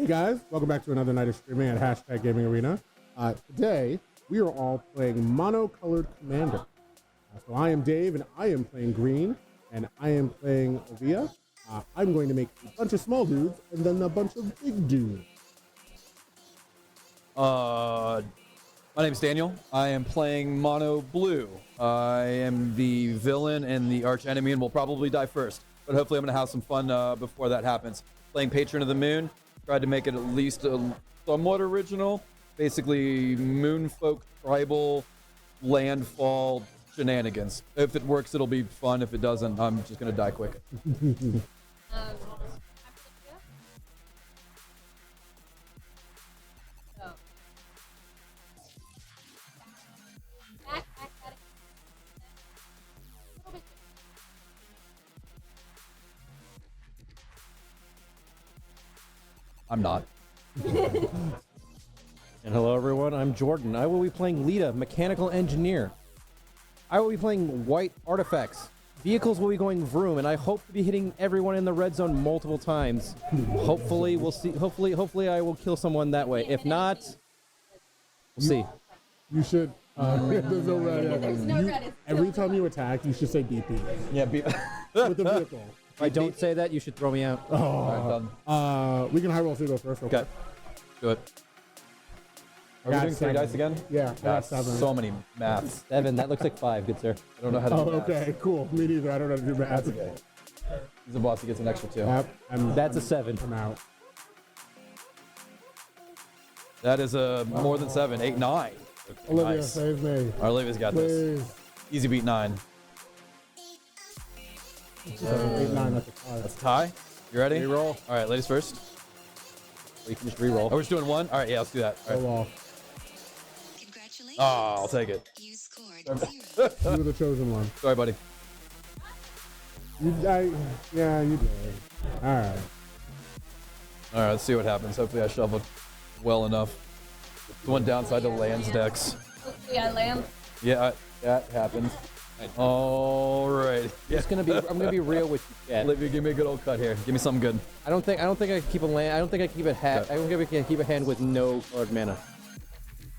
Hey guys, welcome back to another night of streaming at Hashtag Gaming Arena. Today, we are all playing Monocolored Commander. So I am Dave, and I am playing green, and I am playing Ovia. I'm going to make a bunch of small dudes, and then a bunch of big dudes. My name's Daniel. I am playing Mono Blue. I am the villain and the arch enemy, and will probably die first. But hopefully I'm going to have some fun before that happens. Playing Patron of the Moon. Tried to make it at least somewhat original. Basically, Moonfolk tribal landfall shenanigans. If it works, it'll be fun. If it doesn't, I'm just going to die quick. I'm not. And hello everyone, I'm Jordan. I will be playing Lita, Mechanical Engineer. I will be playing White Artifacts. Vehicles will be going vroom, and I hope to be hitting everyone in the red zone multiple times. Hopefully, we'll see. Hopefully I will kill someone that way. If not, we'll see. You should, there's no red. There's no red. Every time you attack, you should say BP. Yeah, With the vehicle. If I don't say that, you should throw me out. Alright, done. We can high roll Sugo first. Okay. Do it. Are we Got doing 3 7. dice again? Yeah, I got That's 7. so many maths. 7, that looks like 5, good sir. I don't know how to do maths. Okay, cool. Me neither. I don't know how to do math. That's okay. He's the boss. He gets an extra 2. Yep, That's a 7. I'm out. That is more than 7. 8, 9. Okay, Olivia, nice. save me. Olivia's got this. Please. Easy beat 9. 8, 9, that's a 5. That's a tie. You ready? Reroll. All right, ladies first. Or you can just reroll. Oh, we're just doing 1? All right, yeah, let's do that. All right. Go off. Congratulations. Oh, I'll take it. You scored 0. You were the chosen one. Sorry, buddy. Yeah, you did. Alright. All right, let's see what happens. Hopefully I shoveled well enough. The one downside to lands decks. Hopefully I land. Yeah, that happened. All right. Yeah. I'm gonna be real with you, Chad. Olivia, give me a good old cut here. Give me something good. I don't think I can keep a land. I don't think I can keep a hat. Okay. I don't think I can keep a hand with no colored mana.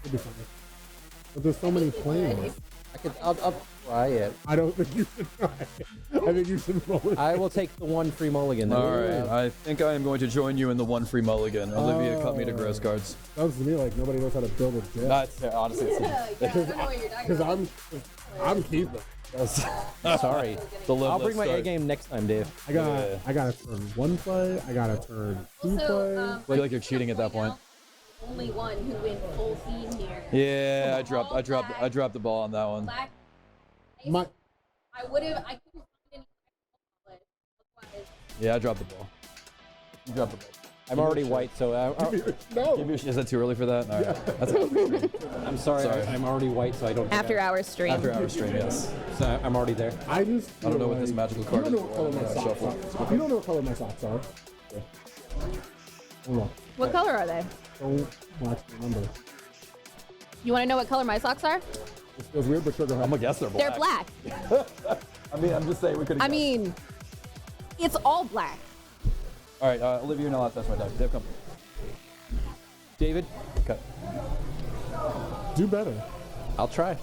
It'll be fine. But there's so many planes. I'll try it. I don't think you should try it. I think you should roll it. I will take the 1 free mulligan. All right. I think I am going to join you in the 1 free mulligan. Olivia cut me to gross cards. Sounds to me like nobody knows how to build a jet. That's honestly. Yeah, I don't know what you're talking Because about. I'm keeping. Sorry. The live, I'll bring let's my A start. game next time, Dave. I got a turn 1 play. I got a turn 2 Also, play. I feel like you're cheating at that point. Only one who went full theme here. Yeah, I dropped the ball on that one. Black. My, I couldn't find any play. Otherwise, Yeah, I dropped the ball. You dropped the ball. I'm already white, so no. Is that too early for that? All right. That's I'm sorry. Sorry. I'm already white, so I don't. After hours stream. after our stream, yes. So I'm already there. I just I don't know feel what this like- magical card You don't know is. what color my socks are. You don't know what color my socks are. Hold on. What color are they? Don't watch the number. You want to know what color my socks are? It feels weird, but sugar. I'm gonna guess they're black. They're black. I mean, I'm just saying we could. I mean, it's all black. All right, Olivia, you're not allowed to touch my dice. Dave, come. David, Okay. Do better. I'll try.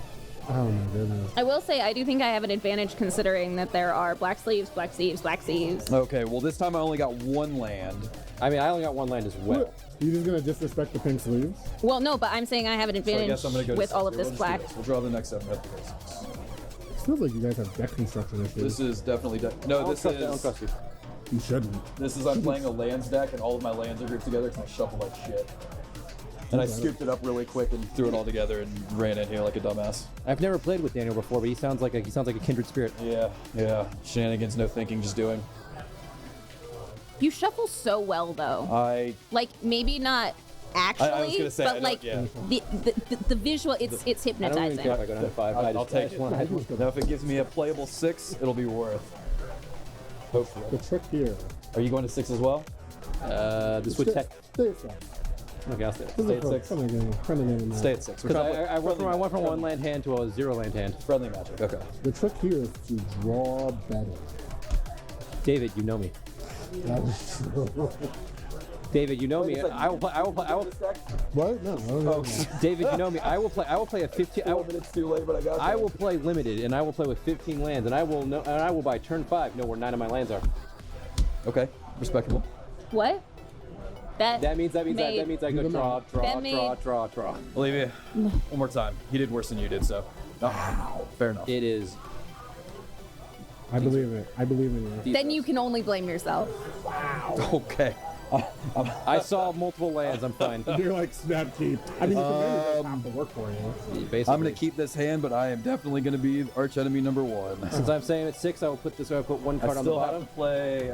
Oh my goodness. I will say I do think I have an advantage considering that there are black sleeves, black sleeves, black sleeves. Okay. Well, this time I only got 1 land. I mean, I only got 1 land as well. You just gonna disrespect the pink sleeves? Well, no, but I'm saying I have an So I advantage guess I'm gonna go to with all of 6 here. this We'll just do black. this. We'll draw the next 7. Have to go 6. It feels like you guys have deck construction issues. This is definitely no. This I don't trust is you. You shouldn't. this is I'm playing a lands deck, and all of my lands are grouped together because I shuffle like shit. And I scooped it up really quick and threw it all together and ran in here like a dumbass. I've never played with Daniel before, but he sounds like a kindred spirit. Yeah. Shenanigans, no thinking, just doing. You shuffle so well though. Like maybe not actually, I was gonna say, I but know, like yeah. the visual, it's I don't even hypnotizing. care if I go down to 5. I'll take it. I just Now, if it gives me a playable 6, it'll be worth. Hopefully. The trick here. Are you going to 6 as well? this would tech. Stay at 6. Okay, I'll stay. This Stay is at 6. friendly game. Stay at 6. Because I went from 1 land hand to a 0 land hand. Friendly magic. Okay. The trick here is to draw better. David, you know me. That is true. David, you know me. I will play. What? No. no. David, you know me. I will play a 15. 4 minutes too late, but I got I will play limited, and I will play with 15 lands, and I will by turn 5 know where 9 of my lands are. Okay, respectable. What? That means I go draw. Olivia, one more time. He did worse than you did, so. Oh, fair enough. It is. I believe it. I believe in you. Then you can only blame yourself. Okay. I saw multiple lands. I'm fine. You're like snap keep. I mean, your commander does have to work for you. Basically. I'm going to keep this hand, but I am definitely going to be arch enemy number 1. Since I'm saying at 6, I will put this. I will put one card on the bottom.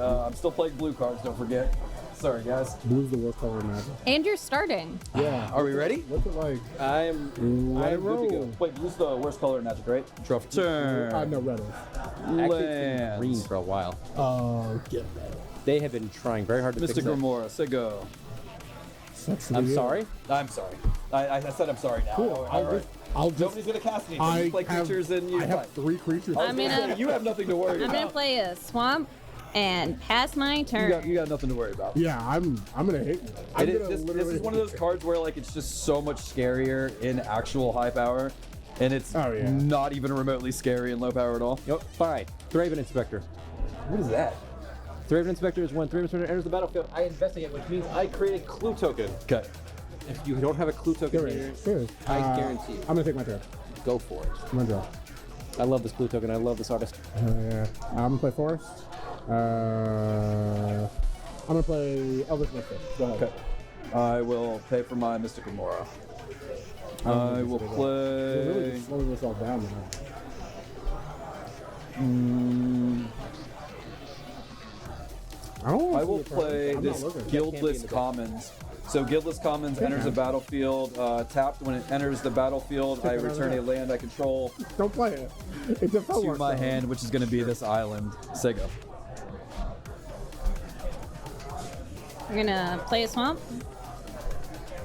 I'm still playing blue cards, don't forget. Sorry, guys. Blue's the worst color in Magic. And you're starting. Yeah. Are we ready? What's it like? I'm Let it good to go. roll. Wait, blue's the worst color in Magic, right? Draw for turn. No, red is. Actually, it's been Lands. green for a while. Oh, get red. They have been trying very hard to fix Mystic that. Remora, say go. Sucks to I'm be you. sorry. I'm sorry. I said I'm sorry now. Cool. I'll just. Nobody's going to cast anything. You play creatures and you I have 3 creatures. I'm gonna- You have nothing to worry I'm about. gonna play a swamp and pass my turn. You got nothing to worry about. Yeah, I'm gonna hit you. I'm It is- gonna this literally is one of hit those you. cards where like it's just so much scarier in actual high power, and it's Oh, yeah. not even remotely scary in low power at all. Yep. Fine. Thraven Inspector. What is that? Thraven Inspector is when Thraven Inspector enters the battlefield. I investigate, which means I create a clue token. Okay. If you don't have a clue token Get here, ready. Here. I guarantee it. I'm gonna take my turn. Go for it. I'm gonna draw. I love this clue token. I love this artist. Yeah. I'm gonna play Forest. I'm gonna play Elvish Mystic. Go ahead. Okay. I will pay for my Mystic Remora. I will You're really play. just slowing yourself down now. I don't wanna I see will your turn. play I'm not this looking. Guildless Commons. So Guildless Commons enters the battlefield tapped. When it enters the battlefield, I return a land I control Don't play it. It's a to my hand, which is going to be this island. Sego. We're gonna play a swamp.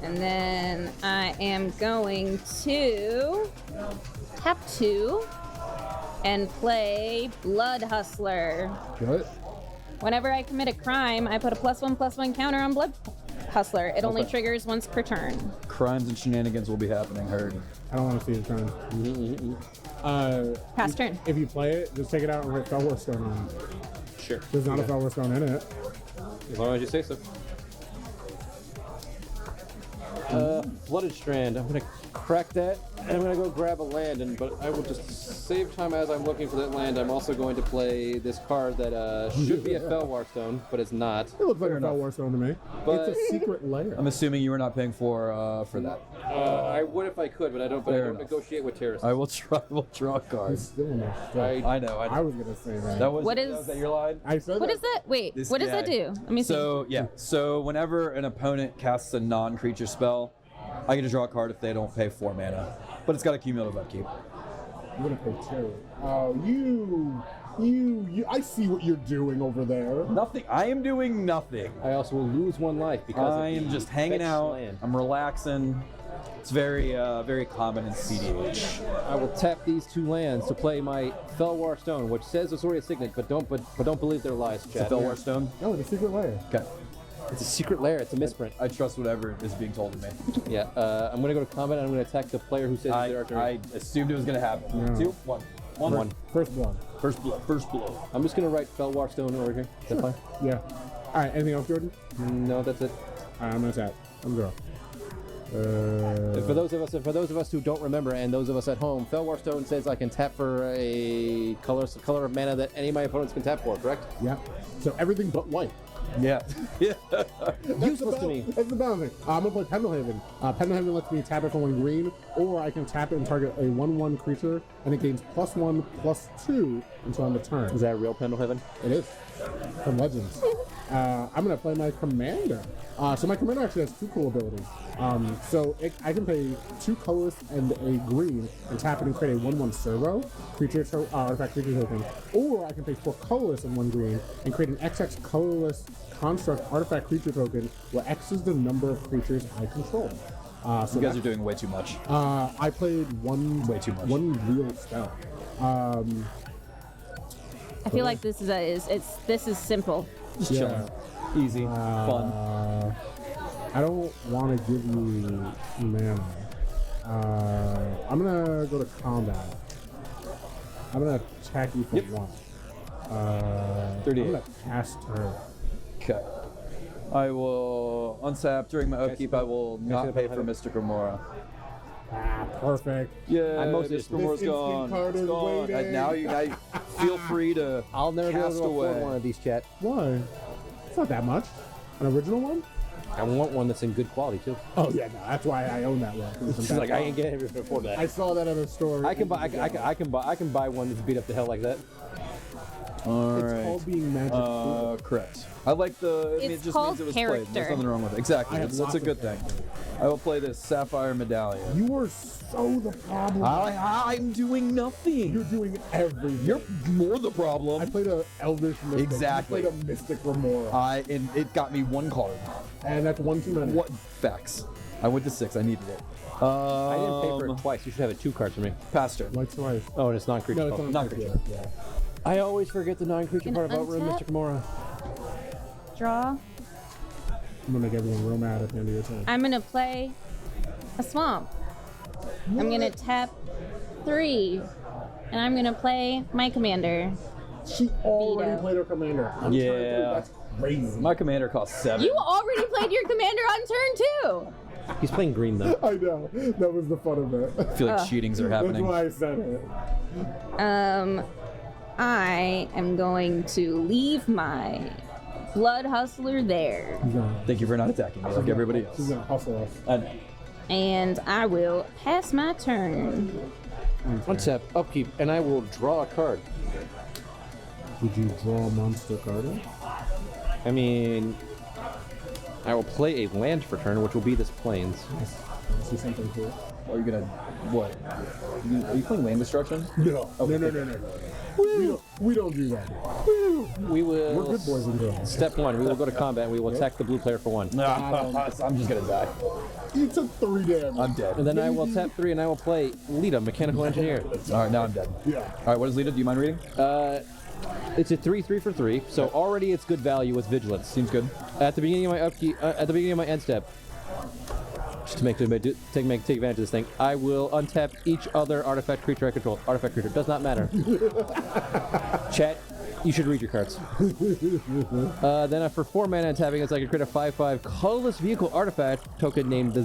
And then I am going to tap 2 and play Blood Hustler. Good. Whenever I commit a crime, I put a +1/+1 counter on Blood Hustler. It only triggers once per turn. Crimes and shenanigans will be happening. Heard. I don't want to see your turn. Pass turn. If you play it, just take it out and write Fellwar Stone on it. Sure. There's not a Fellwar Stone in it. As long as you say so. Flooded Strand. I'm gonna crack that, and I'm gonna go grab a land. But I will just save time as I'm looking for that land. I'm also going to play this card that should be a Fellwar Stone, but it's not. It looks like a Fellwar Stone to me. But- It's a secret lair. I'm assuming you were not paying for that. I would if I could, but I don't. But I Fair don't enough. negotiate with terrorists. I will try. Will draw He's cards. still in there. Still. I know. I was gonna say that. That was. What is- was that your line? I said What that. is that? Wait, This what does that guy. do? Let me see. So yeah. So whenever an opponent casts a non-creature spell, I get to draw a card if they don't pay 4 mana. But it's got a cumulative upkeep. I'm gonna play Cherry. Oh, you. I see what you're doing over there. Nothing. I am doing nothing. I also will lose 1 life because I of am the just hanging fetch out. land. I'm relaxing. It's very, very common in CDH. I will tap these 2 lands to play my Fellwar Stone, which says Azorius Signet, but don't believe their lies, Chad. The Fellwar Stone. No, it's a secret lair. Okay. It's a secret lair. It's a misprint. I trust whatever is being told to me. Yeah. I'm gonna go to combat. And I'm gonna attack the player who says I, it's their turn. I assumed it was gonna happen. Yeah. 2, 1. 1. First blood. First blow. First blow. I'm just gonna write Fellwar Stone over here. Is that fine? Yeah. All right. Anything else, Jordan? No, that's it. All right, I'm gonna tap. I'm gonna draw. For those of us who don't remember, and those of us at home, Fellwar Stone says I can tap for a color of mana that any of my opponents can tap for. Correct? Yeah. So everything but white. Yeah. Yeah. Useless to me. That's the balance thing. I'm gonna play Pendelhaven. Pendelhaven lets me tap it for 1 green, or I can tap it and target a 1/1 creature, and it gains +1/+2 until end of turn. Is that real Pendelhaven? It is. From Legends. I'm gonna play my commander. So my commander actually has 2 cool abilities. I can pay 2 colorless and a green and tap it and create a 1/1 servo artifact creature token. Or I can pay 4 colorless and 1 green and create an XX colorless construct artifact creature token where X is the number of creatures I control. So You guys are doing way too much. I played Way too much. one real spell. I feel like this is simple. Just chilling. Easy. Fun. I don't want to give you mana. I'm gonna go to combat. I'm gonna attack you for 1. 38. I'm gonna pass turn. Okay. I will unsap during my upkeep. I will not pay for Mystic Remora. Ah, perfect. Yeah, I'm mostly Mystic just- Remora's This gone. instant card It's is gone. waiting. And now you feel free to I'll never be able cast to afford away. one of these, chat. Why? It's not that much. An original one? I want one that's in good quality too. Oh yeah, no, that's why I own that one. 'cause it's in She's bad like, I ain't quality. getting it before that. I saw that other story. I can buy one that's beat up to hell like that. All It's right. called being magic. Correct. I like the. It's it just called means it was played. There's character. nothing wrong with it. Exactly. I have That's a lots good of thing. character. I will play this Sapphire Medallion. You are so the problem. I'm doing nothing. You're doing everything. You're more the I problem. played a Elvish Mystic. Exactly. You played a Mystic Remora. And it got me 1 card. And that's 1 too many. What facts? I went to 6. I needed it. I didn't pay for it twice. You should have it 2 cards for me. Pastor. Like twice. Oh, and it's non-creature. No, it's card. not non-creature. Yeah. I always forget the non-creature Gonna part about Room untap? Mystic Gamora. Draw. I'm gonna make everyone real mad at the end of your turn. I'm gonna play a swamp. I'm gonna tap 3. And I'm gonna play my commander. She already Veto. played her commander. I'm Yeah. trying to that's crazy. My commander costs 7. You already played your commander on turn 2. He's playing green though. I know. That was the fun of it. I feel like cheatings are That's happening. why I said it. I am going to leave my Blood Hustler there. Thank you for not attacking me like everybody She's else. gonna hustle us. I know. And I will pass my turn. Untap, upkeep, and I will draw a card. Would you draw a monster card? I mean, I will play a land for turn, which will be this Plains. See something cool? Are you gonna what? Are you playing land destruction? No. No. We don't do that. We will. We're good boys and girls. Step 1, we will go to combat and we will attack the blue player for 1. I'm just gonna die. You took 3 damage. I'm dead. And then I will tap 3 and I will play Lita, Mechanical Engineer. All right, now I'm dead. Yeah. All right, what is Lita? Do you mind reading? It's a 3/3 for 3, so already it's good value with Vigilance. Seems good. At the beginning of my upkeep, at the beginning of my end step, just to take advantage of this thing, I will untap each other artifact creature I control. Artifact creature does not matter. Chat, you should read your cards. Then for 4 mana and tapping, it's like I create a 5/5 colorless vehicle artifact token named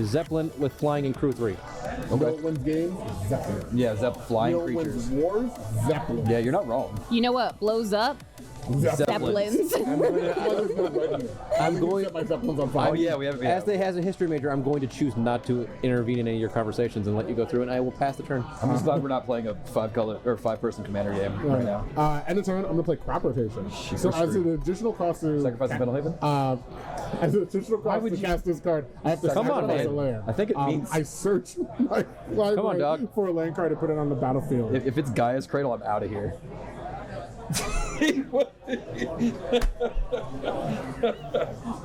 Zeppelin with flying and crew 3. You know what wins games? Zeppelin. Yeah, Zep flying You know what creatures. wins wars? Zeppelin. Yeah, you're not wrong. You know what blows up? Zeppelins. I'm going. Set my Zeppelins on fire. Oh yeah, we have. As they has a history major, I'm going to choose not to intervene in any of your conversations and let you go through, and I will pass the turn. I'm just glad we're not playing a 5-person commander game right now. End of turn, I'm gonna play crop rotation. So we're as screwed. an additional cost to Sacrifice the Pendelhaven? as an additional cost to cast this card, I have to Come on, sacrifice man. a land. I think it means- I search my library dog. for a land card to put it on the battlefield. If it's Gaia's Cradle, I'm out of here.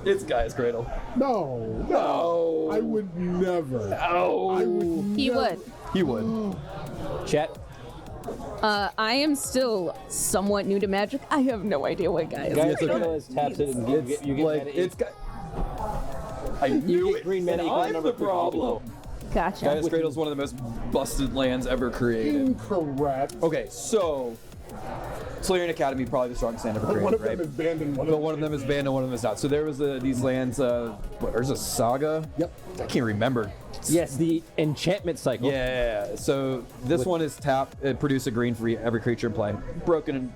It's Gaia's Cradle. No, I would never. I would He never. would. He would. Chat. I am still somewhat new to Magic. I have no idea what guy is. Guys, it's okay. Gillis taps it and you get Like mana it's. I You knew get it. green mana and equal I'm number the three. problem. Gotcha. Gaia's Cradle is one of the most busted lands ever created. Incorrect. Okay, so Solarian Academy probably the strongest land ever But one created, of right? them is banned and But one of them is banned and one of them is not. So there was these lands. There's a saga. Yep. I can't remember. Yes, the enchantment cycle. Yeah. So this one is tap. Produce a green for every creature in play. Broken,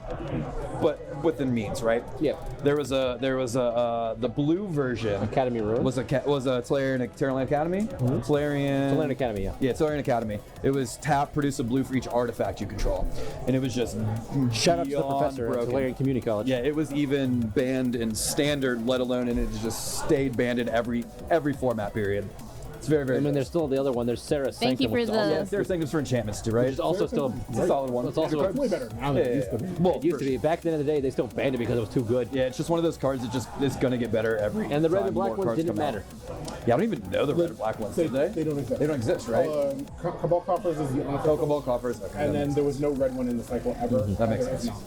but within means, right? Yep. There was the blue version. Academy Ruins. Was a Tolarian Academy. Tolarian. Land Academy, yeah. Yeah, Tolarian Academy. It was tap, produce a blue for each artifact you control, and it was just Shout out to the beyond professor at broken. Tulare Community College. Yeah, it was even banned in standard, let alone, and it just stayed banned in every format period. It's very, very. I mean, good. there's still the other one. There's Sarah Thank you Sanctum, for which is the- also- Yeah, there's things for enchantments too, right? Which is also still It's a solid one. It's also It's way better now than it used to be. Well, it used to be. Back then in the day, they still banned it because it was too good. Yeah, it's just one of those cards that just is gonna get better every. And the red time and black more ones cards didn't come out. matter. Yeah, I don't even know the red and black ones. They, Did they? they don't exist. They don't exist, right? Cabal Coffers is the Pokeball coffers. Okay, and that then makes there was no red one in the cycle ever. That makes Ever. sense.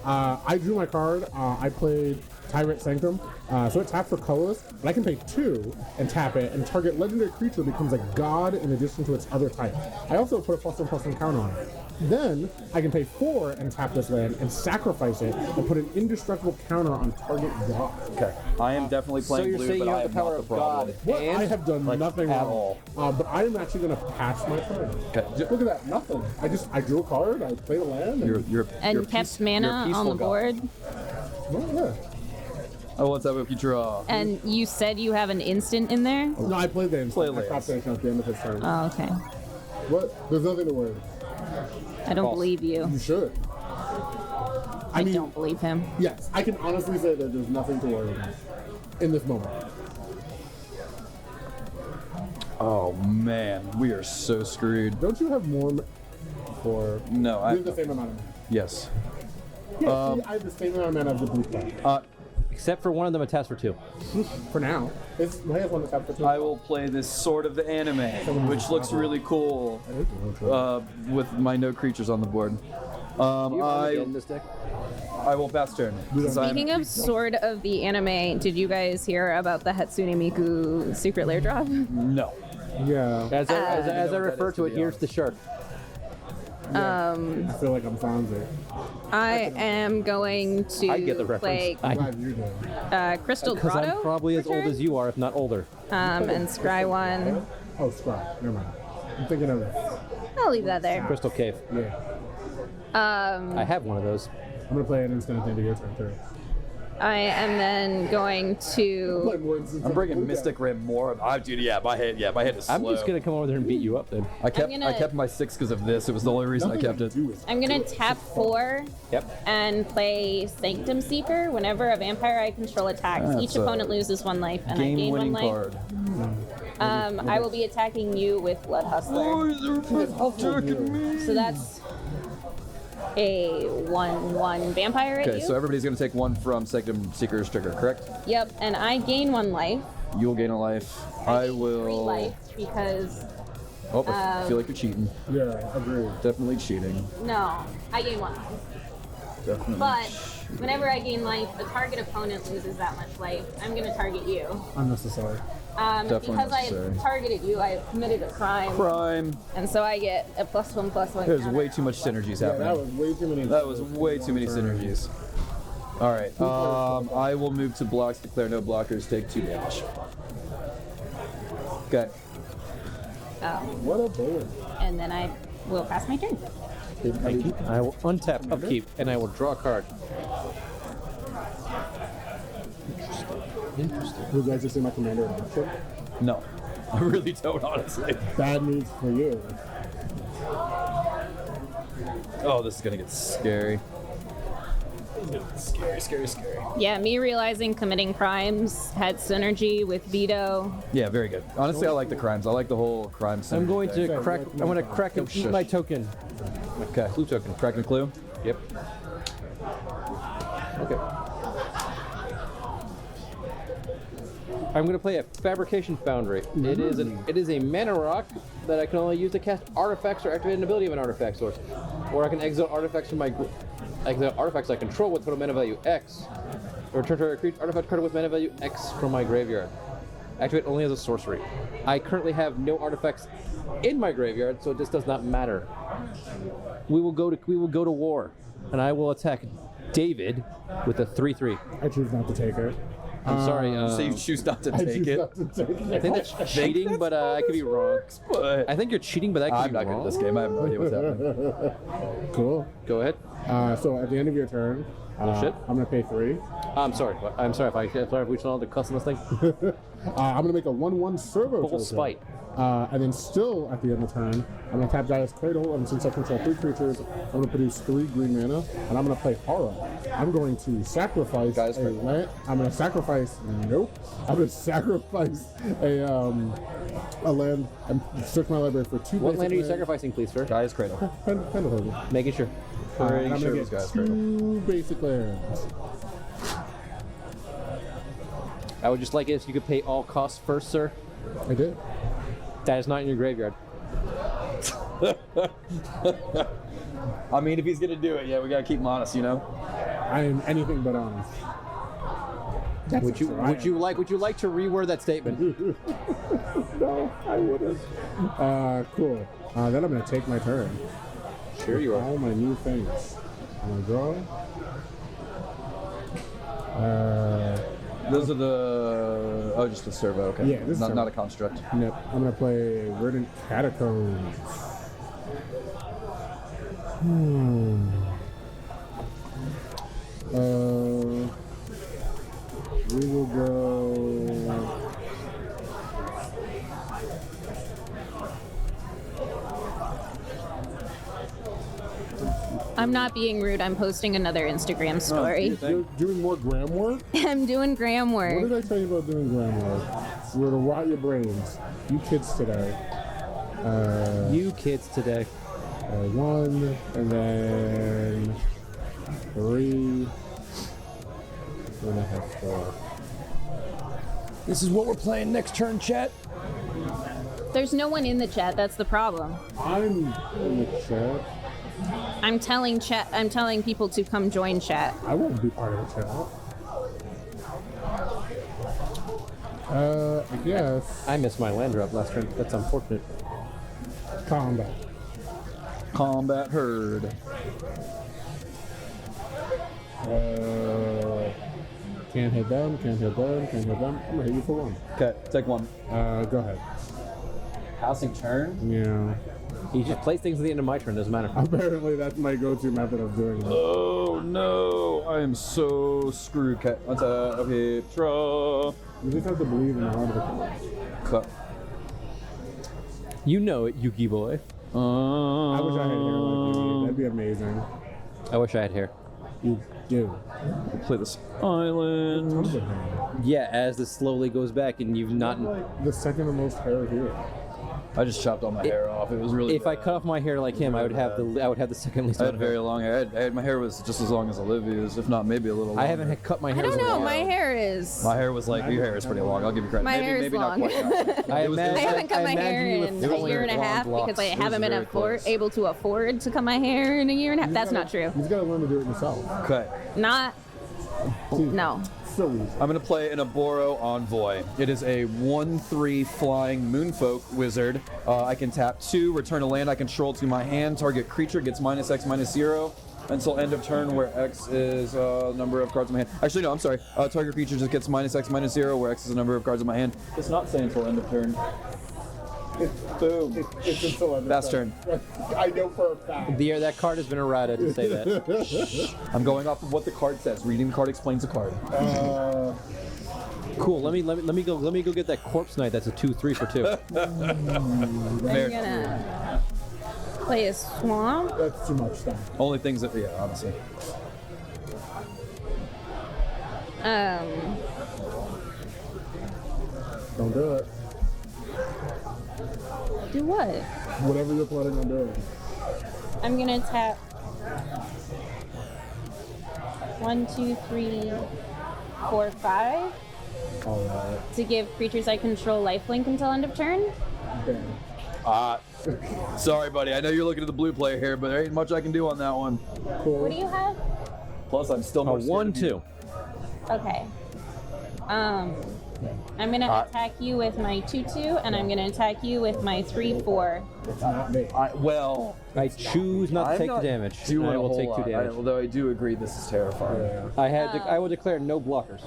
I drew my card. I played Tyrant Sanctum. So it taps for colorless, but I can pay 2 and tap it, and target legendary creature becomes a god in addition to its other type. I also put a +1/+1 counter on it. Then I can pay 4 and tap this land and sacrifice it and put an indestructible counter on target god. Okay. I am definitely playing you're blue, saying but you I have am the power not the of problem. God. What? And, I have done like, nothing at wrong. all. But I am actually going to patch my turn. Okay. Look at that, nothing. I drew a card, I played a land, and You're And kept mana on the board. well, yeah. Oh, what's up if you draw? And you said you have an instant in there? No, I played the instant. Play I stopped finishing at the end of his turn. Oh, okay. What? There's nothing to worry about. I don't believe you. You should. I mean, don't believe him. yes, I can honestly say that there's nothing to worry about in this moment. Oh man, we are so screwed. Don't you have more for... No, You have the same amount of mana. yes. Yeah, see, I have the same amount of mana as the blue card. Except for one of them attacks for 2. For now. It's, I have one that's up for 2. I will play this Sword of the Anime, which looks really cool with my no creatures on the board. this deck? I will pass turn. since I'm- Speaking of Sword of the Anime, did you guys hear about the Hatsune Miku secret lair drop? No. Yeah. As I know what that refer is, to to it, be here's honest. the shark. I feel like I'm Fonzie. I am going to I get the play I'm glad you did. Crystal Because Grotto. I'm probably as old as you are, if not older. And scry one. Oh, Scry. Never mind. I'm thinking of it. I'll leave that there. Crystal Cave. Yeah. I have one of those. I'm going to play an instant at the end of your turn, too. I am then going to. I'm bringing Mystic Rim more. Dude, yeah, my head is slow. I'm just gonna come over there and beat you up then. I kept gonna- my 6 because of this. It was the only reason I kept it. I'm gonna tap 4 Yep. and play Sanctum Seeker. Whenever a vampire I control attacks, That's each a opponent loses 1 life, and I gain 1 Game-winning life. card. I will be attacking you with Blood Hustler. So that's a 1/1 vampire at Okay, you. so everybody's gonna take 1 from Sanctum Seeker's trigger, correct? Yep, and I gain 1 life. You will gain a life. I gain will. 3 life because Oh, I feel like you're cheating. Yeah, agreed. Definitely cheating. no, I gain 1 life. Definitely. But whenever I gain life, a target opponent loses that much life. I'm gonna target you. Unnecessary. Definitely Because I necessary. have targeted you, I have committed a crime, Crime. and so I get a +1/+1. There's counter. way too much synergies Yeah, happening. that was way too many. That was way too many synergies. All right. I will move to blocks. Declare no blockers. Take 2 damage. Okay. What a board. And then I will pass my turn. Thank you. I will untap upkeep and I will draw a card. Would you like to see my commander in action? No, I really don't, honestly. Bad news for you. Oh, this is gonna get scary. Scary, scary, scary. Yeah, me realizing committing crimes had synergy with veto. Yeah, very good. Honestly, I like the crimes. I like the whole crime. I'm going thing. to crack. I'm going to crack and eat my token. Okay. Clue token. Crack and clue. Yep. Okay. I'm going to play a Fabrication Foundry. It is a mana rock that I can only use to cast artifacts or activate an ability of an artifact source, or I can exile artifacts from my exile artifacts I control with total mana value X, or return to a creature artifact card with mana value X from my graveyard. Activate only as a sorcery. I currently have no artifacts in my graveyard, so this does not matter. We will go to war, and I will attack David with a 3/3. I choose not to take it. I'm sorry. So you choose not to I take choose it. not to take it. I think that's cheating, but I could be wrong. But I think you're cheating, but I could I'm be not good wrong. at this game. I have no idea what's happening. Cool. Go ahead. So at the end of your turn, shit. I'm gonna pay 3. I'm sorry. I'm sorry if we all the cuss on this thing. I'm gonna make a 1/1 servo Full token. spite. And then still at the end of the turn, I'm gonna tap Gaia's Cradle, and since I control 3 creatures, I'm gonna produce 3 green mana, and I'm gonna play Horror. I'm going to sacrifice Gaia's a Cradle. land. I'm gonna sacrifice. Nope. I'm gonna sacrifice a land and search my library for 2. What basic land are you lands. sacrificing, please, sir? Guy's Cradle. Pendleton. Making sure. And Pretty I'm sure gonna it was get Gaia's Cradle. 2 basic lands. I would just like it if you could pay all costs first, sir. I did. That is not in your graveyard. I mean, if he's gonna do it, yeah, we gotta keep him honest, you know. I am anything but honest. That's Would you like to reword that statement? No, I wouldn't. Cool. Then I'm gonna take my turn. Sure you are. All my new things. I'm gonna draw. Those are the just the servo. Okay. Yeah, this is servo. not a construct. Nope. I'm gonna play Verdant Catacombs. We will go. I'm not being rude. I'm posting another Instagram story. You're doing more gram work? I'm doing gram What work. did I tell you about doing gram work? We're gonna rot your brains. You kids today. You kids today. 1, and then 3. And I have 4. This is what we're playing next turn, chat. There's no one in the chat. That's the problem. I'm in the chat. I'm telling people to come join chat. I won't be part of the chat. I guess. I missed my land drop last turn. That's unfortunate. Combat. Combat herd. Can't hit them, can't hit them, can't hit them. I'm gonna hit you for 1. Okay, take one. Go ahead. Passing turn. Yeah. He just plays things at the end of my turn. Doesn't matter. Apparently, that's my go-to method of doing it. Oh no, I am so screwed. Okay, okay, draw. You just have to believe in the heart of the cards. Cut. You know it, Yuki boy. I wish I had hair like you. That'd be amazing. I wish I had hair. You do. Play this island. Tons of hair. Yeah, as this slowly goes back and you've not. The second most hair here. I just chopped all my hair off. It was really. If I bad. cut off my hair like him, I would have the second least I amount had of very hair. long hair. My hair was just as long as Olivia's, if not maybe a little. I Longer. haven't cut my I hair. don't in a know. while. My hair is. My hair was like your hair is pretty long. I'll give you credit. My maybe, hair is maybe long. not quite. That. I It was- imagine- I haven't cut I my hair imagine you in with a year and a blonde half locks. because I It was haven't been very close. able to afford to cut my hair in a year and a half. That's not true. You've got to learn to do it yourself. Okay. Not. No. So easy. I'm going to play an Aboro Envoy. It is a 1/3 flying Moonfolk wizard. I can tap 2, return a land I control to my hand. Target creature gets -X/-0 until end of turn, where X is number of cards in my hand. Actually, no, I'm sorry. Target creature just gets -X/-0, where X is the number of cards in my hand. It's not saying until end of turn. Boom. It's until I'm Fast turn. I know for a fact. That card has been errata to say that. I'm going off of what the card says. Reading the card explains the card. Cool. Let me go get that corpse knight. That's a 2/3 for 2. I'm gonna play a swamp. That's too much stuff. Only things that, yeah, honestly. Don't do it. Do what? Whatever you're planning on doing. I'm gonna tap 1, 2, 3, 4, 5 All right. to give creatures I control lifelink until end of turn. Okay. Sorry, buddy. I know you're looking at the blue player here, but there ain't much I can do on that one. What do you have? Plus, I'm still A more scared of 1/2. you. Okay. I'm gonna attack you with my 2/2, and I'm gonna attack you with my 3/4. It's not me. Well, I choose not to I'm take not the damage. doing I a will whole take 2 lot. damage. Although I do agree this is terrifying. Yeah. I will declare no blockers.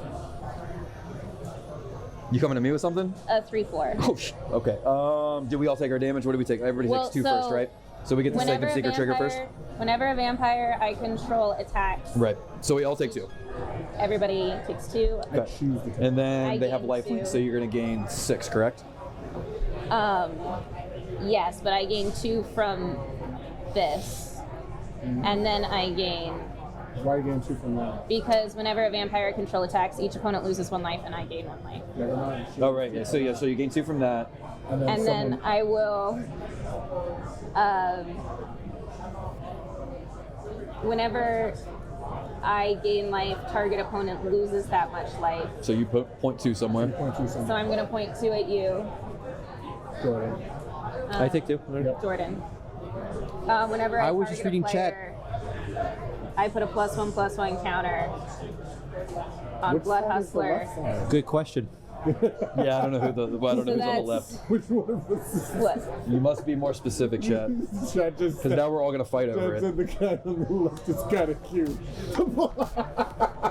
You coming to me with something? 3/4. Oh, okay. Do we all take our damage? What do we take? Everybody Well, takes 2 so first, right? So we get the safe and secret trigger first? Whenever a vampire I control attacks, Right. So we all take 2. everybody takes 2. I choose to take. And then I they have gain lifelink, 2. so you're going to gain 6, correct? Yes, but I gain 2 from this. And then I gain, Why gain 2 from that? because whenever a vampire I control attacks, each opponent loses 1 life and I gain 1 life. Never mind. Oh, right. Yeah. So you gain 2 from that. And then, And then I will, whenever I gain life, target opponent loses that much life. So you put point 2 somewhere. point you So something. I'm gonna point 2 at you, Jordan. I take 2. Jordan. Whenever I I was just target a reading chat. player, I put a +1/+1 counter on Which Blood side is the Hustler. left side? Good question. Yeah, I don't know who the I don't know who's on the left. Which one of us is What? You must be more specific, Chad. Chad just Because now we're all gonna fight over Chad it. said the guy on the left is kind of cute.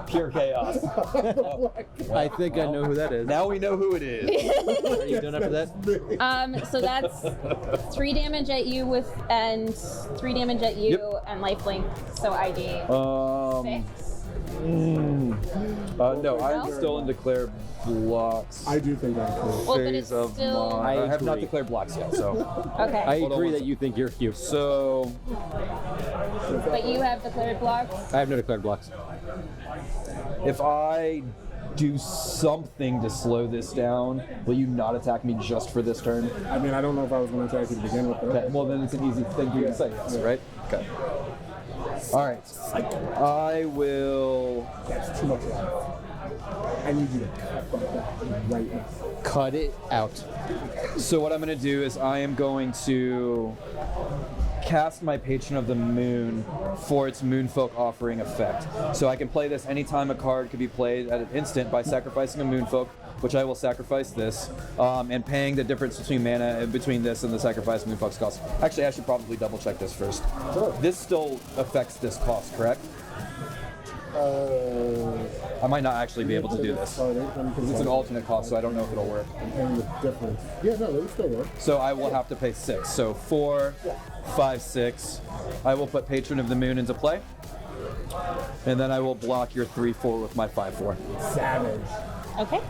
Pure chaos. I think I know who that is. Now we know who it is. Are you done after that? So that's 3 damage at you and 3 damage at you Yep. and lifelink. So ID 6. No, I'm No? still in declare blocks. I do think that's cool. Well, but it's phase of still mine. I have not agree. declared blocks yet, so okay. I Hold on agree one that sec. you think you're cute. so But you have declared blocks. I have no declared blocks. if I do something to slow this down, will you not attack me just for this turn? I mean, I don't know if I was going to attack you to begin with. Though. Okay, well then it's an easy thing for you to say yes, right? Okay. All right. I will. That's too much life. I need you to cut that right now. Cut it out. So what I'm going to do is I am going to cast my Patron of the Moon for its Moonfolk offering effect. So I can play this anytime a card could be played at an instant by sacrificing a Moonfolk, which I will sacrifice this, and paying the difference between mana between this and the sacrifice Moonfolk's cost. Actually, I should probably double check this first. This still affects this cost, correct? I might not actually be able to do this. It's an alternate cost, so I don't know if it'll work. And the difference. Yeah, no, it would still work. So I will have to pay 6. So 4, 5, 6. I will put Patron of the Moon into play. And then I will block your 3/4 with my 5/4. Savage. Okay.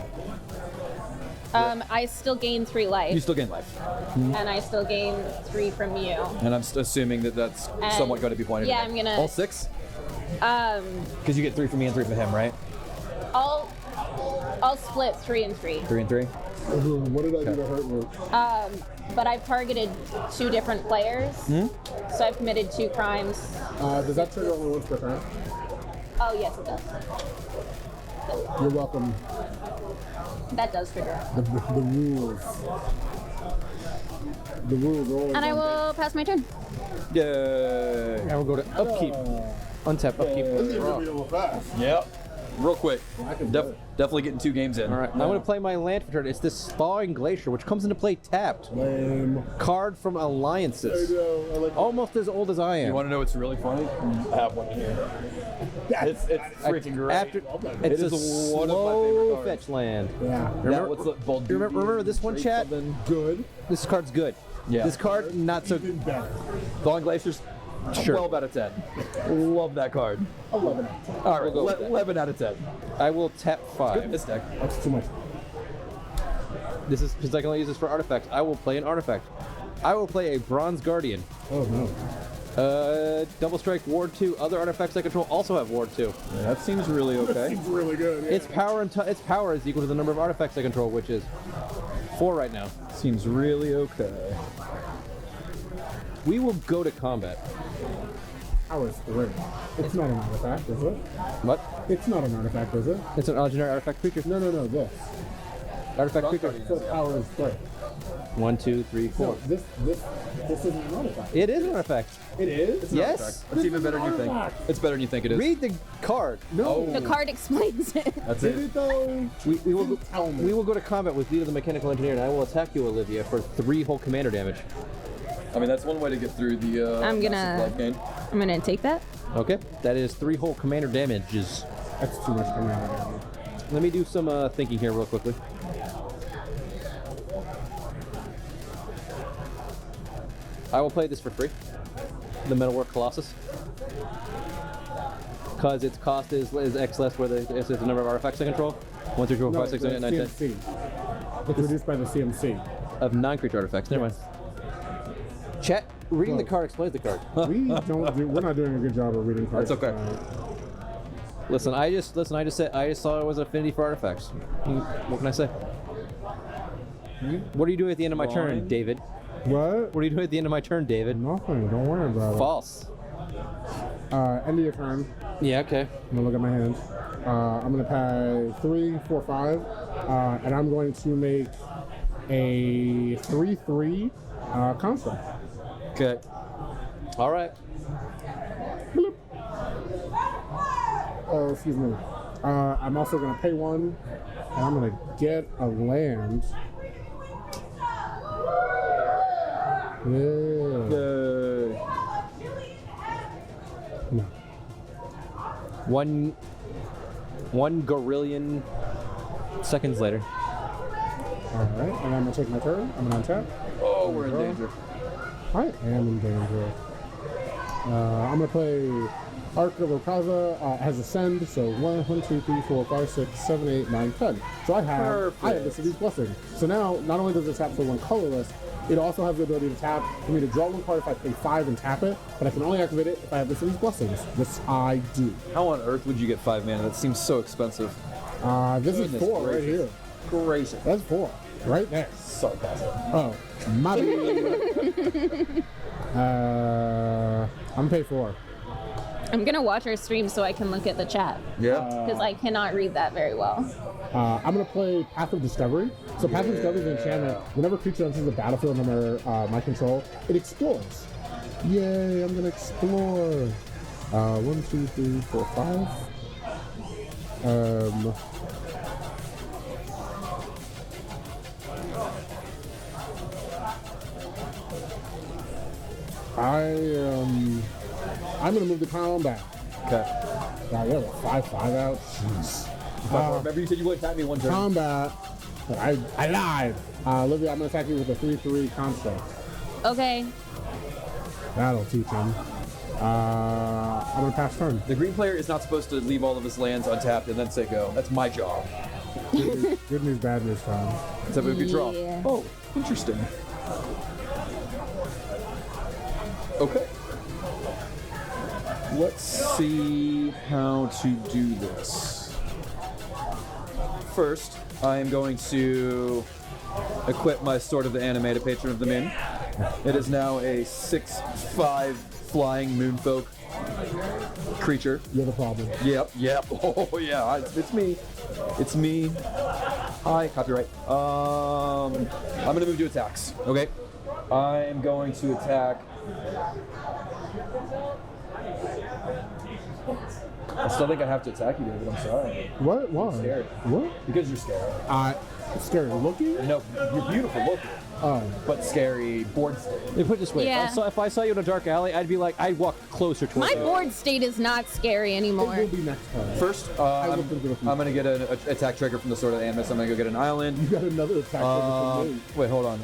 I still gain 3 life, You still gain life. and I still gain 3 from you. And I'm assuming that that's And- somewhat going to be pointed yeah, at me. I'm gonna- All 6? Because you get 3 from me and 3 from him, right? I'll split 3 and 3. 3 and 3? What did I do to hurt Root? But I've targeted 2 different players, so I've committed 2 crimes. Does that trigger only once per turn? Oh yes, it does. You're welcome. That does trigger. The rules. The rules are always And I on will pass my turn. Yay. And we'll go to upkeep. Untap upkeep. Yep. Real quick. I can do it. Definitely getting 2 games in. All right, I'm going to play my land for turn. It's this Thawing Glacier, which comes into play tapped. Lame. Card from Alliances. I like Almost as old as I am. You want to know what's really funny? I have one here. It's freaking great. After, It it's is a one of my slow favorite cards. fetch land. Yeah. That what's the bold Remember this one, chat? Good. This card's good. Yeah. This card, not so Even better. Thawing Glaciers, Sure. 12 out of 10. Love that card. 11. All right, go with that. 11 out of 10. I will tap 5. This deck. That's too much. This is because I can only use this for artifacts. I will play an artifact. I will play a Bronze Guardian. Oh no. Double strike Ward 2. Other artifacts I control also have Ward 2. That seems really okay. It's really good. Yeah. Its power is equal to the number of artifacts I control, which is 4 right now. Seems really okay. We will go to combat. Power is 3. It's not an artifact, is it? What? It's not an artifact, is it? It's an legendary artifact creature. No, this. Artifact creature. So power is 3. 1, 2, 3, 4. No, this isn't an artifact. It is an artifact. It is? Yes. It's even better than you think. It's better than you think it is. Read the card. No. The card explains it. That's Did it. it though? We will Tell me. we will go to combat with Lita the Mechanical Engineer, and I will attack you, Olivia, for 3 whole commander damage. I mean, that's one way to get through the I'm gonna- massive life gain. I'm gonna take that. Okay, that is 3 whole commander damages. That's too much commander damage. Let me do some thinking here real quickly. I will play this for free. The Metalwork Colossus. Because its cost is X less where it's the number of artifacts I control. 1, 2, 3, 4, 5, 6, 7, 8, 9, 10. CMC. It's reduced by the CMC. Of 9 creature artifacts. Never mind. Chat, reading the Well- card explains the card. We're not doing a good job of reading cards. That's okay. Listen, I just saw it was affinity for artifacts. What can I say? What are you doing at the end of my turn, Blind. David? What? What are you doing at the end of my turn, David? Nothing. Don't worry about False. it. End of your turn. Yeah, okay. I'm gonna look at my hand. I'm gonna pay 3, 4, 5, and I'm going to make a 3/3 construct. Okay. All right. Oh, excuse me. I'm also gonna pay one, and I'm gonna get a land. Yeah. No. One gorillion seconds later. All right, and I'm gonna take my turn. I'm gonna untap. Oh, we're in danger. I am in danger. I'm gonna play Arc of Okaza. Has Ascend, so 1, 2, 3, 4, 5, 6, 7, 8, 9, 10. So I have the City's Blessing. So now, not only does it tap for one colorless, it also has the ability to tap for me to draw one card if I pay 5 and tap it, but I can only activate it if I have the City's Blessings. This I do. How on earth would you get 5 mana? That seems so expensive. This is Goodness 4 right gracious. here. Gracious. That's 4 right there. Sarcasm. Oh, my bad. I'm pay 4. I'm gonna watch our stream so I can look at the chat Yeah. because I cannot read that very well. I'm gonna play Path of Discovery. So Path of Discovery is an enchantment. Whenever a creature enters the battlefield under my control, it explores. Yay! I'm gonna explore. 1, 2, 3, 4, 5. I'm gonna move the column back. Okay. God, we have a 5/5 out. Jeez. Remember you said you wouldn't tap me one turn. Combat. I lied. Olivia, I'm gonna attack you with a 3/3 construct. Okay. That'll teach him. I'm gonna pass turn. The green player is not supposed to leave all of his lands untapped and then say go. That's my job. Good news, bad news, Tom. Except if you draw. Yeah. Oh, interesting. Okay. Let's see how to do this. First, I am going to equip my Sword of the Animated Patron of the Min. It is now a 6/5 flying moonfolk creature. You're the problem. Yep. Oh yeah, it's me. It's me. Hi, copyright. I'm gonna move to attacks. Okay. I'm going to attack. I still think I have to attack you, David. I'm sorry. What? Why? Scared. What? Because you're scary. Scary looking? No, you're beautiful looking, Oh. but scary board state. Let me put it this way. Yeah. If I saw you in a dark alley, I'd be like, I'd walk closer towards My you. board state is not scary It anymore. will be next time. First, looked into the future. I'm gonna get an attack trigger from the Sword of the Animus. I'm gonna go get an island. You got another attack. from me. Wait, hold on.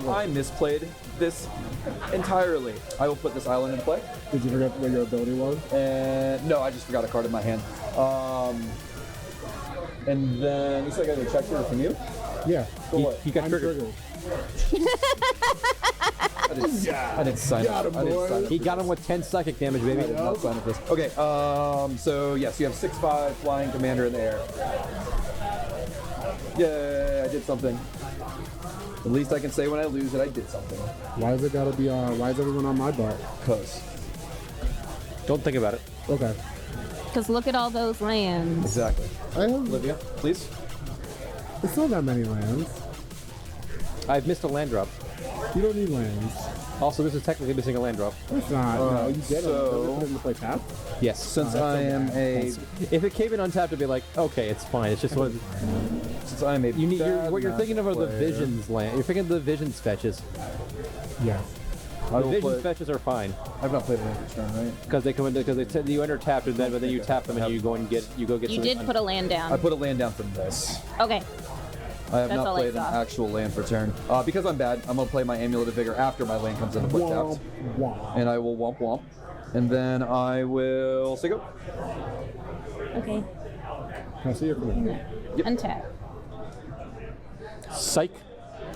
I misplayed this entirely. I will put this island in play. Did you forget what your ability was? And no, I just forgot a card in my hand. And then you said I got a check trigger from you. Yeah. He got I'm triggered. I didn't sign Got up. him, I didn't boy. sign up. He got him with 10 psychic damage, baby. I did not sign up for this. Okay. So yes, you have 6/5 flying commander in the air. Yeah, I did something. At least I can say when I lose that I did something. Why is it gotta be why is everyone on my butt? Cause. Don't think about it. Okay. Because look at all those lands. Exactly. I have Olivia, please. it's not that many lands. I've missed a land drop. You don't need lands. Also, this is technically missing a land drop. It's not. No, you get so- it. Does it put it into play tap? Yes. Since I am a If it came in untapped, it'd be like, okay, it's fine. It's just what you need. What you're thinking of are the visions land. You're thinking of the visions fetches. Yeah. I The will visions play. fetches are fine I've not played an Anchorage turn, right? because they come in because you enter tapped and then but then you tap them and you go and get You something. did put a land I down. put a land down from this. Okay. I have That's not all I played an saw. actual land for turn. Because I'm bad, I'm gonna play my Amulet of Vigor after my land comes into play Womp, tapped. womp. And I will womp womp. And then I will say go. Okay. Can I see your command? Untap. Psych.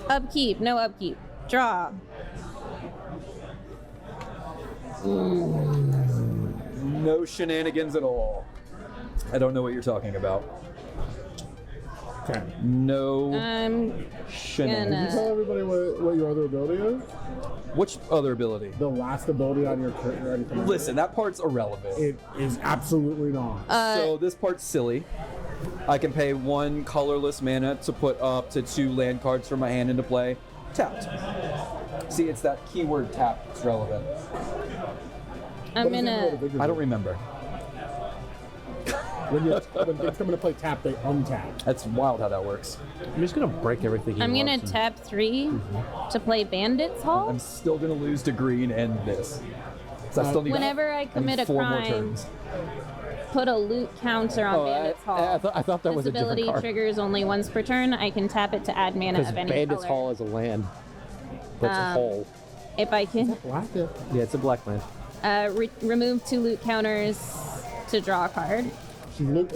Upkeep. No upkeep. Draw. No shenanigans at all. I don't know what you're talking about. Okay. No I'm shenanigans. Tell everybody what your other ability is. Which other ability? The last ability on your command. Listen, that part's irrelevant. It is absolutely not. So this part's silly. I can pay 1 colorless mana to put up to 2 land cards from my hand into play. Tapped. See, it's that keyword tap that's relevant. I'm What does gonna. Amulet of Vigor I do? don't remember. When they come to play tap, they untap. That's wild how that works. I'm just gonna break everything. he I'm gonna loves and- tap 3 to play Bandits Hall. I'm still gonna lose to green and this. So I still need Whenever I I need commit a 4 more crime, turns. put a loot counter on Oh, Bandits Hall. I thought that This was a different ability card. triggers only once per turn. I can tap it to add mana Because of any Bandits color. Hall is a land. That's a hole. If I can Black it. Yeah, it's a black land. remove 2 loot counters to draw a card. She looked.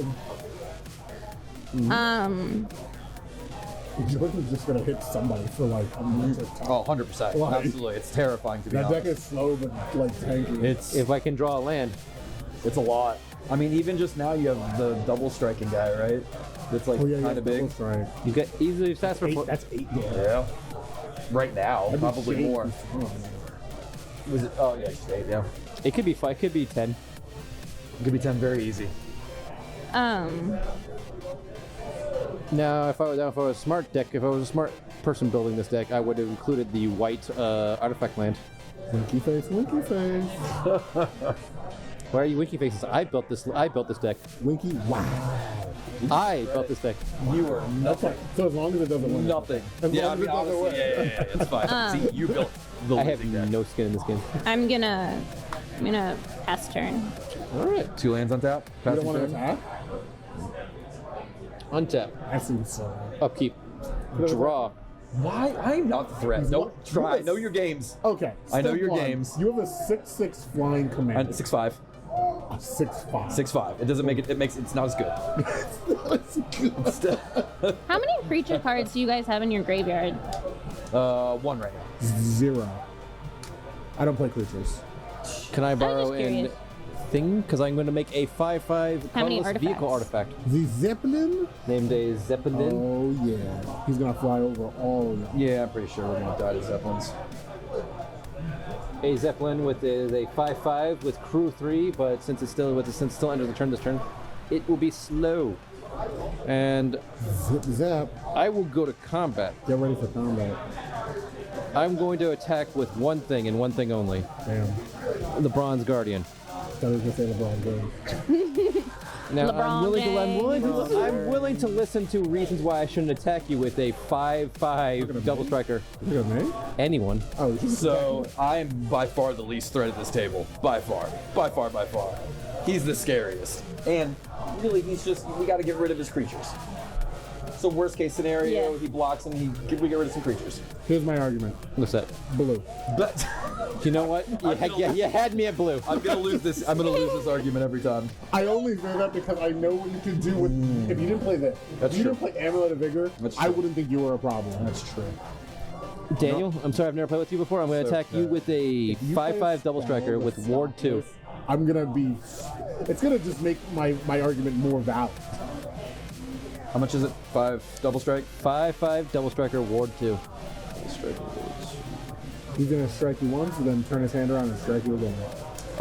Jordan's just gonna hit somebody for like a minute of time. Oh, 100%. Why? Absolutely. It's terrifying to be That deck honest. is slow but like tanky. If I can draw a land, It's a lot. I mean, even just now you have the double striking guy, right? That's like oh yeah, kind of big. Right. you get easily stats for. That's 8 damage. Yeah. Right now, That'd be probably shade. more. Was it? Oh yeah, just 8. Yeah. It could be 5. It could be 10. It could be 10 very easy. Now, if I was a smart deck, if I was a smart person building this deck, I would have included the white artifact land. Winky face, winky face. Why are you winky faces? I built this deck. Winky, wow. I built this deck. You were Okay, so as long as it doesn't win. nothing. As Yeah, I long as mean, it doesn't obviously, yeah, it's fine. See, you built the I have losing deck. no skin in this game. I'm gonna pass turn. All right. 2 lands on tap. You Pass don't want to turn. attack? Untap. I seem so. Upkeep. Draw. Why? I'm not the threat. Don't try. Know your games. Okay. I know step your 1, games. You have a 6/6 flying command. And 6/5. A 6/5. 6/5. It doesn't make it. It makes it's not as good. How many creature cards do you guys have in your graveyard? 1 right now. 0. I don't play creatures. Can I borrow just an curious. thing? Because I'm going to make a 5/5 How many colorless vehicle artifacts? artifact The Zeppelin? named a Zeppelin. Oh yeah. He's gonna fly over all of them. Yeah, I'm pretty sure we're gonna die to Zeppelins. A Zeppelin with a 5/5 with crew 3, but since it's still enters the turn this turn, it will be slow. And Zip zap. I will go to combat. Get ready for combat. I'm going to attack with one thing and one thing only: Damn. the Bronze Guardian. That was gonna say LeBron James. Now LeBron I'm willing to listen to reasons why I shouldn't attack you with a 5/5 double striker. Look at me. Anyone. Oh, he's So I am by far the least threat at this table. By far. By far. By far. He's the scariest. And really, he's just we got to get rid of his creatures. So worst case scenario, Yeah. he blocks and we get rid of some creatures. Here's my argument. What's that? Blue. But You know what? You had me at blue. I'm gonna lose this. I'm gonna lose this argument every time. I only say that because I know what you can do with. If you didn't play that, That's if you true. didn't play Amulet of Vigor, That's I true. wouldn't think you were a problem. That's true. Daniel, I'm sorry I've never played with you before. I'm going to attack you with a You play 5/5 double spell striker with that Ward 2. stops this, I'm gonna be. It's gonna just make my argument more valid. How much is it? 5 double strike? 5/5 double striker Ward 2. He's gonna strike you once and then turn his hand around and strike you again.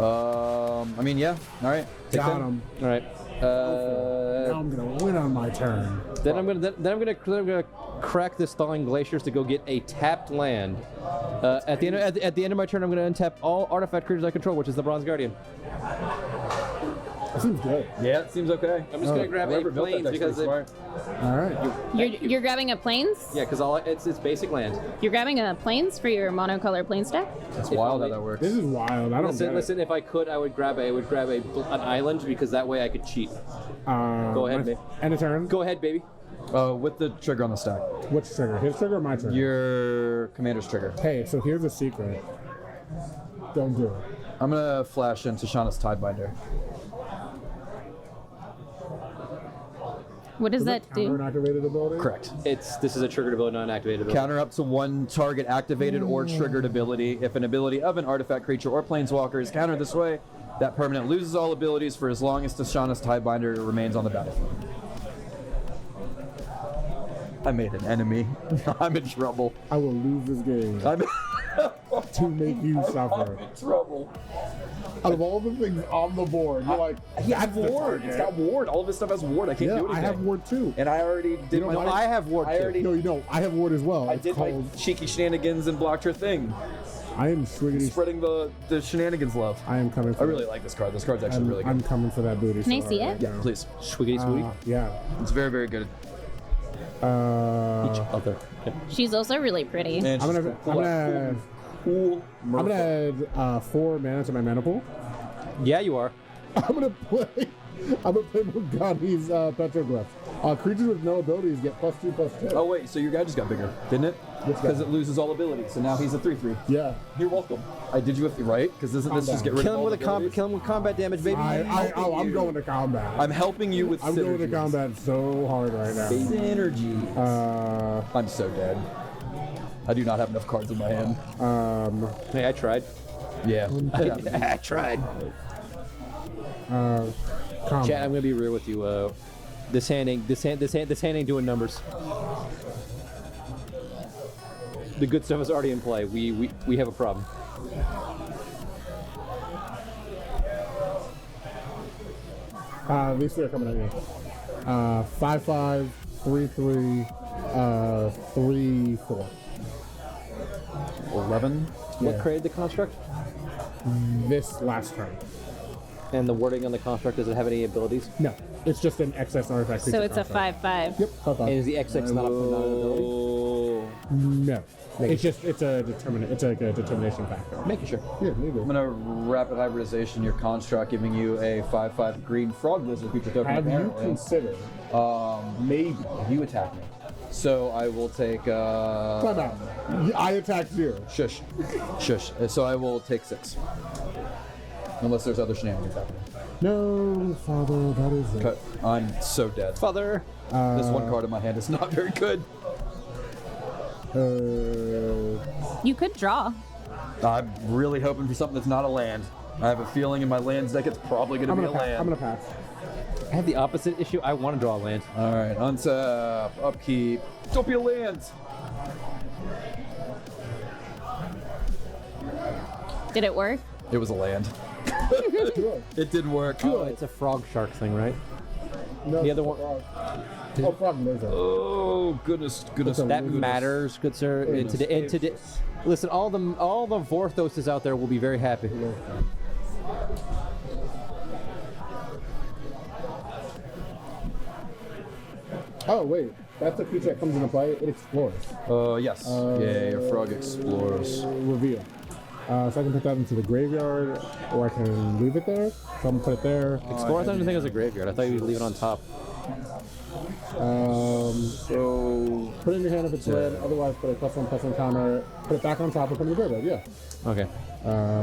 I mean, yeah. All right. Take Got 10. him. All right. Now I'm gonna win on my turn. Then I'm gonna crack the Stalling Glaciers to go get a tapped land. At the end of my turn, I'm gonna untap all artifact creatures I control, which is the Bronze Guardian. That seems good. Yeah, it seems okay. I'm just gonna grab a Whoever built that plains deck's because pretty smart. All right. You're grabbing a plains? yeah, because it's basic land. You're grabbing a plains for your monocolor plains deck? It's wild how that works. This is wild. I don't get Listen. If I could, I would grab an island because that way I could cheat. it. Go ahead, babe. And a turn. Go ahead, baby. With the trigger on the stack. Which trigger? His trigger or my trigger? Your commander's trigger. Hey, so here's a secret. Don't do it. I'm gonna flash into Shauna's Tidebinder. What does Is that counter do? an activated ability? Correct. This is a triggered ability, not an activated ability. Counter up to 1 target activated or triggered ability. If an ability of an artifact creature or planeswalker is countered this way, that permanent loses all abilities for as long as Shauna's Tidebinder remains on the battlefield. I made an enemy. I'm in trouble. I will lose this game I'm to make you suffer. in trouble. Out of all the things on the board, you're like, He has that's the ward. target. It's got ward. All of his stuff has ward. I can't Yeah, do anything. I have ward too. And I already did know my. why? I have Ward I too. already. No, you know, I have ward as well. I It's did my called cheeky shenanigans and blocked her thing. I am swiggity. Spreading the shenanigans love. I am coming. For I really like this card. This card's actually really good. I'm coming for that booty. Can I so see hard it? right now. Please. Swiggity swooty. Yeah. It's very, very good. Each Uh, other. Okay. She's also really pretty. And I'm she's gonna cool. I'm gonna add 4 mana to my mana pool. Yeah, you are. I'm gonna play Morgani's Petroglyphs. Creatures with no abilities get +2/+2. Oh wait, so your guy just got bigger, didn't it? Which guy? Because it loses all abilities, so now he's a 3/3. Yeah. You're welcome. I did you with right? Because doesn't this just get rid of Kill him all with the abilities? kill him with combat damage, baby. I'm going to combat. I'm helping you with I'm going to synergies. combat so hard right now. Synergy. I'm so dead. I do not have enough cards in my hand. Hey, I tried. Yeah. I tried. Combat. Chat, I'm gonna be real with you. This hand ain't doing numbers. The good stuff is already in play. We have a problem. These three are coming at me. 5/5, 3/3, 3/4. 11. What created the construct? This last turn. And the wording on the construct, does it have any abilities? No, it's just an excess artifact. So creature it's a construct. 5/5. Yep, And 5/5. is the XX not an ability? Oh. No, it's a determination factor. Making sure. Yeah, maybe. I'm gonna rapid hybridization your construct, giving you a 5/5 green frog lizard creature token. Have you apparently. considered Maybe you attack me. So I will take. Time out. I attacked you. Shush. Shush. So I will take 6. Unless there's other shenanigans happening. No, father, that is it. Cut. I'm so dead. Father. This one card in my hand is not very good. You could draw. I'm really hoping for something that's not a land. I have a feeling in my lands deck it's probably going to I'm be gonna a pass. land. I'm gonna pass. I have the opposite issue. I want to draw a land. All right, untap, upkeep. Don't be a land. Did it work? It was a land. It did work. Oh, it's a frog shark thing, right? No, The other one- Oh, frog lizard. Oh goodness. That matters, good sir. And today, listen, all the Vorthoses out there will be very happy. Oh wait, that's a creature that comes into play. It explores. Yes. Yeah, your frog explores. Reveal. So I can put that into the graveyard, or I can leave it there. So I'm gonna put it there. Explore, I don't even think it was a graveyard. I thought you would leave it on top. So Put it in your hand if it's red. Otherwise, put a +1/+1 counter. Put it back on top and put it in the graveyard. Yeah. Okay.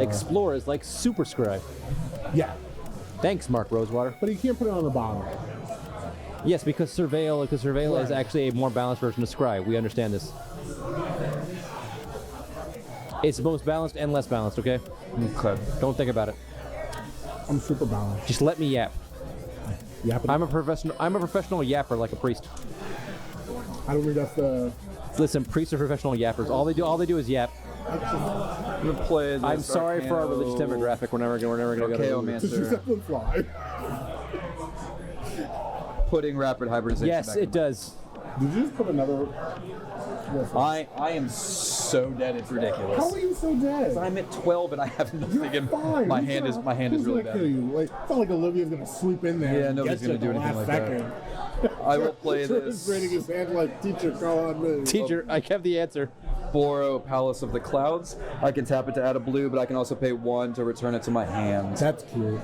Explore is like Superscribe. Yeah. Thanks, Mark Rosewater. But you can't put it on the bottom. Yes, because Surveil is Right. actually a more balanced version of Scry. We understand this. It's most balanced and less balanced, okay? okay. Don't think about it. I'm super balanced. Just let me yap. Yeah. I'm a professional yapper like a priest. I don't think that's the. Listen, priests are professional yappers. All they do is yap. I'm gonna play this. I'm sorry for our religious demographic. We're never gonna go to Just use Archaeomancer. that one fly. Putting rapid hybridization. Yes, back in it does. Did you just put another? Yes. I am so dead. It's ridiculous. How are you so dead? I'm at 12 and I have nothing You're in fine. my Who's hand. gonna- My hand is who's really gonna kill bad. you? Like, it's not like Olivia's gonna sweep in there. Yeah, and nobody's get you gonna do at the anything last like that. second. I will play Just this. raising his hand like, teacher, call on me. Teacher, I have the answer. Boro Palace of the Clouds. I can tap it to add a blue, but I can also pay 1 to return it to my hand. That's cute.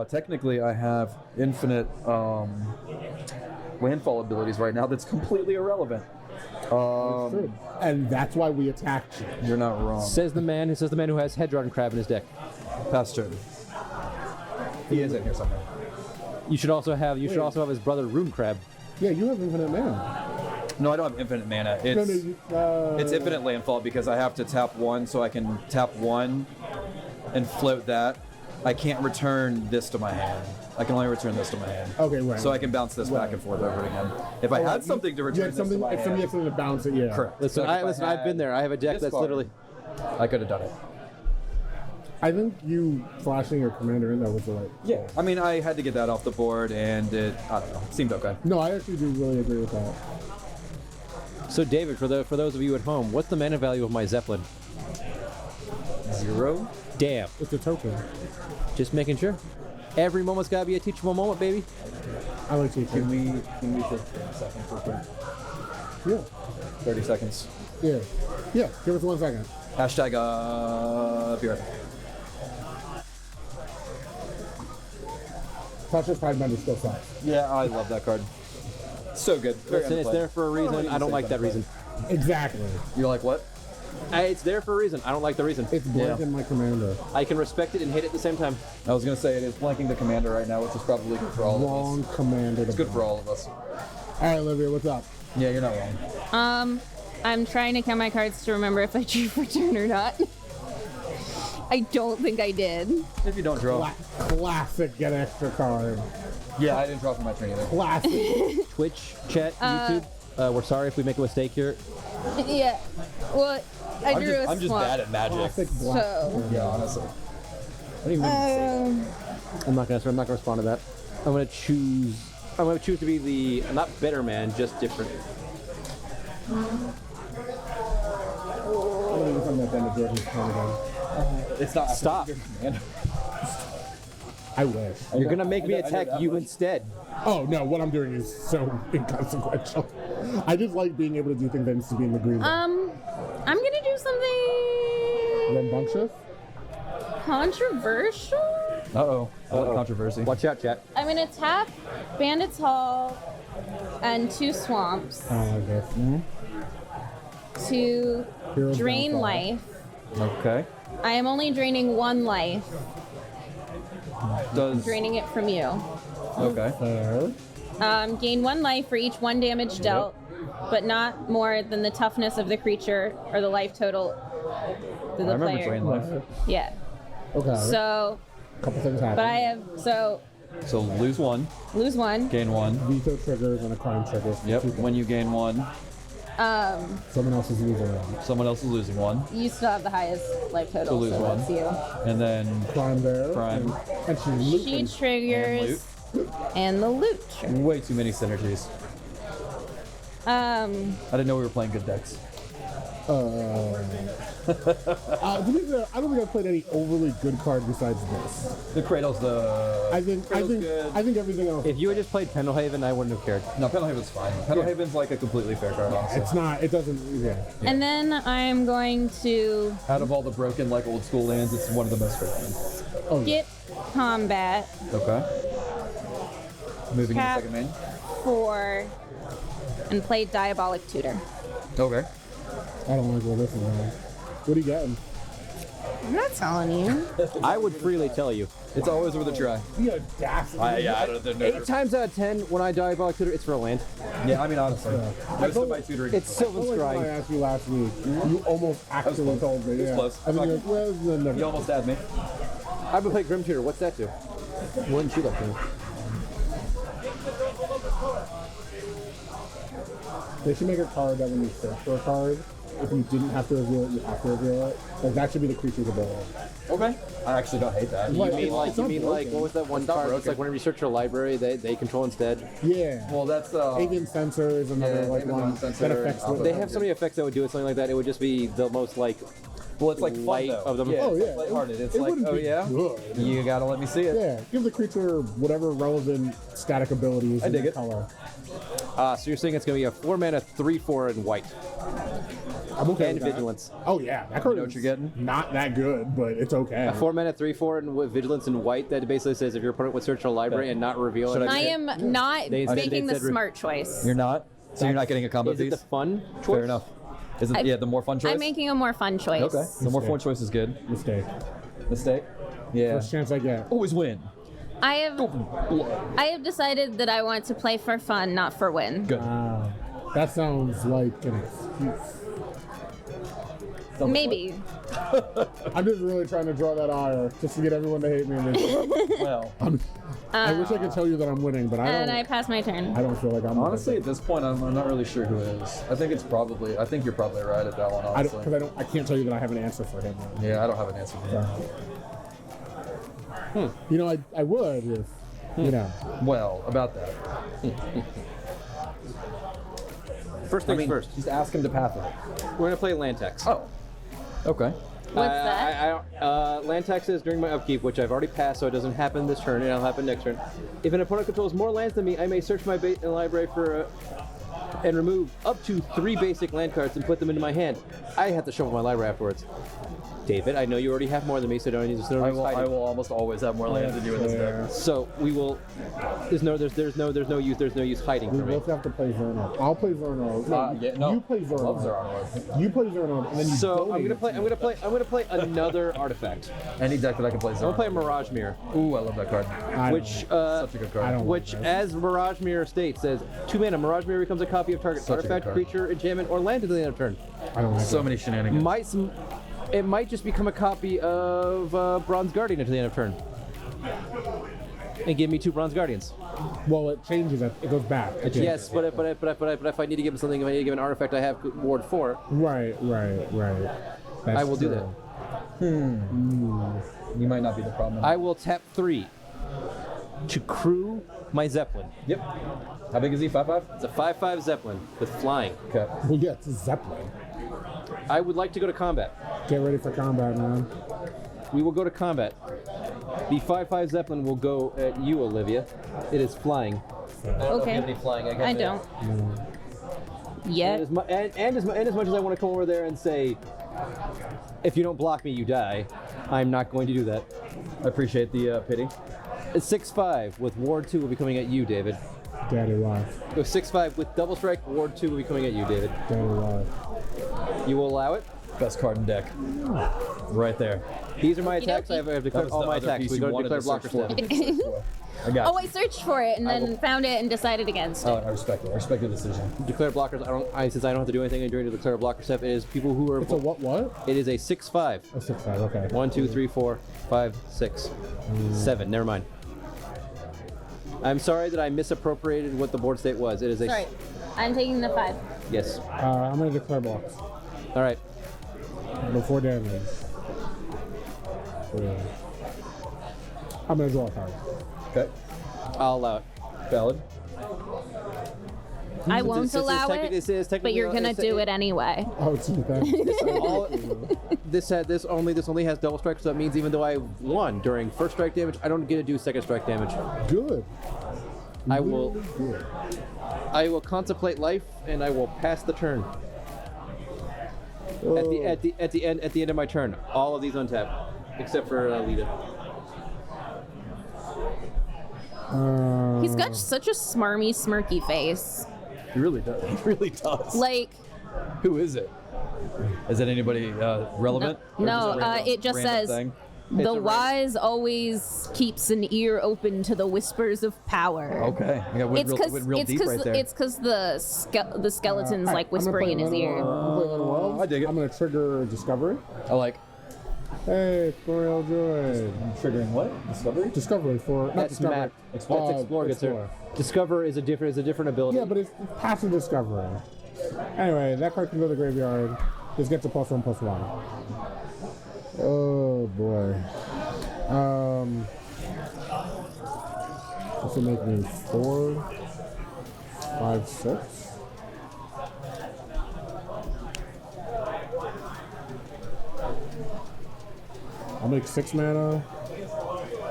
Technically, I have infinite landfall abilities right now. That's completely irrelevant. True. And that's why we attacked you. You're not wrong. Says the man who has Hedron Crab in his deck. Pass turn. He is in here somewhere. You should also have his brother Rune Crab. Yeah, you have infinite mana. No, I don't have infinite mana. It's it's infinite landfall because I have to tap 1, so I can tap 1 and float that. I can't return this to my hand. I can only return this to my hand. Okay, right. So I can bounce this back and forth over again. If I had something to You return had this something, to my if somebody hand, had something to bounce it, yeah. correct. Listen, Like if I've been there. I have a deck this that's card, literally. I could have done it. I think you flashing your commander in there was the right. Yeah. I mean, I had to get that off the board, and I don't know, it seemed okay. No, I actually do really agree with that. So, David, for those of you at home, what's the mana value of my Zeppelin? 0. Damn. It's a token. Just making sure. Every moment's gotta be a teachable moment, baby. I like teaching. Can we take 30 seconds real quick? Yeah. 30 seconds. Yeah. Yeah. Give us 1 second. Hashtag be right back. Tasha's Pride Bender still sucks. Yeah, I love that card. So good. Very Listen, it's underplayed. there for a reason. I don't like that reason. Exactly. You're like, what? It's there for a reason. I don't like the reason. It's blanking my commander. I can respect it and hate it at the same time. I was going to say it is blanking the commander right now, which is probably good for all of us. Wrong commander. It's good for all of us. All right, Olivia, what's up? Yeah, you're not wrong. I'm trying to count my cards to remember if I drew for turn or not. I don't think I did. If you don't draw. Classic get extra card. Yeah, I didn't draw for my turn either. Classic. Twitch, chat, YouTube. We're sorry if we make a mistake here. Yeah. Well, I drew a I'm just swamp. bad at magic. Classic black. So, Yeah, honestly. I don't even say I'm not gonna respond to that. I'm gonna choose to be the not better man, just different. I'm gonna do something at the end of Jordan's turn again. it's not. Stop. Man. I wish. You're gonna make me I know attack that you much. instead. Oh no, what I'm doing is so inconsequential. I just like being able to do things that needs to be in the green. I'm gonna do something Rambunctious? controversial. Uh-oh. I like controversy. Watch out, chat. I'm gonna tap Bandit's Hall and 2 swamps I don't like this. to Hero's drain Downfall. life. Okay. I am only draining 1 life, Does... draining it from you. Okay. Fair. Gain 1 life for each 1 damage dealt, but not more than the toughness of the creature or the life total to the I remember player. drain life. Yeah. Okay. So, couple things happen. but I have So lose 1, lose 1. gain 1. Veto triggers and a crime trigger. Yep. When you gain 1, Someone else is losing one. someone else is losing 1. You still have the highest life total, lose so 1. that's you. And then Crime there. Crime. And she's She looting. triggers and the loot. way too many synergies. I didn't know we were playing good decks. To be fair, I don't think I've played any overly good card besides this. The Cradle's the... I think good. everything else. If you had just played Pendelhaven, I wouldn't have cared. No, Pendelhaven's fine. Pendelhaven's like a completely fair card, honestly. It's not. It doesn't. Yeah. And then I'm going to Out of all the broken, like, old school lands, it's one of the most fair lands. skip combat Okay. Moving Tap. into second main. 4 and play Diabolic Tutor. Okay. I don't like where this is going. What are you getting? I'm not telling you. I would freely tell you. It's always worth a try. The audacity. I don't know. 8 times out of 10, when I Diabolic Tutor, it's for a land. Yeah, I mean, honestly. Most of my tutoring. It's Sylvan Like when I Scrying. asked you last week, you almost actually told me. Yeah. close. I mean, like, well, no, You no. almost had me. I've been playing Grim Tutor. What's that do? Wouldn't you like to? They should make a card that when you search for a card, if you didn't have to reveal it, you have to reveal it. Like that should be the creature's ability. Okay. I actually don't hate that. Like, You mean like it's not broken. what was that one not card? It's broken. like whenever you search your library, they control instead. Yeah. Well, that's Avian Sensor is another Yeah, like Avian one Sensor that affects. and what- They have so many effects that would do it, something like that. It would just be the most like. well, it's like fun light though. of them. Yeah, Oh it's yeah. like lighthearted. It's it like, wouldn't oh be yeah, good. you gotta let me see it. Yeah, give the creature whatever relevant static abilities I in dig that it. color. So you're saying it's gonna be a 4 mana 3/4 in white I'm okay and with that. vigilance. Oh yeah, that card know what is you're getting? not that good, but it's okay. A 4 mana 3/4 and with vigilance in white. That basically says if your opponent would search a library and not reveal Should it. I am not They- making they the said smart choice. You're not. So you're not getting a combo Is it the piece. fun choice? Fair enough. Is it? Yeah, the more fun choice. I'm making a more fun choice. Okay. The more fun choice is good. Mistake. Mistake. Yeah. First chance I get. Always win. I have decided that I want to play for fun, not for win. Good. That sounds like an excuse. Maybe. I'm just really trying to draw that ire just to get everyone to hate me. And Well, I wish I could tell you that I'm winning, but I And I don't. pass my turn. I don't feel like I'm honestly, at this point, I'm not really sure who it is. I think it's probably. I think you're probably right at that one. I don't Honestly. because I can't tell you that I have an answer for him. Yeah, I don't have an answer for that. You know, I would if you know. Well, about that. First things first. Just ask him to path it. We're gonna play Lantex. Oh. Okay. What's that? Lantex is during my upkeep, which I've already passed, so it doesn't happen this turn, and it'll happen next turn. If an opponent controls more lands than me, I may search my library for and remove up to 3 basic land cards and put them into my hand. I have to shuffle my library afterwards. David, I know you already have more than me, so don't need to. I will almost always have more lands than you in this deck. So we will. There's no use hiding We from me. both have to play Zerno. I'll play Zerno. No, you play Zerno. Love Zerno. You play Zerno, and then you. So I'm donate gonna play another artifact. Any deck that I can play I'm Zerno. gonna play Mirage Mirror, Ooh, I love that card. I which don't- Such a good I card. don't which, like that. as Mirage Mirror states, says 2 mana. Mirage Mirror becomes a copy of target Such a good artifact, card. creature, enchantment, or land at the end of turn. I don't like So that. many shenanigans. It might just become a copy of Bronze Guardian at the end of turn, and give me 2 Bronze Guardians. Well, it changes. It goes back. Okay. Yes, but if I need to give him something, if I need to give an artifact I have ward 4, Right. That's I will do true. that. You might not be the problem. I will tap 3 to crew my Zeppelin. Yep. How big is he? 5/5? It's a 5/5 Zeppelin with flying. Okay. Well, yeah, it's a Zeppelin. I would like to go to combat. Get ready for combat, man. We will go to combat. The 5/5 Zeppelin will go at you, Olivia. It is flying. I don't know if Okay. you have any flying. I don't. Yet. And as much as I want to come over there and say, if you don't block me, you die, I'm not going to do that. I appreciate the pity. It's 6/5 with Ward 2 will be coming at you, David. Daddy life. With 6/5 with double strike, Ward 2 will be coming at you, David. Daddy life. You will allow it? Best card in deck. Right there. These are my attacks. I have That declared was all the my other attacks. piece We you go to wanted declare to blocker search step. for. I got Oh, I searched for it and then found it and decided against it. I respect it. I respect the decision. Declare blockers. Since I don't have to do anything during the declare blocker step. It is people who are. It's a what? It is a 6/5. A 6/5. Okay. 1, 2, 3, 4, 5, 6, 7. Never mind. I'm sorry that I misappropriated what the board state was. It is a. Sorry. I'm taking the 5. Yes. I'm gonna declare blocks All right. before damage. Yeah. I'm gonna draw a card. Okay. I'll allow it. Valid. I won't allow it, but you're gonna do it anyway. Oh, gee, This only has double strike, so that means even though I won during first strike damage, I don't get to do second strike damage. good. I will Really good. I will contemplate life and I will pass the turn. At the end of my turn, all of these untap, except for Lita. He's got such a smarmy, smirky face. He really does. He really does. Like, Who is it? Is it anybody relevant? Or no, just a it just random says thing? the a wise always keeps an ear open to the whispers of power. Okay. I got went real deep right there. it's because the skeleton's like whispering in his ear. I dig it. I'm gonna trigger Discovery. I like Hey, Florial Joy. triggering what? Discovery? Discovery for not That's Discovery. map. That's explore, good sir. Discover is a different ability. Yeah, but it's passive Discovery. Anyway, that card can go to the graveyard. Just gets a +1/+1. Oh boy. This will make me 4, 5, 6. I'll make 6 mana.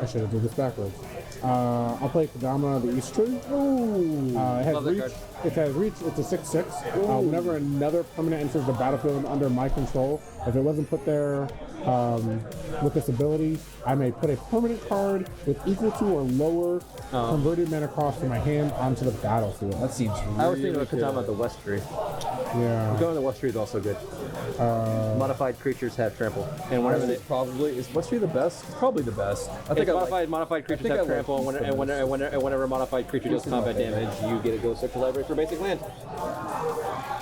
I should have did this backwards. I'll play Kodama the East Tree. It has Love that reach. card. It has reach. It's a 6/6. Whenever another permanent enters the battlefield under my control, if it wasn't put there with this ability, I may put a permanent card with equal to or lower converted mana cost from my hand onto the battlefield. That seems really I was thinking of good. Kodama the West Tree. Yeah. Going to the West Tree is also good. Modified creatures have trample, and whenever they Is West Tree the best? It's probably the best. I think I like. modified creatures think I have like trample, East and whenever a modified creature does combat damage, you get to go search your library for basic land.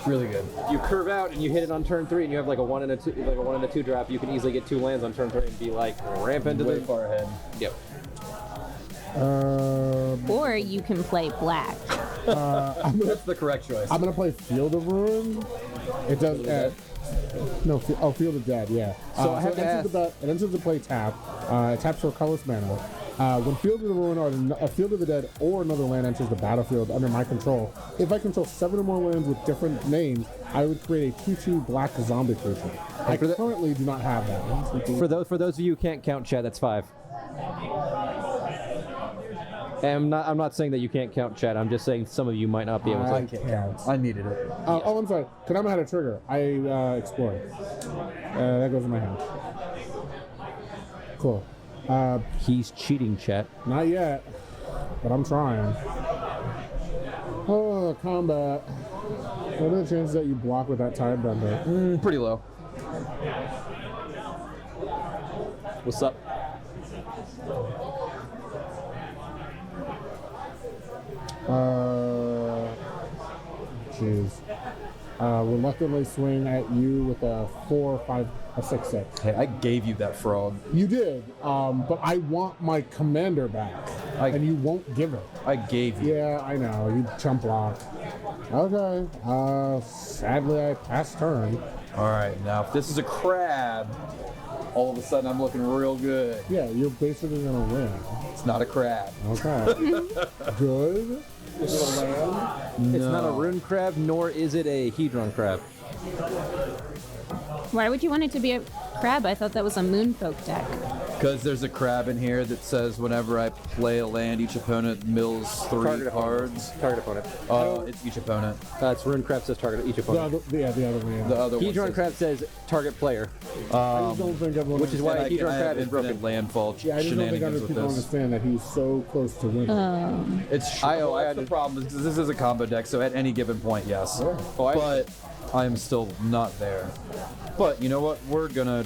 Really good. You curve out and you hit it on turn 3, and you have like a 1 and a 2, like a 1 and a 2 drop. You can easily get 2 lands on turn 3 and be like ramp into Way the. far ahead. Yep. Or you can play black. That's the correct choice. I'm gonna play Field of Ruin. It does. Field of Dead. Yeah. So I have it to enters ask- it enters the play tap. It taps for colorless mana. When Field of the Ruin or a Field of the Dead or another land enters the battlefield under my control, if I control 7 or more lands with different names, I would create a 2/2 black zombie creature. I currently do not have that. For those of you who can't count, chat, that's 5. And I'm not saying that you can't count, chat. I'm just saying some of you might not be able to. I can't count. I needed it. Oh, I'm sorry. Kadama had a trigger. I explored. That goes in my hand. Cool. He's cheating, chat. Not yet, but I'm trying. Oh, combat. What are the chances that you block with that Tide Bender? Pretty low. What's up? Jeez. Reluctantly swing at you with a 4/5, a 6/6. Hey, I gave you that frog. You did, but I want my commander back, and you won't give it. I gave you. Yeah, I know. You chump block. Okay. Sadly, I passed turn. All right, now if this is a crab, all of a sudden I'm looking real good. Yeah, you're basically gonna win. It's not a crab. Okay. Good. Is it a land? It's not a rune crab, nor is it a hedron crab. Why would you want it to be a crab? I thought that was a moonfolk deck. Because there's a crab in here that says whenever I play a land, each opponent mills 3 Target cards. Target opponent. It's each opponent. It's rune crab says target each The opponent. other land. The other one Hedron says, crab says target player. I just don't think everyone. Which is why and I Hedron have crab is infinite broken. landfall Yeah, I just don't think shenanigans other with people this. understand that he's so close to winning. It's I that's the problem is 'cause this is a combo deck, so at any given point, yes. Oh, But I'm still not there. But you know what? We're gonna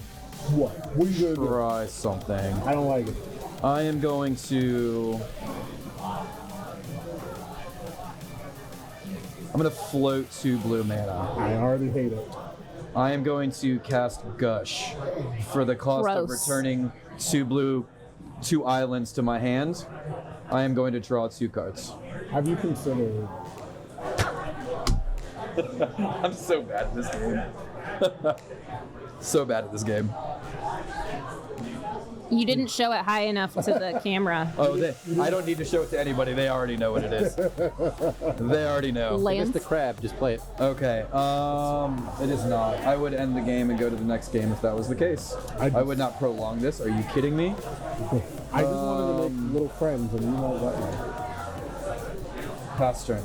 What? What are you gonna do? try something. I don't like it. I am going to. I'm gonna float 2 blue mana. I already hate it. I am going to cast Gush for the cost of Gross. returning 2 islands to my hand. I am going to draw 2 cards. Have you considered? I'm so bad at this game. So bad at this game. You didn't show it high enough to the camera. Oh, I don't need to show it to anybody. They already know what it is. They already know. It's Lands. the crab, just play it. Okay. It is not. I would end the game and go to the next game if that was the case. I would not prolong this. Are you kidding me? I just wanted to make little friends, and you won't let me. Pass turn.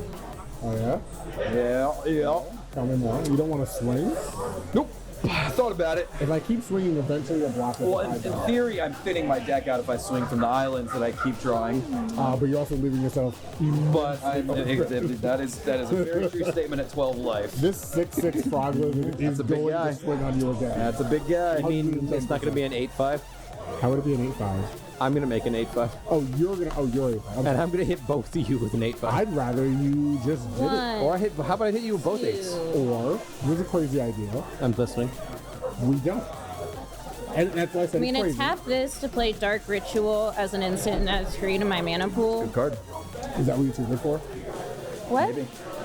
Oh yeah? Yeah. Tell me more. You don't want to swing? Nope. I thought about it. If I keep swinging, eventually you'll block it. Well, in theory, I'm thinning my deck out if I swing from the islands that I keep drawing. But you're also leaving yourself. But that is a very true statement at 12 life. This 6/6 frog lizard is a big going guy. to swing on your deck. That's a big guy. I mean, it's not going to be an 8/5. How would it be an 8/5? I'm going to make an 8/5. Oh, you're 8/5. And I'm going to hit both of you with an 8/5. I'd rather you just did it. Or how about I hit you with both 8s? Or, here's a crazy idea. I'm listening. We don't. And that's why I said I'm it's gonna crazy. tap this to play Dark Ritual as an instant and add 3 to my mana pool. Good card. Is that what you tuned it for? What?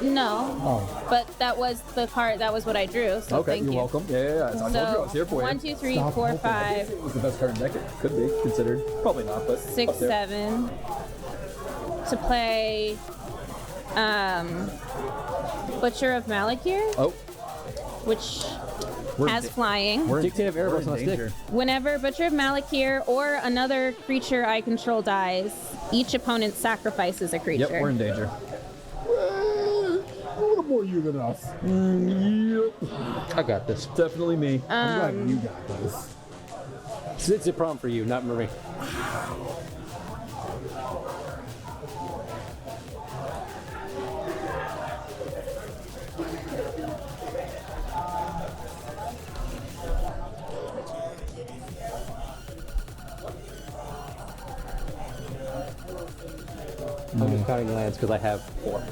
No. Oh. But that was the card. That was what I drew. So Okay, thank you're you. welcome. Yeah. I told you I was here for you. 1, 2, 3, Stop 4, hoping. 5, It was the best card in the deck. It could be considered. Probably not, but 6, up there. 7 to play Butcher of Malakir, Oh, which We're has in- flying. Dictate of Erebos on a stick. Whenever Butcher of Malakir or another creature I control dies, each opponent sacrifices a creature. Yep, we're in danger. A little more you than us. I got this. Definitely me. I'm glad you got this. It's a problem for you, not for me. I'm just counting lands because I have 4.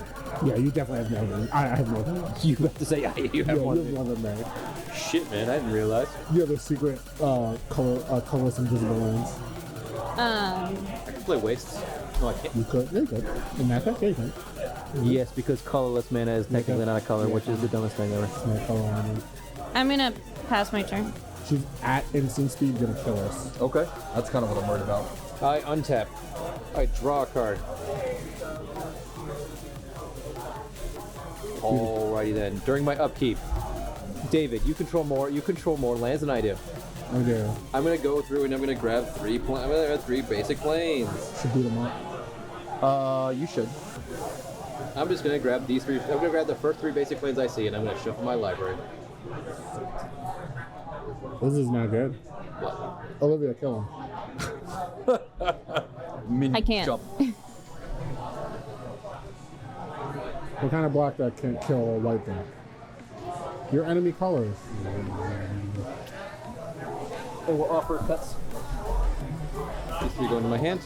Yeah, you definitely have more than I have more than us. You have to say you Yeah, have you one. have more than me. Shit, man, I didn't realize. You have a secret colorless invisible lands. I can play wastes. No, I can't. You could. Yeah, you could. In that deck, yeah, you could. Yes, because colorless mana is technically not a color, which is the dumbest thing ever. No color on it. I'm gonna pass my turn. She's at instant speed gonna kill us. Okay, that's kind of what I'm worried about. I untap. I draw a card. Alrighty then. During my upkeep, David, you control more lands than I do. Oh dear. I'm gonna go through and I'm gonna grab three basic planes. Should beat them up. You should. I'm just gonna grab these three. I'm gonna grab the first three basic planes I see, and I'm gonna shuffle my library. This is not good. What? Olivia, kill him. I can't. Jump. What kind of block that can't kill a white thing? Your enemy colors. I will offer cuts. These three go into my hand.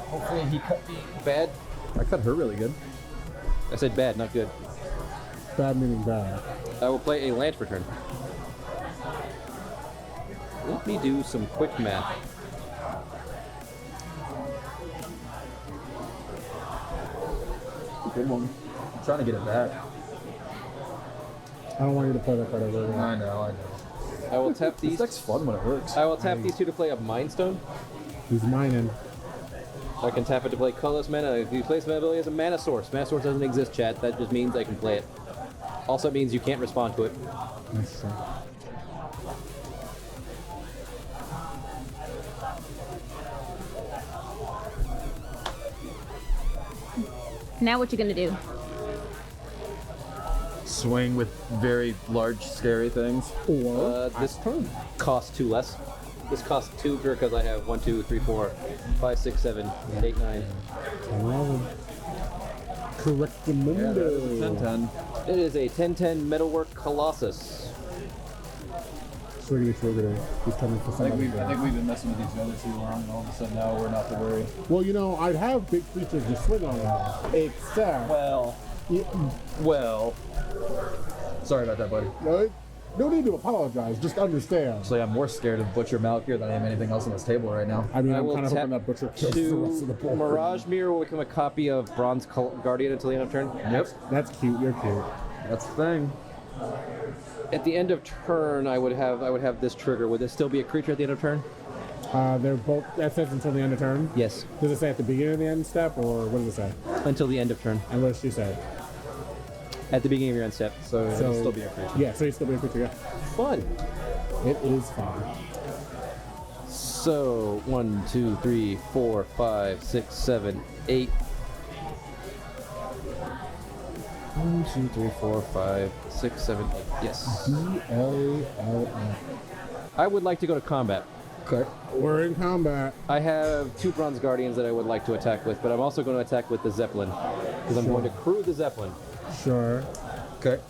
Hopefully he cut me bad. I cut her really good. I said bad, not good. Bad meaning bad. I will play a land for turn. Let me do some quick math. Good one. I'm trying to get it back. I don't want you to play that card over again. I know. I will tap This these. deck's fun when it works. I will tap these two to play a Mind Stone. He's mining. I can tap it to play colorless mana. If you place my ability as a mana source. Mana source doesn't exist, chat. That just means I can play it. Also means you can't respond to it. That's true. Now what you gonna do? Swing with very large, scary things. Or This costs 2 less. This costs 2 because I have 1, 2, 3, 4, 5, 6, 7, 8, 9. 11. Correct the window. 10-10. It is a 10/10 Metalwork Colossus. Swiggity. He's coming for I think somebody. we've been messing with each other too long, and all of a sudden now we're not to worry. Well, you know, I'd have big creatures to swing on them. Except. Well. Sorry about that, buddy. No need to apologize. Just understand. Actually, I'm more scared of Butcher Malakir than I am anything else on this table right now. I mean, I I'm will kind of tap hoping that Butcher kills the rest of the board. Mirage Mirror will become a copy of Bronze Guardian until the end of turn. Yep. That's cute. You're cute. That's the thing. At the end of turn, I would have this trigger. Would this still be a creature at the end of turn? They're both. That says until the end of turn. Yes, Does it say at the beginning of the end step, or what does it say? until the end of turn. And what does she say? At the beginning of your end step. So it'll still be a creature. Yeah, so he's still be a creature. Yeah. Fun. It is fun. So 1, 2, 3, 4, 5, 6, 7, 8. 1, 2, 3, 4, 5, 6, 7, 8. Yes. BLLF. I would like to go to combat. Okay. We're in combat. I have 2 Bronze Guardians that I would like to attack with, but I'm also going to attack with the Zeppelin. Because I'm going to crew the Zeppelin. Sure. Okay.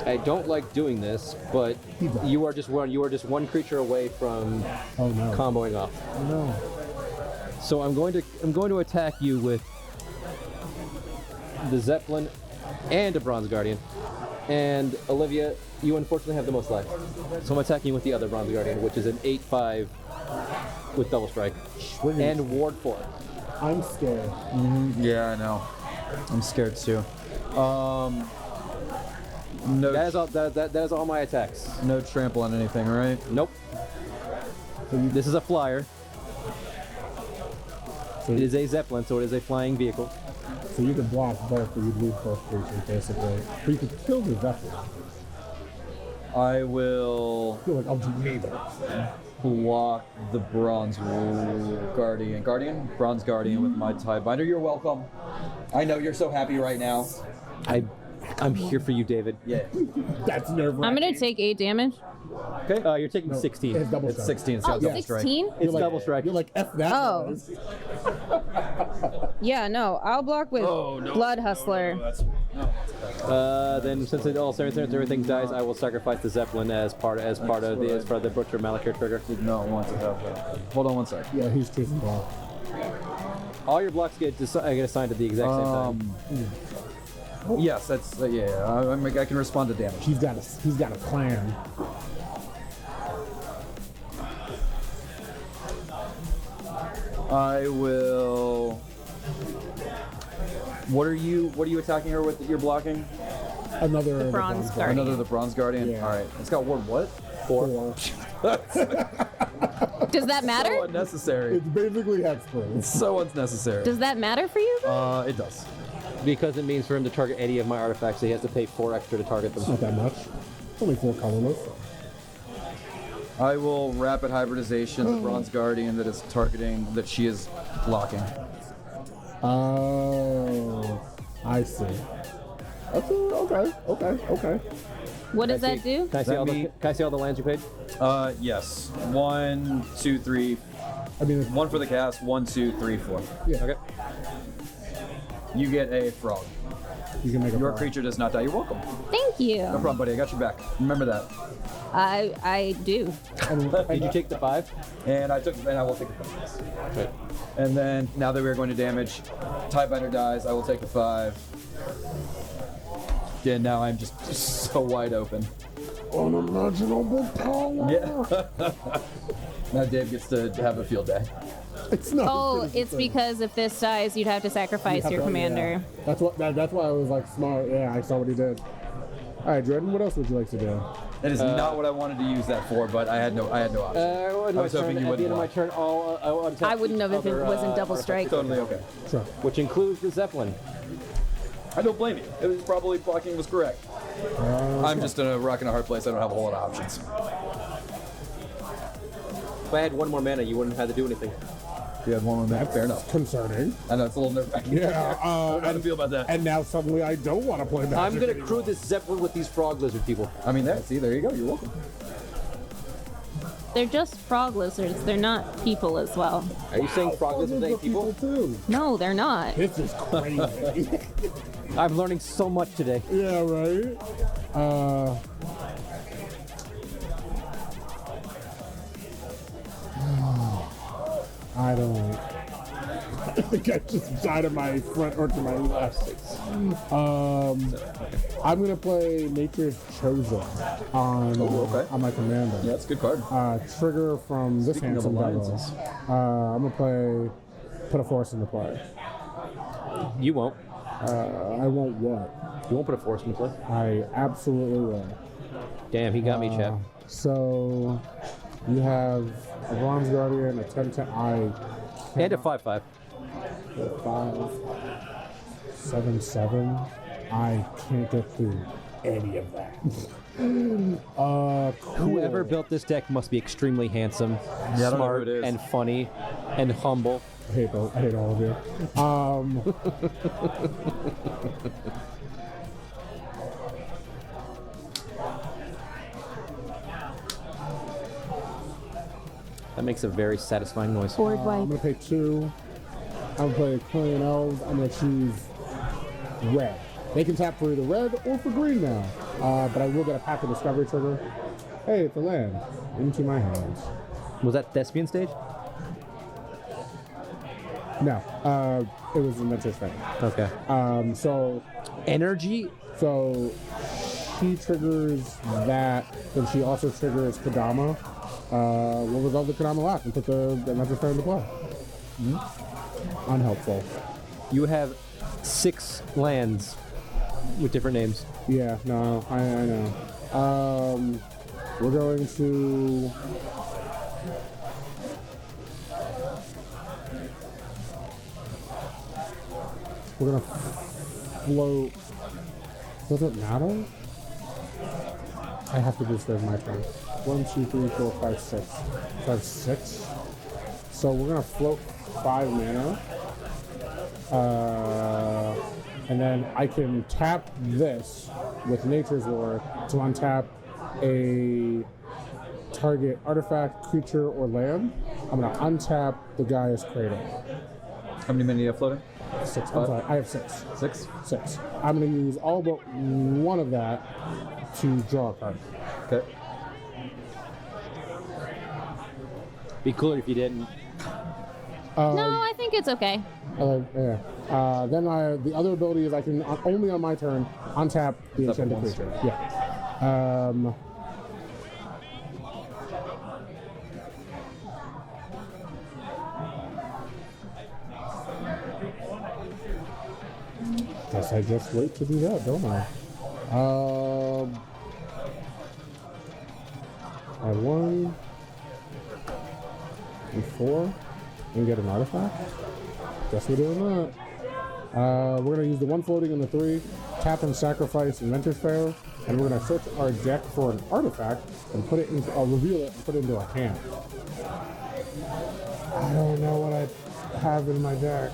I don't like doing this, but you are just one creature away from Oh no. comboing off. Oh no. So I'm going to attack you with the Zeppelin and a Bronze Guardian. And Olivia, you unfortunately have the most life. So I'm attacking you with the other Bronze Guardian, which is an 8/5 with double strike and ward 4. I'm scared. Yeah, I know. I'm scared too. No, That is all my attacks. no trample on anything, right? Nope. This is a flyer. It is a Zeppelin, so it is a flying vehicle. So you can block both, but you lose both creatures, basically. But you can kill the vessel. I will You're like, I'll do neither. block the Bronze Bronze Guardian with my Tidebinder. You're welcome. I know you're so happy right now. I'm here for you, David. Yeah. That's nerve I'm gonna take 8 damage. Okay. You're taking 16. It's double It's strike. 16. It's Oh, got double strike. 16? It's double strike. You're like, F that. Oh. noise. Yeah, no. I'll block with Blood Hustler. Then since everything dies, I will sacrifice the Zeppelin as part of the Butcher Malakir trigger. Did not want to have that. Hold on one sec. Yeah, he's choosing block. All your blocks get assigned at the exact same time. Yes, that's I can respond to damage. He's got a plan. I will What are you attacking her with that you're blocking? Another The Bronze Guardian. Another the Bronze Guardian? Yeah. Alright. It's got ward what? 4. Does that So matter? unnecessary. It's basically hexproof. So unnecessary. Does that matter for you? Though? It does. Because it means for him to target any of my artifacts, he has to pay 4 extra to target them. Not that much. It's only 4 colorless. I will rapid hybridization the Bronze Guardian that is targeting, that she is blocking. Oh, I see. Okay. What does that do? Can I see, That all the, me- can I see all the lands you paid? Yes. 1, 2, 3. I mean, 1 for the cast. 1, 2, 3, 4. yeah. Okay. You get a frog. You can make a Your frog. creature does not die. You're welcome. Thank No you. problem, buddy. I got your back. Remember that. I do. Did you take the 5? And I will take the 5. Okay. And then now that we're going to damage, Tidebinder dies. I will take the 5. And now I'm just so wide open. Unimaginable power. Yeah. Now Dave gets to have a field day. It's not. Oh, as good as it's you think. because if this dies, you'd have to sacrifice your Yeah. commander. That's what. That's why I was like smart. Yeah, I saw what he did. All right, Jordan. What else would you like to do? That is not what I wanted to use that for, but I had no option. I was hoping you at the wouldn't end of my want. turn, I'll attack I wouldn't have if it other, wasn't double artifacts, strike. Totally okay. Sure. Which includes the Zeppelin. I don't blame you. It was probably blocking was correct. I'm just in a rock and a hard place. I don't have a whole lot of options. If I had 1 more mana, you wouldn't have had to do anything. You had one on that. Fair enough. Concerning. I know it's a little nerve-wracking. Yeah. How do you feel about that? And now suddenly I don't want to play Magic I'm gonna anymore. crew this Zeppelin with these frog lizard people. I mean, there you go. You're welcome. They're just frog lizards. They're not people as well. Are you saying frog lizards ain't people? too. No, they're not. This is crazy. I'm learning so much today. Yeah, right. I don't. I think I just died to my front or to my left. I'm gonna play Nature's Chosen on okay. on my commander. Yeah, that's a good card. Trigger from this Speaking of handsome devil. alliances. I'm gonna put a force into play. You won't. I won't what? You won't put a force into play. I absolutely will. Damn, he got me, chap. So you have a Bronze Guardian, a 10-10. And a 5/5. 5-7-7. I can't get through any of that. Cool. Whoever built this deck must be extremely handsome, I don't know who smart, it is. and funny, and humble. I hate all of you. That makes a very satisfying noise. Board I'm wipe. gonna pay 2. I'm gonna play Clean Elves. I'm gonna choose red. They can tap for either red or for green now. But I will get a Path of Discovery trigger. Hey, it's a land. Into my hands. Was that Thespian stage? No, it was an interesting. Okay. So Energy? she triggers that, then she also triggers Kodama. We'll resolve the Kodama last and put the Magic Star into play. Unhelpful. You have 6 lands with different names. Yeah, no, I know. We're going to. We're gonna float. Does it matter? I have to do this my turn. 1, 2, 3, 4, 5, 6. So I have 6. So we're gonna float 5 mana. And then I can tap this with Nature's Lore to untap a target artifact, creature, or land. I'm gonna untap the Gaia's Cradle. How many men do you have floating? 6. I'm sorry, I have 6. 6? 6. I'm gonna use all but one of that to draw a card. Okay. Be cooler if you didn't. No, I think it's okay. Yeah. Then the other ability is I can only on my turn untap the enchanted once. creature. Yeah. Guess I just wait to do that, don't I? I 1 and 4 and get an artifact. Guess we're doing that. We're gonna use the 1 floating and the 3, tap and sacrifice Inventor's Fair, and we're gonna search our deck for an artifact and put it into, reveal it and put it into our hand. I don't know what I have in my deck.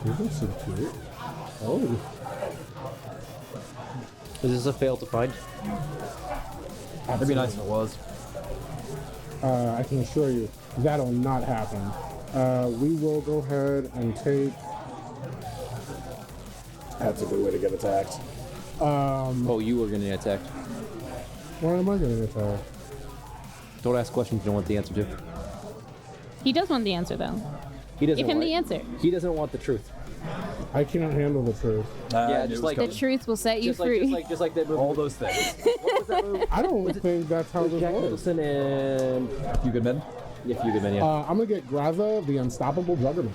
These are so cute. Oh. Is this a fail to find? That'd be nice if it was. I can assure you that'll not happen. We will go ahead and take. That's a good way to get attacked. Oh, you were going to get attacked. Why am I getting attacked? Don't ask questions you don't want the answer to. He does want the answer, though. He doesn't Give him want the answer. He doesn't want the truth. I cannot handle the truth. Yeah, just like The truth will set you free. just like that movie. All those things. What was that movie? I don't think that's how this Jack works. Nicholson and You good, men? if you good man, yeah. I'm gonna get Graza, the Unstoppable Juggernaut.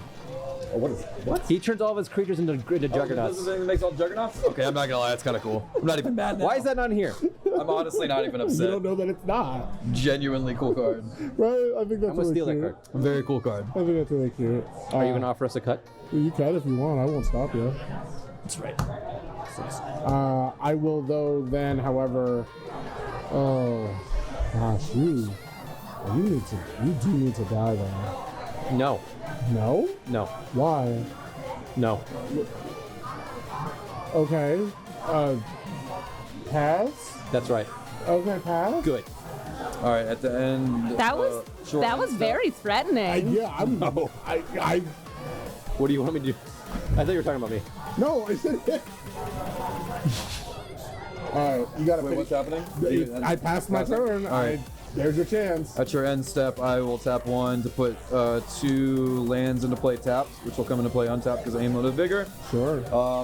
Oh, what? He turns all of his creatures into juggernauts. This is the thing that makes all juggernauts? Okay, I'm not gonna lie, it's kind of cool. I'm not even mad now. Why is that not here? I'm honestly not even You upset. don't know that it's not, Genuinely cool card. right? I think that's I'm gonna really steal that cute. card. Very cool card. I think that's really cute. Are you gonna offer us a cut? You can if you want. I won't stop you. That's right. I will though. Then, however, oh gosh, you do need to die though. No. No? No. Why? No. Okay. Pass. That's right. Okay, pass. Good. All right, at the end. That was short that end was step. very threatening. Yeah, I'm. I. What do you want me to do? I thought you were talking about me. No, I said it. All right, you gotta. Wait, finish. what's happening? I passed my turn. All right. There's your chance. At your end step, I will tap 1 to put 2 lands into play tapped, which will come into play untapped because I aim with a vigor. Sure.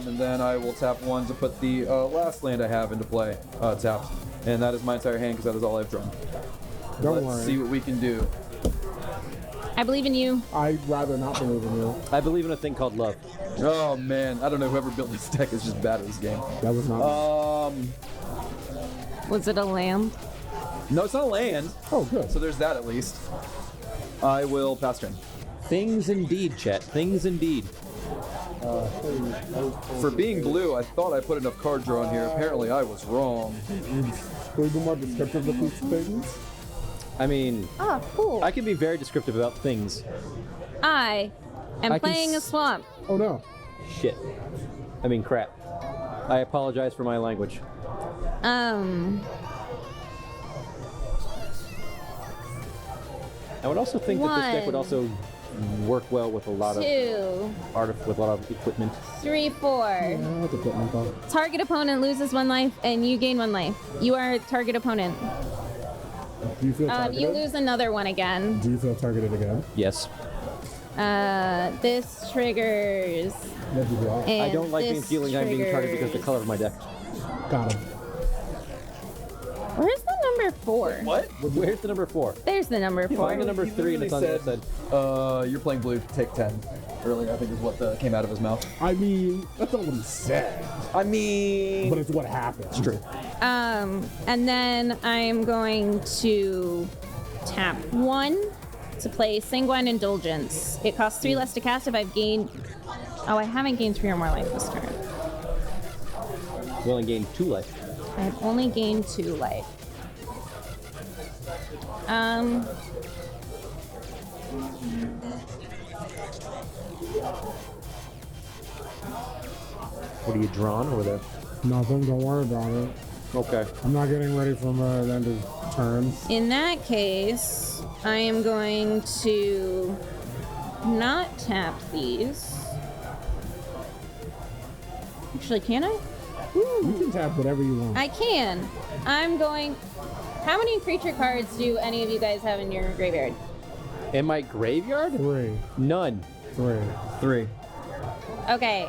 And then I will tap 1 to put the last land I have into play tapped, and that is my entire hand because that is all I've drawn. Don't Let's worry. see what we can do. I believe in you. I'd rather not believe in you. I believe in a thing called love. Oh man, I don't know. Whoever built this deck is just bad at this game. That was not. Was it a lamb? No, it's not a land, Oh, good. so there's that at least. I will pass turn. Things indeed, Chet. Things indeed. For being blue, I thought I put enough card draw in here. Apparently, I was wrong. Can we be more descriptive of these things? I mean, Ah, cool. I can be very descriptive about things. I am I can playing a s- swamp. Oh no. Shit. I mean, crap. I apologize for my language. I would also think that this deck would One. also work well with a lot of 2, with a lot of equipment. 3, 4. That's a equipment though. Target opponent loses 1 life and you gain 1 life. You are target opponent. Do you feel targeted? You lose another one again. Do you feel targeted again? Yes. This triggers. What'd you draw? And I don't like being this feeling I'm being targeted because of the triggers- color of my deck. Got him. Where's the number 4? What? Where's the number 4? There's the number 4. Find the number 3 and it's on the other side. You're playing blue, take 10. Earlier, I think is what came out of his mouth. I mean, that's not what he said, I mean, but it's what happened. It's true. And then I'm going to tap 1 to play Sanguine Indulgence. It costs 3 less to cast if I've gained. Oh, I haven't gained 3 or more life this turn. You only gain 2 life. I've only gained 2 life. What are you drawn over there? Nothing. Don't worry about it. Okay. I'm not getting ready for the end of turns. In that case, I am going to not tap these. Actually, can I? You can tap whatever you want. I can. I'm going. How many creature cards do any of you guys have in your graveyard? In my graveyard? 3. None. 3. 3. Okay.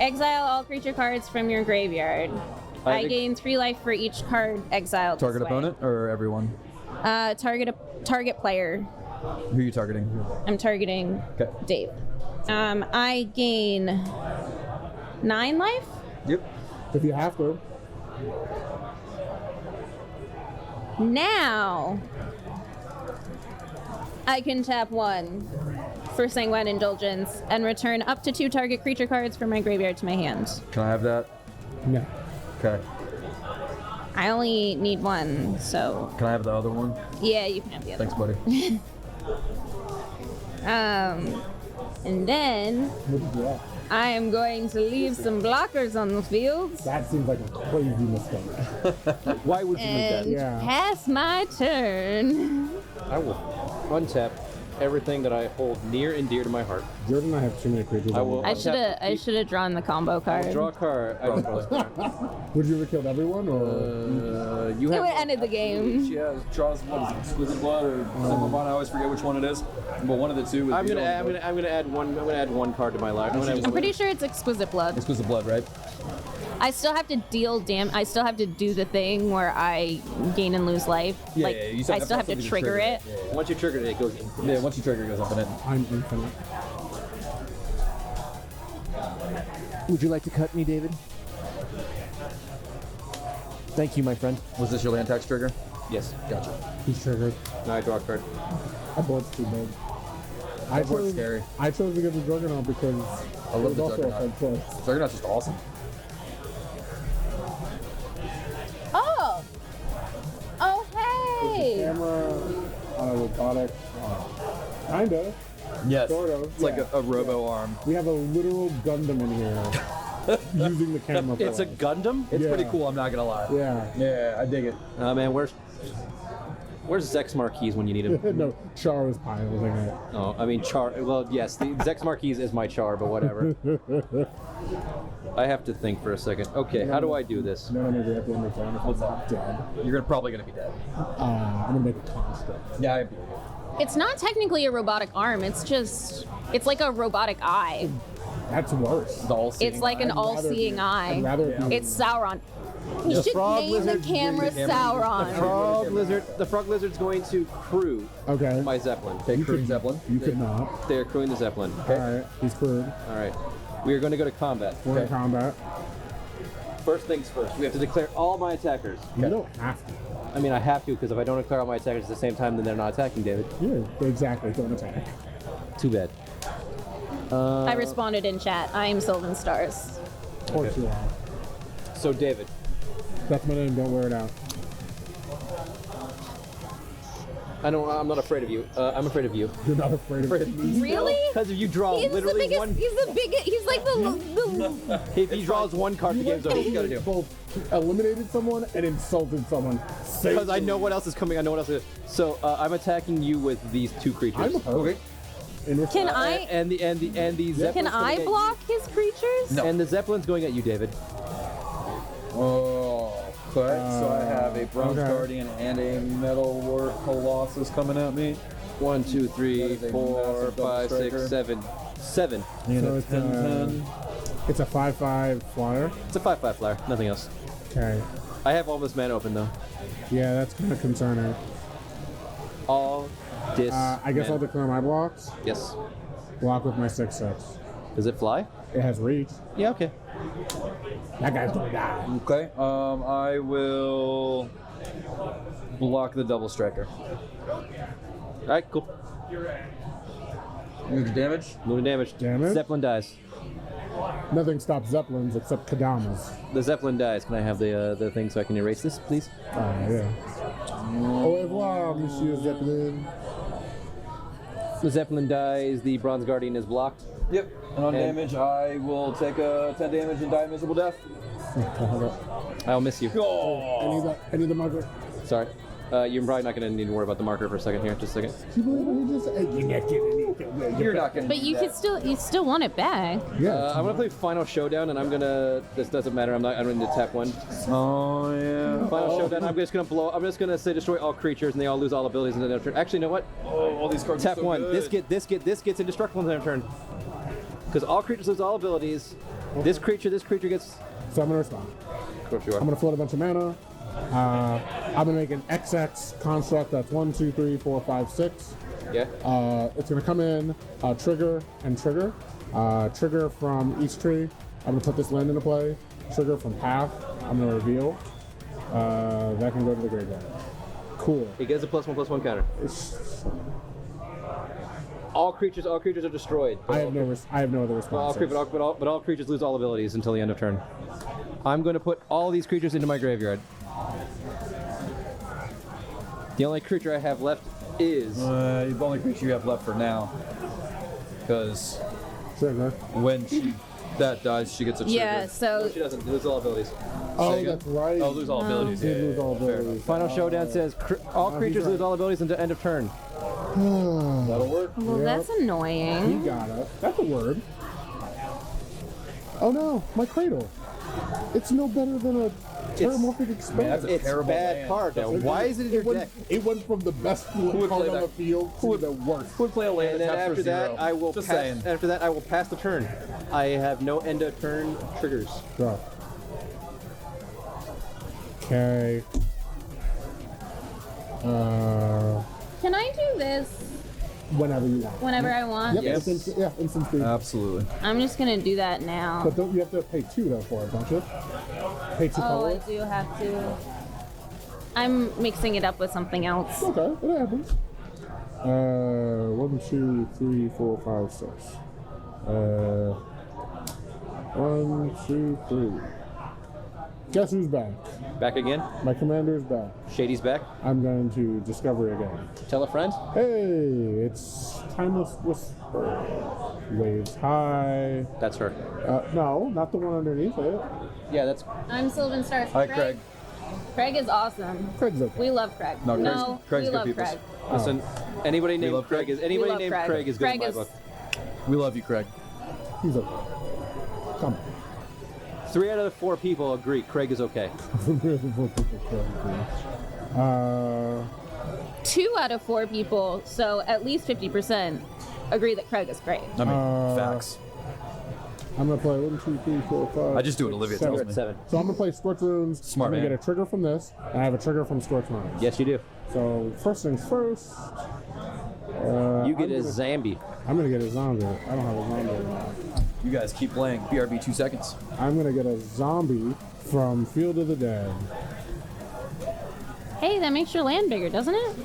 Exile all creature cards from your graveyard. I think- gain 3 life for each card exiled. Target this way. opponent or everyone? Target player. Who are you targeting? I'm targeting Okay. Dave. I gain 9 life. Yep. If you have to. Now I can tap 1 for Sanguine Indulgence and return up to 2 target creature cards from my graveyard to my hand. Can I have that? No. Okay. I only need 1, so Can I have the other one? yeah, you can have the other. Thanks, buddy. And then What did you have? I am going to leave some blockers on the field That seems like a crazy mistake. Why would you do that? and Yeah. pass my turn. I will untap everything that I hold near and dear to my heart. Jordan and I have too many creatures. I on will- the I board. should have drawn the combo card. Draw a card. I don't draw a card. Would you ever killed everyone or? You It have would have ended the game. She draws what is it, Exquisite Blood or Simple Bond? I always forget which one it is. But one of the two. I'm gonna add one card to my life. I'm pretty sure it's Exquisite Blood. Exquisite Blood, right? I still have to deal I still have to do the thing where I gain and lose life. Yeah, like yeah, you I still have to something trigger it. Yeah, Once you trigger it, it goes in. yeah, once you trigger, it goes up in it. I'm infinite. Would you like to cut me, David? Thank you, my friend. Was this your land tax trigger? Yes. Gotcha. He's triggered. Now I draw a card. That board's too big. That board's scary. I chose to get the Juggernaut because I love it was the also a Juggernaut. fun choice. Juggernaut's just awesome. Oh! Oh, hey! Camera on a robotic. Kinda. Yes. Sort of, It's like yeah. a robo arm. We have a literal Gundam in here using the camera. It's a for us. Gundam? It's Yeah. pretty cool, I'm not gonna lie. Yeah. Yeah, I dig it. Man, where's Zex Marquise when you need him? No, Char was piloting it. Oh, I mean Char. Well, yes, the Zex Marquise is my Char, but whatever. I have to think for a second. Okay, how do I do this? No, maybe at the end of the time, if I'm not dead, You're probably gonna be dead. I'm gonna make a construct. Yeah, I'd be. It's not technically a robotic arm, it's like a robotic eye. That's worse. The all-seeing It's like an I'd rather all-seeing be- eye. I'd rather be- It's Sauron. You should frog name the lizard's camera Sauron. The frog lizard's going to crew Okay. my Zeppelin. Take Crewing Zeppelin. You could not. They're crewing the Zeppelin. All right. He's crewed. All right. We are going to go to combat. We're in combat. First things first. We have to declare all my attackers. You don't have to. I mean, I have to because if I don't declare all my attackers at the same time, then they're not attacking David. Yeah, exactly. Don't attack. Too bad. I responded in chat. I am Sylvan Stars. Of course you are. So David, That's my name. Don't wear it out. I'm not afraid of you. I'm afraid of you. You're not afraid of me. Really? Because if you draw He's the literally biggest. one, He's the biggest. He's like the if he draws one card, the game's over. You Gotta do. both eliminated someone and insulted someone. Because I know what else is coming. I know what else is. So I'm attacking you with these two creatures. I'm okay. In Can response- I? And the Zeppelin's Can I going at block his creatures? you. And the Zeppelin's going at you, David. Oh, okay. So I have a Bronze okay. Guardian and a Metalwork Colossus coming at me. 1, 2, 3, That is a 4, massive double 5, 6, striker. 7. 7. And So a it's, 10-10. It's a 5/5 flyer. It's a 5/5 flyer. Nothing else. Okay. I have all this mana open though. Yeah, that's kind of concerning. All this. I guess I'll mana. declare my blocks. Yes. Block with my 6/6. Does it fly? It has reach. Yeah. Okay. That guy's gonna die. Okay. I will block the double striker. All right. Cool. Move the damage. Moving damage. Damage? Zeppelin dies. Nothing stops Zeppelins except Kadamas. The Zeppelin dies. Can I have the thing so I can erase this, please? Yeah. Au revoir, Monsieur Zeppelin. The Zeppelin dies. The Bronze Guardian is blocked. Yep. And on And- damage, I will take a 10 damage and die a miserable death. Hold up. I'll miss you. I need the marker. Sorry. You're probably not going to need to worry about the marker for a second here. Just a second. You believe me? Just you're not getting it. You're not gonna. But do you that. could still want it back. Yeah. I'm gonna play Final Showdown, and I'm gonna. This doesn't matter. I'm going to tap one. Oh yeah. Final Showdown. I'm just gonna blow. I'm just gonna say destroy all creatures, and they all lose all abilities in their turn. Actually, you know what? Oh, all these cards. Tap are so one. Good. This gets indestructible in their turn. Because all creatures lose all abilities. This creature gets. So I'm gonna respond. Of course you I'm are. gonna float a bunch of mana. I'm gonna make an XX construct that's 1, 2, 3, 4, 5, 6. Yeah. It's gonna come in, trigger and trigger. Trigger from each tree. I'm gonna put this land into play. Trigger from path. I'm gonna reveal. That can go to the graveyard. Cool. He gets a +1/+1 counter. All creatures are destroyed. I have no other But responses. all creatures lose all abilities until the end of turn. I'm going to put all these creatures into my graveyard. The only creature I have left is The only creature you have left for now. Because Trigger. when that dies, she gets a trigger. Yeah, so she doesn't lose all abilities. Oh, again? that's right. Oh, lose all abilities. Did Yeah, lose all fair abilities. Final showdown says all creatures right. lose all abilities until end of turn. That'll work. well, Yep. that's He annoying. got it. That's a word. Oh no, my cradle. It's no better than a Terramorphic Expand. that's a It's terrible bad land. card now. Why is it in your went, deck? It went from the best would card play on that? the field to the worst. Who would play a land And then tap for after that, zero? I will Just pass. saying. After that, I will pass the turn. I have no end of turn triggers. Draw. Okay. Can I do this Whenever you want. whenever I want? Yep. Yes. Instant speed. Absolutely. I'm just gonna do that now. But don't you have to pay 2 though for it, don't you? Pay 2 Oh, I colors. do have to. I'm mixing it up with something else. Okay, it happens. 1, 2, 3, 4, 5, 6. 1, 2, 3. Guess who's back? Back again. My commander's back. Shady's back. I'm going to discover again. Tell a friend. Hey, it's Timeless Whisper. Waves high. That's her. No, not the one underneath it. Yeah, that's. I'm Sylvan Stars. Hi, Craig. Craig is awesome. Craig's okay. We love Craig. No, Craig's- no Craig's we good love people. Craig. Listen, anybody named love Craig Craig. is anybody love named Craig. Craig is good Craig in my is- book. We love you, Craig. He's okay. Come 3 out of the 4 people agree Craig is okay. on. 2 out of 4 people, so at least 50%, agree that Craig is great. I mean, facts. I'm gonna play 1, 2, 3, 4, 5. I just do what Olivia seven. tells me. 7. So I'm gonna play Scorch Runes. Smart I'm gonna man. get a trigger from this, and I have a trigger from Scorch Runes. Yes, you do. So first things first. You get I'm a gonna- Zambi. I'm gonna get a zombie. I don't have a zombie. You guys keep playing. BRB 2 seconds. I'm gonna get a zombie from Field of the Dead. Hey, that makes your land bigger, doesn't it?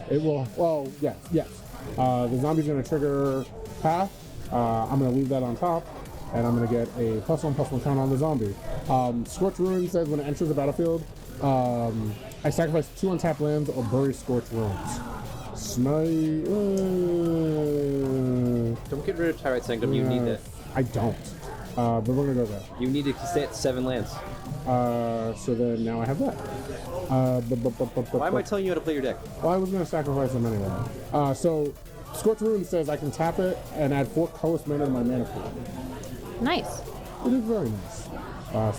It will. Well, yes. The zombie's gonna trigger path. I'm gonna leave that on top, and I'm gonna get a +1/+1 count on the zombie. Scorch Ruin says when it enters the battlefield, I sacrifice 2 untapped lands or bury Scorch Ruins. Snipe. Don't get rid of Tyrite Sanctum. You need that. I don't. But we're gonna go there. You need to stay at 7 lands. So then now I have that. Why am I telling you how to play your deck? Well, I was going to sacrifice them anyway. So, Scorch Ruin says I can tap it and add 4 colorless mana to my mana pool. Nice. It is very nice.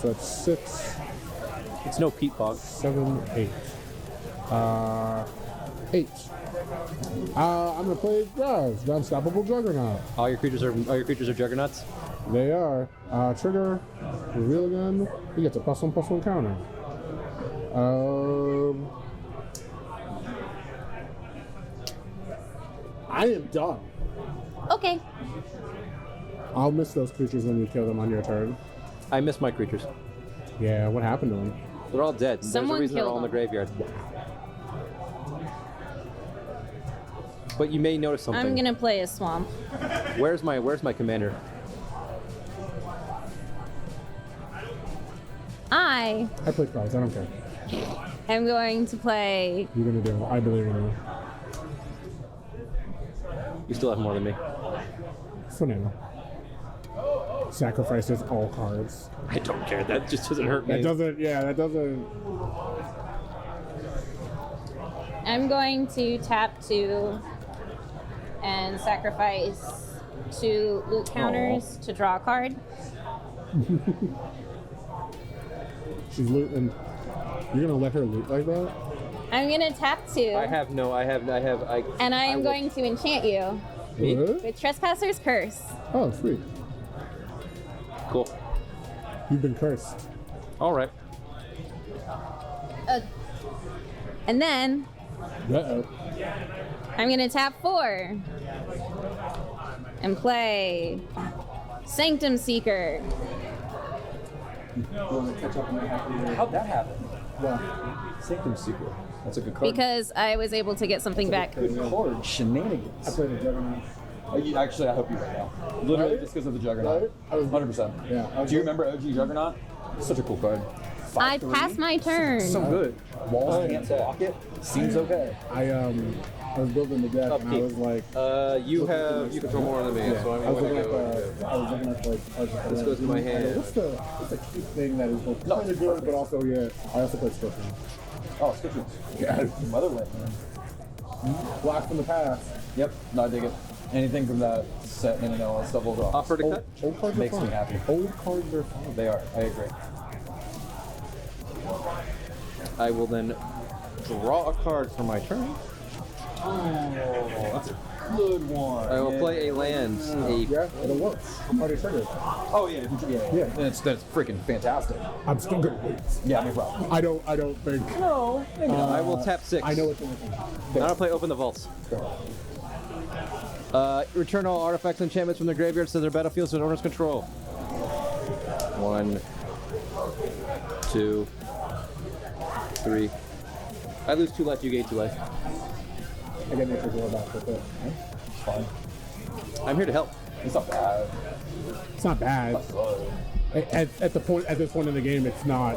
So that's 6, It's no Pete Fog. 7, 8. 8. I'm going to play Drives, the Unstoppable Juggernaut. All your creatures are juggernauts. They are. Trigger, reveal again. He gets a +1/+1 counter. I am done. Okay. I'll miss those creatures when you kill them on your turn. I miss my creatures. Yeah, what happened to them? They're all dead. There's Someone a reason they're killed all in the them. graveyard. But you may notice something. I'm gonna play a swamp. Where's my commander? I I play cards, I don't care. am going to play. You're gonna do it. I believe in you. You still have more than me. For now. Sacrifices all cards. I don't care. That just doesn't hurt me. That doesn't. I'm going to tap 2 and sacrifice 2 loot counters to draw a card. She's looting. You're gonna let her loot like that? I'm gonna tap 2, and I am going to enchant you Me? What? with Trespasser's Curse. Oh, sweet. Cool. You've been cursed. All right. And then Uh-oh. I'm gonna tap 4 and play Sanctum Seeker How'd that happen? Sanctum Seeker. That's a good card. because I was able to get something back. Good card. Shenanigans. I played a Juggernaut. Actually, I hope you right now. Literally, just because of the Juggernaut. Right? 100%. Yeah. Do you remember OG Juggernaut? Such a cool card. I passed my turn. So good. Walls can't block it. Seems okay. I was building the deck and I was like, You control more than me, so I I'm was going looking to at go. I was looking at like This goes in my hand. What's the cute thing that is both kind of good, but also I also play Scorpion. Oh, Scripture. Yeah, Motherland, man. Blast from the past. Yep. No, I dig it. Anything from that set and all that stuff will go. Offer to cut? Old cards Makes are me fun. happy. Old cards are fun. They are. I agree. I will then draw a card for my turn. Oh, that's a good one. I will play a land. Yeah, it works. I'm already triggered. Oh yeah, Yeah. That's freaking fantastic. I'm still gonna wait. Yeah, no problem. I don't think. No, maybe not. I will tap 6. I know what's in it. Now I'll play Open the Vaults. Return all artifacts and enchantments from their graveyards to their battlefields with owner's control. 1, 2, 3. I lose 2 life, you gain 2 life. I get nature's war back with it. It's fine. I'm here to help. It's not bad. It's not bad. At this point in the game, it's not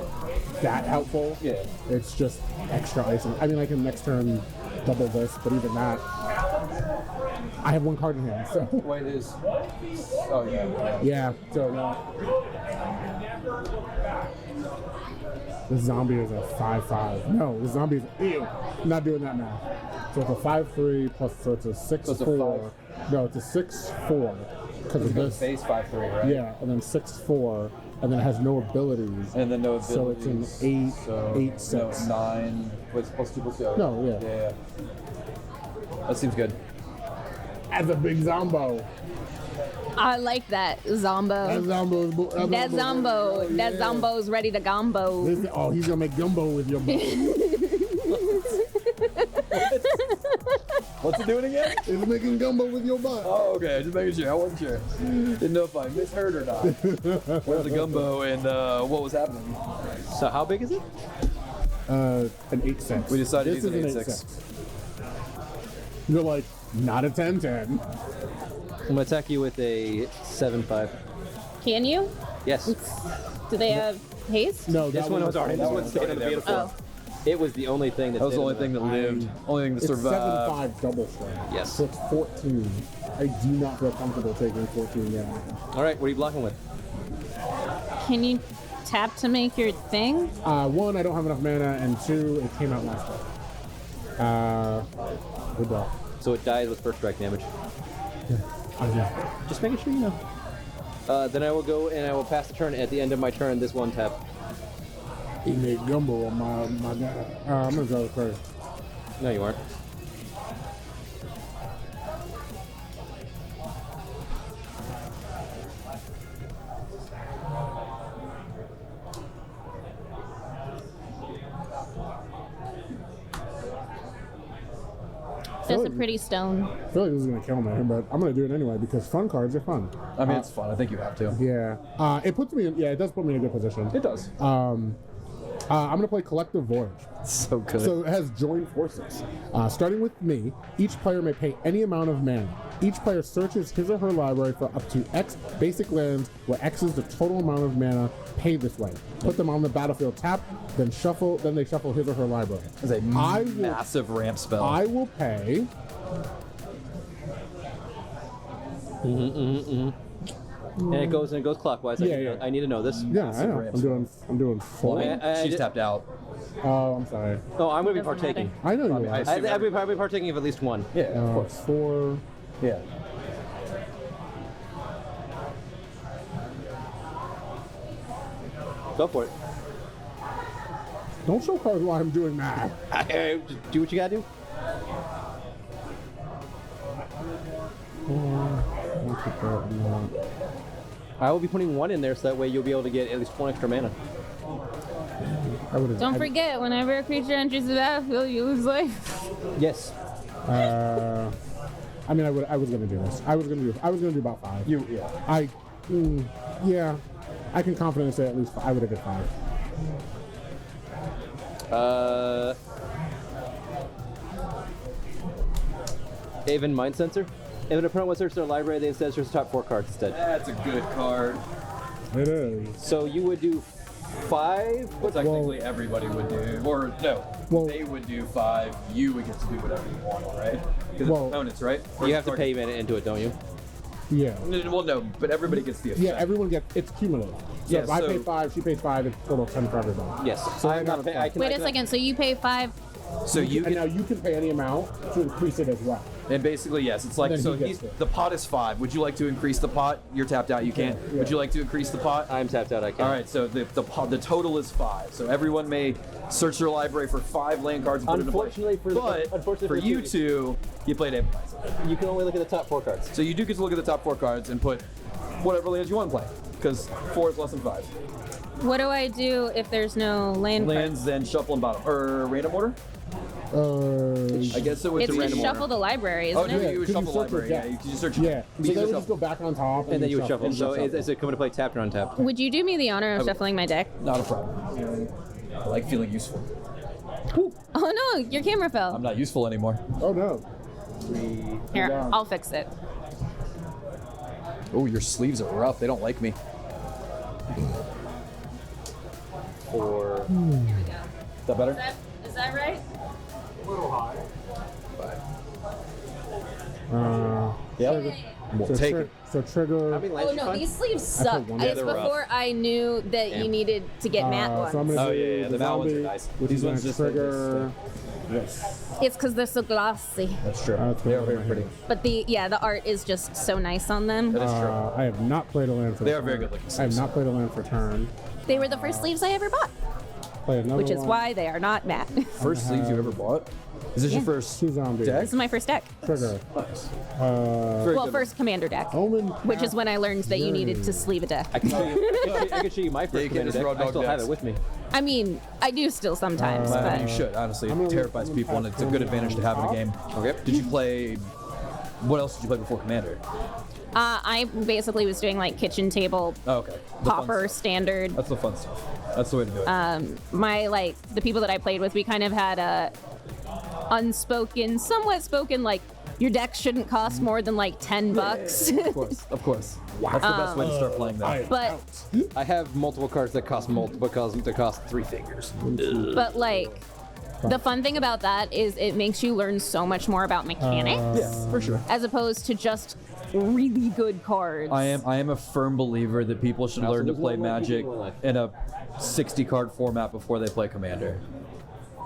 that helpful. Yeah. It's just extra icing. I mean, I can next turn double this, but even that, I have 1 card in hand. So Wait, is. Oh yeah. yeah. So this zombie is a 5/5. No, the zombie is ew. I'm not doing that now. So it's a 5/3 plus. So it's a 6/4. No, it's a 6/4 because of this. Base 5/3, right? Yeah, and then 6/4, and then it has no abilities. And then no abilities. So it's an 8, so 8, 6. No, 9. What's plus 2 plus 2? No, yeah. Yeah. That seems good. As a big zombo. I like that Zombo. That Zombo's ready to gombo. Oh, he's gonna make gumbo with your butt. What's it doing again? He's making gumbo with your butt. Oh, okay. Just making sure. I wasn't sure. Didn't know if I misheard or not. Where's the gumbo and what was happening? So how big is it? An 8/6. We decided this to use is an an 8/6. 8/6. You're like, not a 10/10. I'm going to attack you with a 7/5. Can you? Yes. Do they have haste? No, This one was already. This one's stayed on the beautiful. Oh. It was the only thing that. That was the only thing that lived. Only thing to It's survive. 7/5 double strength. Yes. So it's 14. I do not feel comfortable taking 14 yet. All right. What are you blocking with? Can you tap to make your thing? 1, I don't have enough mana, and 2, it came out last time. Good dog. So it dies with first strike damage. Yeah. Just making sure you know. Then I will go and I will pass the turn. At the end of my turn, this 1 tap. He made gumbo on my guy. I'm gonna go first. No, you aren't. That's a pretty stone. I feel like this is gonna kill me, but I'm gonna do it anyway because fun cards are fun. I mean, it's fun. I think you have to. Yeah. It puts me in. Yeah, it does put me in a good position. It does. I'm gonna play Collective Voyage. So good. So it has joined forces. Starting with me, each player may pay any amount of mana. Each player searches his or her library for up to X basic lands, where X is the total amount of mana paid this way. Put them on the battlefield tapped, then shuffle. Then they shuffle his or her library. It's a I will- massive ramp spell. I will pay. And it goes clockwise. I Yeah, need to yeah. know- I need to know this. Yeah, I know. I'm doing 4. She's tapped out. Oh, I'm sorry. Oh, I'm going to be Doesn't partaking. I know you I are. assume I'll be probably partaking of at least 1. Yeah, of course. 4. Yeah. Go for it. Don't show cards while I'm doing that. Just do what you gotta do. I will be putting 1 in there so that way you'll be able to get at least 1 extra mana. Don't forget, whenever a creature enters the battlefield, you lose life. Yes. I mean, I was gonna do this. I was gonna do about 5. Yeah. Yeah. I can confidently say at least I would have did 5. Aven Mind Sensor. If an opponent wants to search their library, they instead search the top 4 cards instead. That's a good card. It is. So you would do 5? Well, technically everybody would do, or no, Well- they would do 5. You would get to do whatever you want, right? Because Well- it's opponents, right? You have to pay into it, don't you? Yeah. Well, no, but everybody gets the effect. Yeah, everyone gets, it's cumulative. So Yeah, if I so- pay 5, she pays 5, it's total 10 for everybody. Yes. So I'm I not got pay, a I can, Wait I a can- second. So you pay 5. So you And can, now you can pay any amount to increase it as well. and basically yes, it's like Then so. he gets He's, it. the pot is 5. Would you like to increase the pot? You're tapped out. You can't. Yeah. Would you like to increase the pot? I'm tapped out. I can. All right. So the total is 5. So everyone may search their library for 5 land cards and put it into play. Unfortunately for the- but unfortunately for for you the- two, you played Aven Mind Sensor. You can only look at the top 4 cards. So you do get to look at the top 4 cards and put whatever lands you want to play, because 4 is less than 5. What do I do if there's no land cards? Lands, then shuffle and bottom or random order. I guess it was It's a to random shuffle order. the library, Oh, isn't no, it? you would Could you shuffle search your library. Yeah, deck? you could just search. Yeah. you So could they would shuffle. just go back on top And then you would shuffle. and So shuffle. is it coming to play tapped or untapped? Would you do me the honor of shuffling my deck? Not a problem. I like feeling useful. Oh no, your camera fell. I'm not useful anymore. Oh no. Here, I'll fix it. Oh, your sleeves are rough. They don't like me. Or Is that better? Is that right? Yeah. We'll So, take it. so trigger. Oh no, these sleeves suck. one. It's they're rough. before I knew that you needed to get matte ones. So I'm gonna Oh, do yeah, the matte ones are zombie, nice. Which These is ones gonna just trigger. Yes. It's because they're so glossy. That's true. That's They are what very I'm pretty. But the art is just so nice on them. That is true. I have not played a land for. They are turn. very good looking I have sleeves. not played a land for turn. They were the first sleeves I ever bought, Play another which is one. why they are not matte. First sleeves you ever bought? Is this your Yeah. first 2 zombies. deck? This is my first deck. Trigger. Very Well, good. first commander deck, Omen. which is when I learned that you needed to sleeve a deck. I can show you. I can show you my you first can't commander just deck. raw I dog still have decks. it with me. I mean, I do still sometimes, You but should, honestly. I'm It gonna terrifies look people, and at it's a good advantage to have in a game. Okay. Did you play... What else did you play before Commander? I basically was doing like kitchen table, Oh, okay. The fun popper, stuff. standard. That's the fun stuff. That's the way to do it. My the people that I played with, we kind of had a unspoken, somewhat spoken, like your deck shouldn't cost more than like $10. Of course, of course. That's the best way to start playing that. But I have multiple cards that cost that cost 3 figures. but like the fun thing about that is it makes you learn so much more about mechanics Yeah, for sure. as opposed to just really good cards. I am a firm believer that people should learn to lose play one more Magic people in life. in a 60 card format before they play Commander.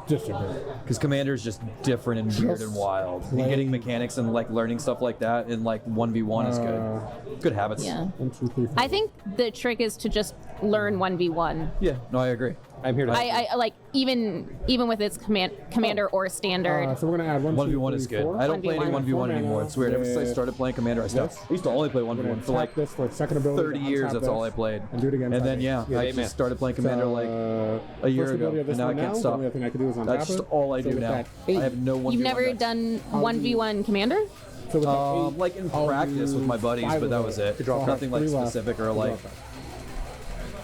Disagree. Because Commander is just different and weird and wild. And play- getting mechanics and like learning stuff like that in like 1v1 is good. Good habits. Yeah. 1, 2, 3, 4. I think the trick is to just learn 1v1. Yeah, no, I agree. I'm here to. I like even with its commander or standard. So we're gonna add 1, 2, 1v1 3, is good. 4. I don't play any 1v1. 1v1 anymore. It's weird. Ever since I started playing Commander, I stopped. Yes. I used to only play We're 1v1 gonna for like tap this for its second ability. 30 to years. untap That's all I this, played. And do it again. And then Friday. I just started playing Commander like a year first ago, ability of this and now I one can't The stop. only other thing I can do is untap That's just it. all I So do with now. that I 8, have no 1v1 You've never decks. done 1v1 commander? So with that 8, Like in I'll practice with use my buddies, 5 but that of was it. it. So I'll have Nothing like 3 left. specific or I'll like draw 5.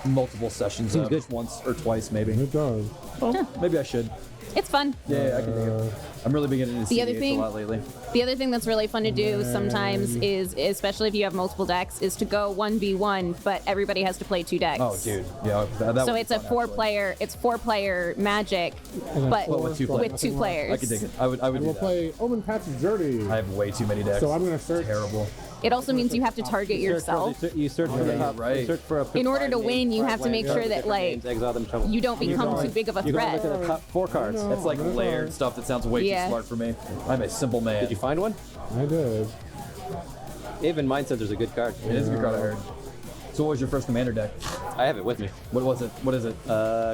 multiple sessions of just once or twice maybe. It does. Well, maybe I should. It's fun. Yeah, I can dig it. I'm really beginning to see other a thing- lot lately. The other thing that's really fun to do sometimes is, especially if you have multiple decks, is to go 1v1, but everybody has to play 2 decks. Oh, dude. Yeah, that So would it's be a fun, four actually. player. It's 4-player Magic, but But with 2 players. with 2 players. I could dig it. I would And do we'll that. play Omen Patch Journey. I have way too many decks. So I'm gonna search- Terrible. It also means you have to target yourself. You search for the Yeah, top. right. You search for a In order to 5 win, names, you 5 have to make lands, sure that, different like, names, exile them, shuffle. You don't become too big of a You gotta threat. look at the top 4 cards. It's like That's layered all. stuff that sounds way Yeah. too smart for me. I'm a simple man. Did you find one? I did. Even Mind Sensor's a good card. It is a good card I heard. So what was your first commander deck? I have it with me. What was it? What is it?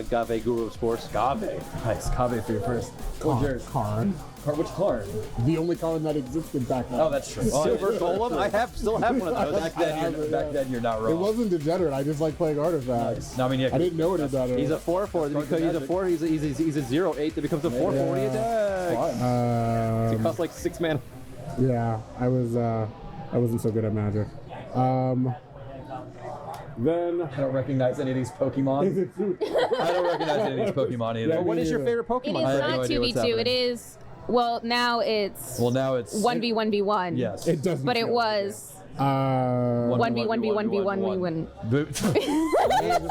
Gave Guru of Spores. Agave. Nice. Kave for your first. What was yours? Karn. Which card? The only card that existed back then. Oh, that's true. Silver Golem. I still have one of those. Back then, you're not wrong. It wasn't degenerate. I just like playing artifacts. No, I mean, yeah. I didn't know any better. He's a 4/4 because he's a 4. He's a 0/8 that becomes a 4/4 when he attacks. It costs like 6 mana. Yeah, I wasn't so good at Magic. Then I don't recognize any of these Pokemon. I don't recognize any of these Pokemon either. Yeah, What is your favorite It Pokemon? is I have no not idea what's 2v2. It happening. is. Well, now it's. Well, now it's 1v1v1. Yes. it doesn't. But it feel like was it. 1v1v1v1v1.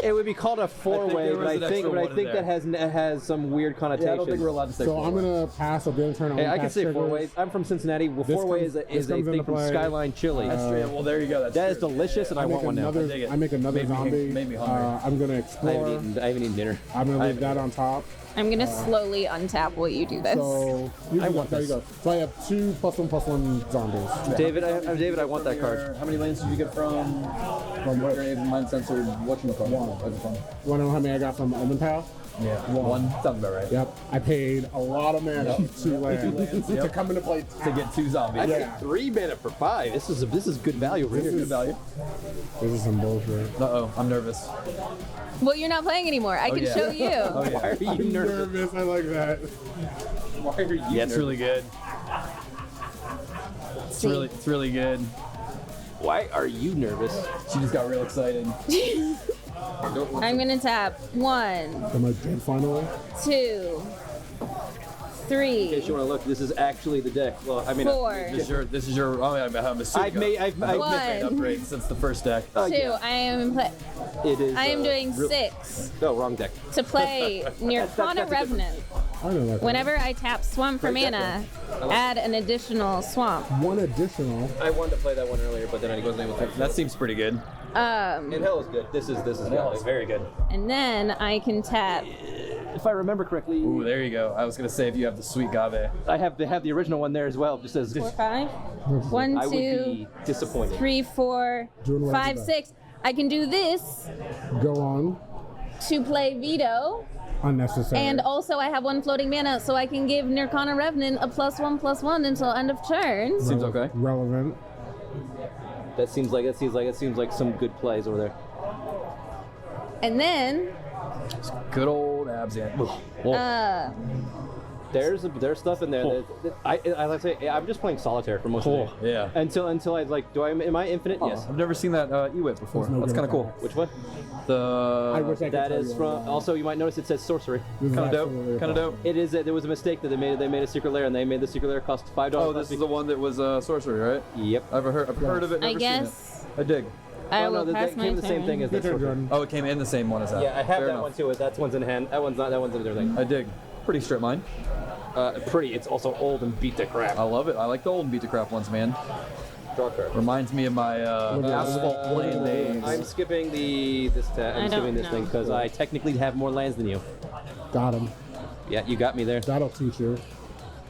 It would be called a there four-way, was but an I think extra one that has some weird connotations. Yeah, I don't think we're allowed to say. So I'm gonna pass at the end of turn. Hey, I can say four-way. I'm from Cincinnati. Well, four-way is a this thing comes into from play. Skyline Chili. That's true. Well, there you go. That is delicious, and I want one now. I dig it. I make another Made me- zombie. made me hungry. I'm gonna I explore. haven't eaten dinner. I'm gonna leave that on top. I'm gonna slowly untap while you do this. So I want there you this. go. So I have 2+1/+1 zombies. David, I want that card. How many lands did you get from what? Mind censored. Whatchamacallit? One. I just won. You wanna know how many I got from Omen Path? Yeah. One. Sounds about right. Yep. I paid a lot of mana to land to come into play. To get 2 zombies. Yeah. 3 mana for 5. This is good value. This is value. This is some bullshit. Uh-oh. I'm nervous. Well, you're not playing anymore. I can yeah. show you. Oh, yeah. Why are you nervous? I like that. Why are you Yeah, it's really good. See. It's really good. Why are you nervous? She just got real excited. I'm gonna tap 1, Am I dead finally? 2, In 3, case you want to look, this is actually the deck. Well, I mean, 4, This is your. Oh, I'm assuming. I've made One. upgrades since the first deck. 2. yeah. I am it is. I am doing real- 6 No, wrong deck. to play Nirvana Revenant. I know that. Whenever I tap Swamp for mana, add an additional Swamp. One additional. I wanted to play that one earlier, but then I wasn't able to. That seems pretty good. And hell is good. This is It's very good. And then I can tap. If I remember correctly, Ooh, there you go. I was gonna say if you have the sweet Gave. I have the original one there as well. Just as 4, 5. 1, I would 2, be disappointed. 3, 4, Doing what I 5, do 6. I can do this Go on. to play Veto. Unnecessary. And also I have 1 floating mana, so I can give Nirvana Revenant a +1/+1 until end of turn. Seems okay. Relevant. That seems like some good plays over there. And then Good old Abzan. There's stuff in there that I like to say I'm just playing solitaire for most of the day. Yeah. Until I like, am I infinite? Oh, Yes. I've never seen that Ewit before. There's no That's good kind of cool. cards. Which one? I wish I The could That tell is you from. all Also, you might notice it says sorcery. This is kind of absolutely dope. Kind of fun. dope. It is. There was a mistake that they made a secret lair, and they made the secret lair cost $5. Oh, this is the one that was sorcery, right? Yep. I've heard of it. Never I seen guess it. I dig. I Oh, will no, pass that my came the same turn. thing as Good that turn, sorcery. Jordan. Oh, it came in the same one as that. Yeah, I have Fair that enough. one too. That one's in hand. That one's a different thing. I dig. Pretty strip mine. Pretty. It's also old and beat to crap. I love it. I like the old beat to crap ones, man. Draw card. Reminds me of my asphalt lane days. I'm skipping this tab. I I'm don't skipping this know. thing because I technically have more lands than you. Got him. Yeah, you got me there. That'll teach you.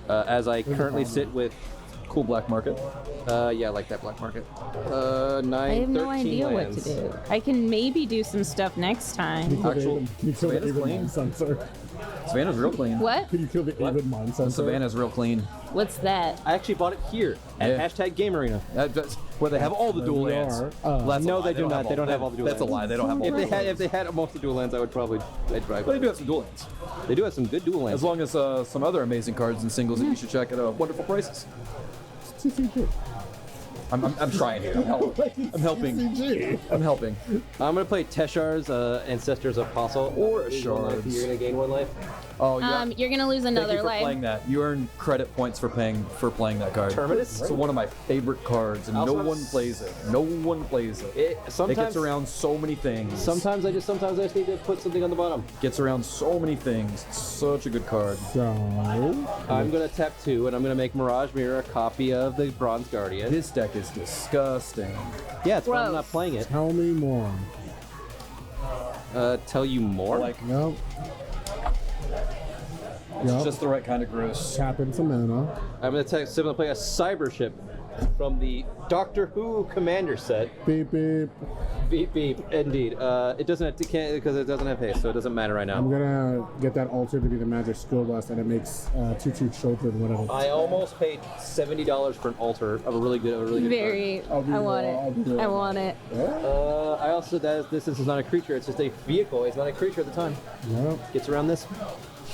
As I currently sit with. Cool black market. Yeah, I like that black market. 9, I have no 13 idea lands. what to do. I can maybe do some stuff next time. Actual Can you kill the Savannah's Avid clean. Mind Sensor? Savannah's real clean. What? Can you kill the Avid Mind Sensor? Savannah's real clean. What's that? I actually bought it here at Yeah. hashtag Game Arena. That's where they have all the dual we lands. are. That's a No, lie. they do not. They don't have all the dual That's a lands. lie. They don't have all the dual lands. If they had most of the dual lands, I'd probably But they do have some dual lands. They do have some good dual lands. As long as some other amazing cards and singles that you should check at wonderful prices. CCG. I'm trying here. I'm helping. CCG. I'm helping. I'm gonna play Teshar's Ancestors Apostle. Or Lose 1 life, Shards. You're gonna gain 1 life. Oh, yeah. You're gonna lose Thank you another for life. playing that. You earn credit points for playing that card. Terminus? It's one of my favorite cards, and I no also have one plays it. No one plays it. It Sometimes gets around so many things. Sometimes I just need to put something on the bottom. Gets around so many things. It's such a good card. So, I'm gonna tap 2, and I'm gonna make Mirage Mirror a copy of the Bronze Guardian. This deck is disgusting. Yeah, it's why I'm Gross. not playing it. tell me more. Tell you more. Like, Nope. it's Yep. just the right kind of gross. Tap in some mana. I'm gonna play a Cyber Ship from the Doctor Who Commander set. Beep beep. Beep beep. Indeed. It doesn't. It can't because it doesn't have haste, so it doesn't matter right I'm now. gonna get that altered to be the magic skill bust, and it makes 2/2 children whatever. I almost paid $70 for an altar of a really good. Very. I'll be I want there, I'll be it. there. I want it. I also this is not a creature. It's just a vehicle. It's not a creature at the time. Yep, Gets around this.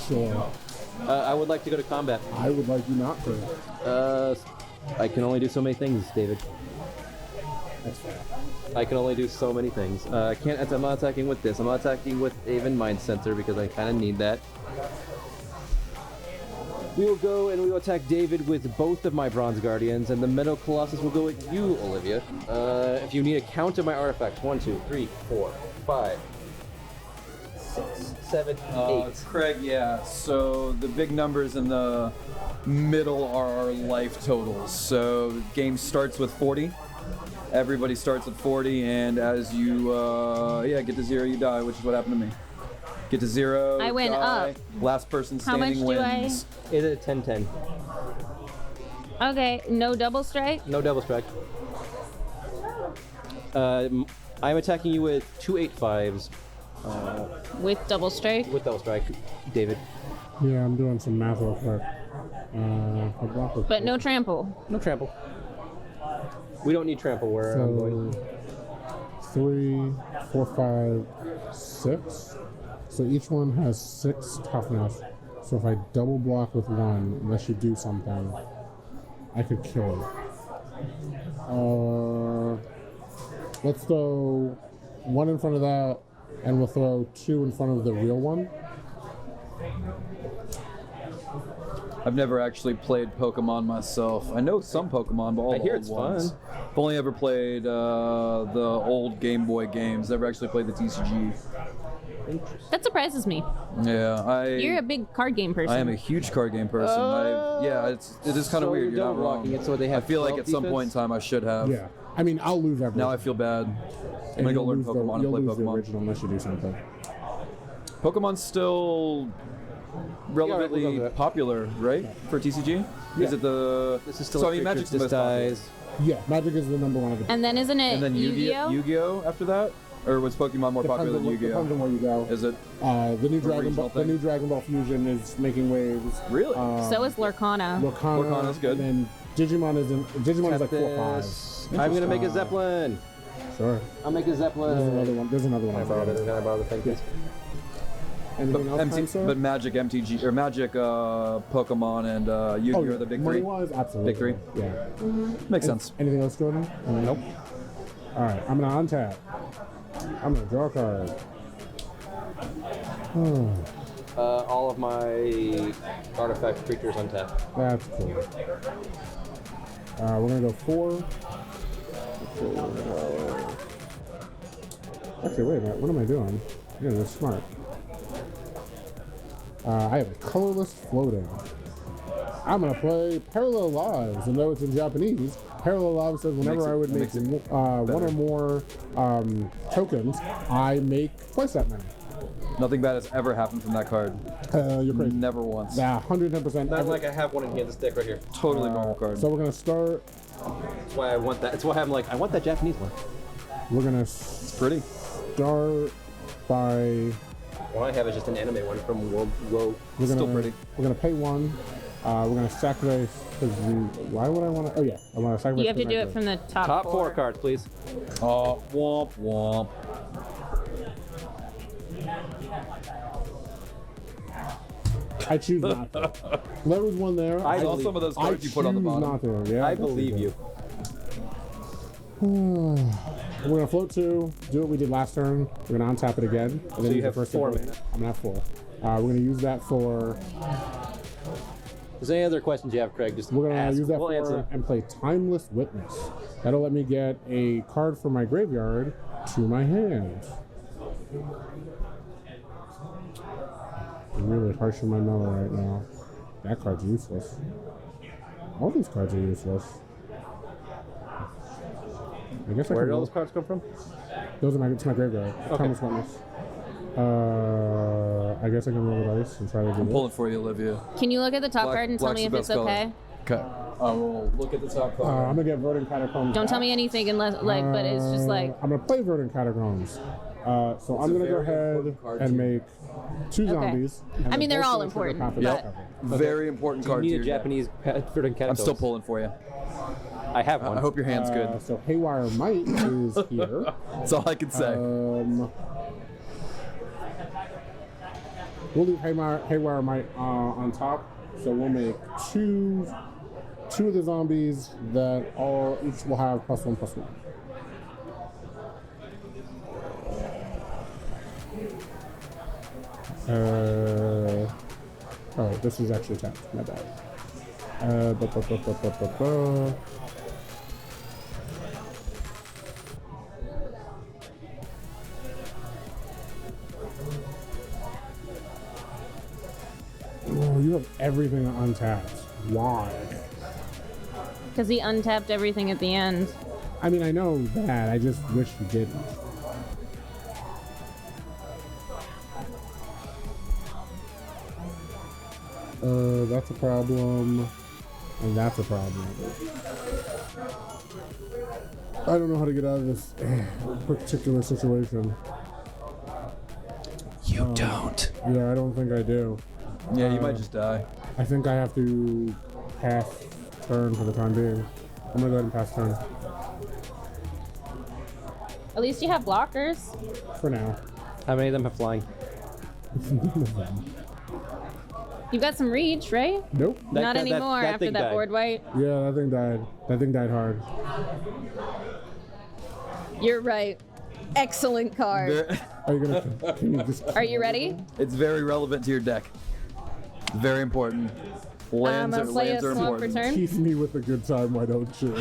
sure. I would like to go to combat. I would like you not to. I can only do so many things, David. That's fair. I can only do so many things. I can't. I'm not attacking with this. I'm not attacking with Aven Mind Sensor because I kind of need that. We will go and we will attack David with both of my Bronze Guardians, and the Metal Colossus will go with you, Olivia. If you need a count of my artifacts, 1, 2, 3, 4, 5, 6, 7, 8. Craig, yeah. So the big numbers in the middle are our life totals. So the game starts with 40. Everybody starts at 40, and as you get to 0, you die, which is what happened to me. Get to 0. I went die. up. Last person How much standing do wins. Is it a 10-10? Okay, no double strike. No double strike. I'm attacking you with 2 8/5s With double strike. with double strike, David. Yeah, I'm doing some math real quick. I block with But no trample. No trample. We don't need trample where I'm going. So 3, 4, 5, 6. So each one has 6 toughness. So if I double block with one, unless you do something, I could kill it. Let's throw 1 in front of that, and we'll throw 2 in front of the real one. I've never actually played Pokemon myself. I know some Pokemon, but all I the hear old it's ones. fun. I've only ever played the old Game Boy games. Never actually played the TCG. That surprises me. Yeah, You're a big card game person. I am a huge card game person. It is kind of So weird. you're You're not double wrong. blocking it so they have I feel like 12 at some point in defense? time I should have. Yeah. I mean, I'll lose everything. Now I feel bad. I'm And gonna go you'll learn lose the- Pokemon and you'll play lose the Pokemon. original unless you do something. Pokemon's still relatively we'll go with it. popular, right? For TCG? Is it the? This is still so a I mean, creature Magic's the that most popular. dies. Yeah, Magic is the number one of the. And then isn't it And then Yu-Gi-Oh? Yu-Gi-Oh after that, or was Pokemon more popular than Depends Yu-Gi-Oh? on where you go. Is it The new Dragon regional Ball, the thing? new Dragon Ball Fusion is making waves. really? So is Lorcana. Lorcana Lorcana's good. And then Digimon is like 4 or 5. This. I'm gonna make a Zeppelin. Sure. I'll make a Zeppelin. There's another one. There's another one. I forgot. Can I borrow the thing, please? Anything else, kind sir? but Magic MTG or Magic Pokemon and Yu-Gi-Oh are the big three. Money-wise, absolutely. Big three? Yeah. Makes sense. Anything else, Jordan? Nope. All right, I'm gonna untap. I'm gonna draw a card. All of my artifact creatures untapped. That's cool. We're gonna go 4. Actually, wait a minute. What am I doing? Yeah, that's smart. I have a colorless floating. I'm gonna play Parallel Lives, and though it's in Japanese, Parallel Lives says whenever I would make one or more tokens, I make twice that many. Nothing bad has ever happened from that card. You're crazy. Never once. Yeah, 110%. Not like I have one in here, the stick right here. Totally normal card. So we're gonna start. That's why I want that. That's why I'm like, I want that Japanese one. We're gonna Pretty. start by. What I have is just an anime one from World Low. We're gonna, Still pretty. We're gonna pay 1. We're gonna sacrifice. Why would I want to? Oh yeah, I want to sacrifice. You have to do it the from the top, Top 4 cards, please. Womp womp. I choose not to. There was one there. I saw believe- some of those I cards you put on the choose bottom. not to. Yeah, I guess believe did. you. We're gonna float 2. Do what we did last turn. We're gonna untap it again. And then you use the have first 4 ability. mana. I'm gonna have 4. We're gonna use that for. Is there any other questions you have, Craig? Just We're gonna ask. use that We'll for answer. and play Timeless Witness. That'll let me get a card from my graveyard to my hand. I'm really harsh on my mellow right now. That card's useless. All these cards are useless. I guess I Where can did all roll. those cards come from? Those are it's my graveyard. Timeless Witness. I guess I can roll the dice and try to do Pull it for you, Olivia. Can you look at the top Black- card and tell black's me the if it's best color. okay? Okay. I will look at the top card. I'm gonna get Verdant Catacombs. Don't tell me anything unless, like, but it's just like, I'm gonna play Verdant Catacombs. So I'm gonna go ahead and make 2 zombies. and I mean, then they're both all of them trigger important, confidence but- cover. Very important card. You to need a your deck. Japanese verdant I'm catacombs. still pulling for you. I have one. I hope your hand's good. So Haywire Might is here. That's all I can say. We'll leave Haywire Might on top. So we'll make two of the zombies that all each will have +1/+1. Oh, this is actually tapped. My bad. Oh, you have everything untapped. Why? because he untapped everything at the end. I mean, I know that. I just wish you didn't. That's a problem. And that's a problem. I don't know how to get out of this particular situation. You don't. Yeah, I don't think I do. Yeah, you might just die. I think I have to pass turn for the time being. I'm gonna go ahead and pass turn At least you have blockers. for now. How many of them have flying? You've got some reach, right? Nope. Not anymore that after thing that died. board wipe. Yeah, that thing died. That thing died hard. You're right. Excellent card. Are you gonna? Can you just? Are you ready? It's very relevant to your deck. Very important. Lands I'm are, gonna play a lands are swamp for important. turn. Tease me with a good time, why don't you?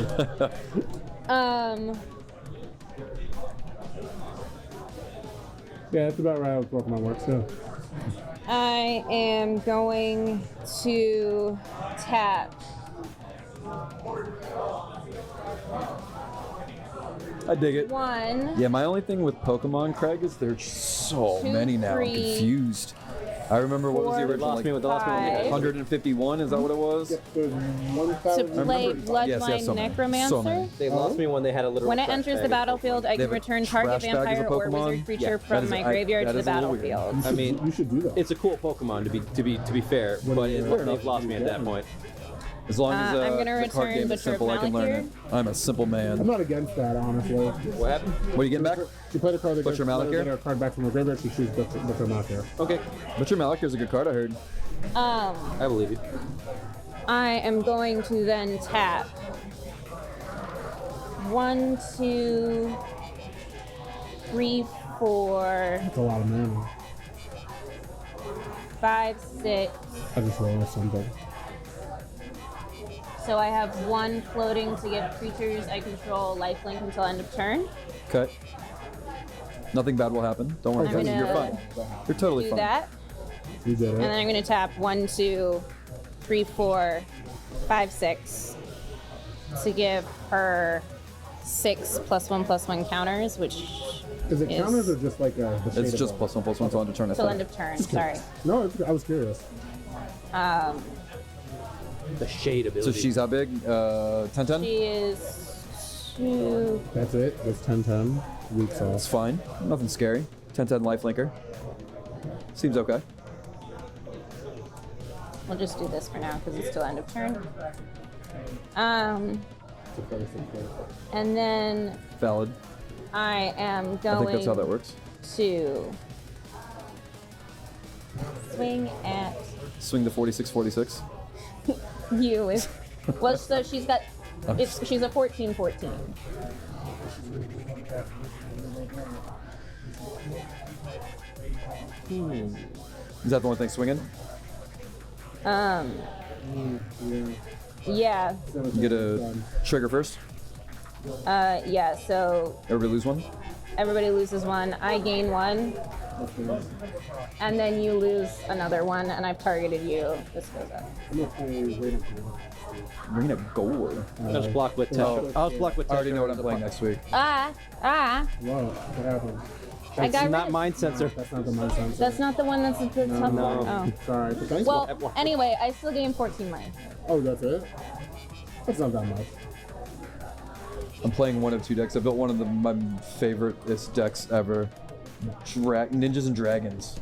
Yeah, that's about right how Pokemon works, yeah. I am going to tap. I dig it. 1. Yeah, my only thing with Pokemon, Craig, is there's so 2, many now. I'm 3, confused. I remember what was the 4, original? Lost me with the last one. five. 151? Is that what it was? There's To 1,000. play remember- yes, Bloodline so many. Necromancer. So many. They lost me when they had a literal. When it trash enters bag the of battlefield, I They can have a return target trash bag as a vampire or Pokemon? wizard creature Yeah, that from is- my I- graveyard that to the is a little weird. battlefield. I mean, You should do that. it's a cool Pokemon to be fair, but they've lost me at that point. As long as I'm gonna the card return game is Butcher of simple, I can learn it. Malakir. I'm a simple I'm man. not against that, honestly. What happened? What are you getting back? You play the card that Butcher Malakir? get a card back from the graveyard, you choose Butcher Malakir. Okay, Butcher Malakir is a good card, I heard. I believe you. I am going to then tap 1, 2, 3, 4, That's a lot of mana. 5, 6. I just realized something. So I have 1 floating to give creatures I control lifelink until end of turn. Okay. Nothing bad will happen. Don't worry, I'm guys. gonna You're fine. You're totally Do fine. that. You did And then it. I'm going to tap 1, 2, 3, 4, 5, 6 to give her 6 +1/+1 counters, which Is it is counters or just like the It's shade just of +1/+1 till end of turn. till end of turn. Sorry. No, I was curious. The shade So ability. she's how big? 10-10? She is 2. That's it. It's 10-10. Weeks It's off. fine. Nothing scary. 10-10 lifelinker. Seems okay. We'll just do this for now because it's till end of turn. And then Valid. I am I going think that's how that works. to swing at Swing to 46-46. you. Well, so she's got. She's a 14/14. Is that the only thing swinging? Yeah. You get a trigger first. Yeah. So Everybody lose one. everybody loses 1. I gain 1. And then you lose another 1, and I've targeted you. This goes up. Bring a gold. I'll just block with 10. I'll just block with 10. I already know what I'm playing next week. Ah. Wow, what happened? I got rid Not of- mind sensor. That's not the mind sensor. That's not the one that's at the top No. one. Oh. Sorry. But thanks. Well, anyway, I still gained 14 life. Oh, that's it? That's not that much. I'm playing one of two decks. I built one of my favorite decks ever. Ninjas and Dragons.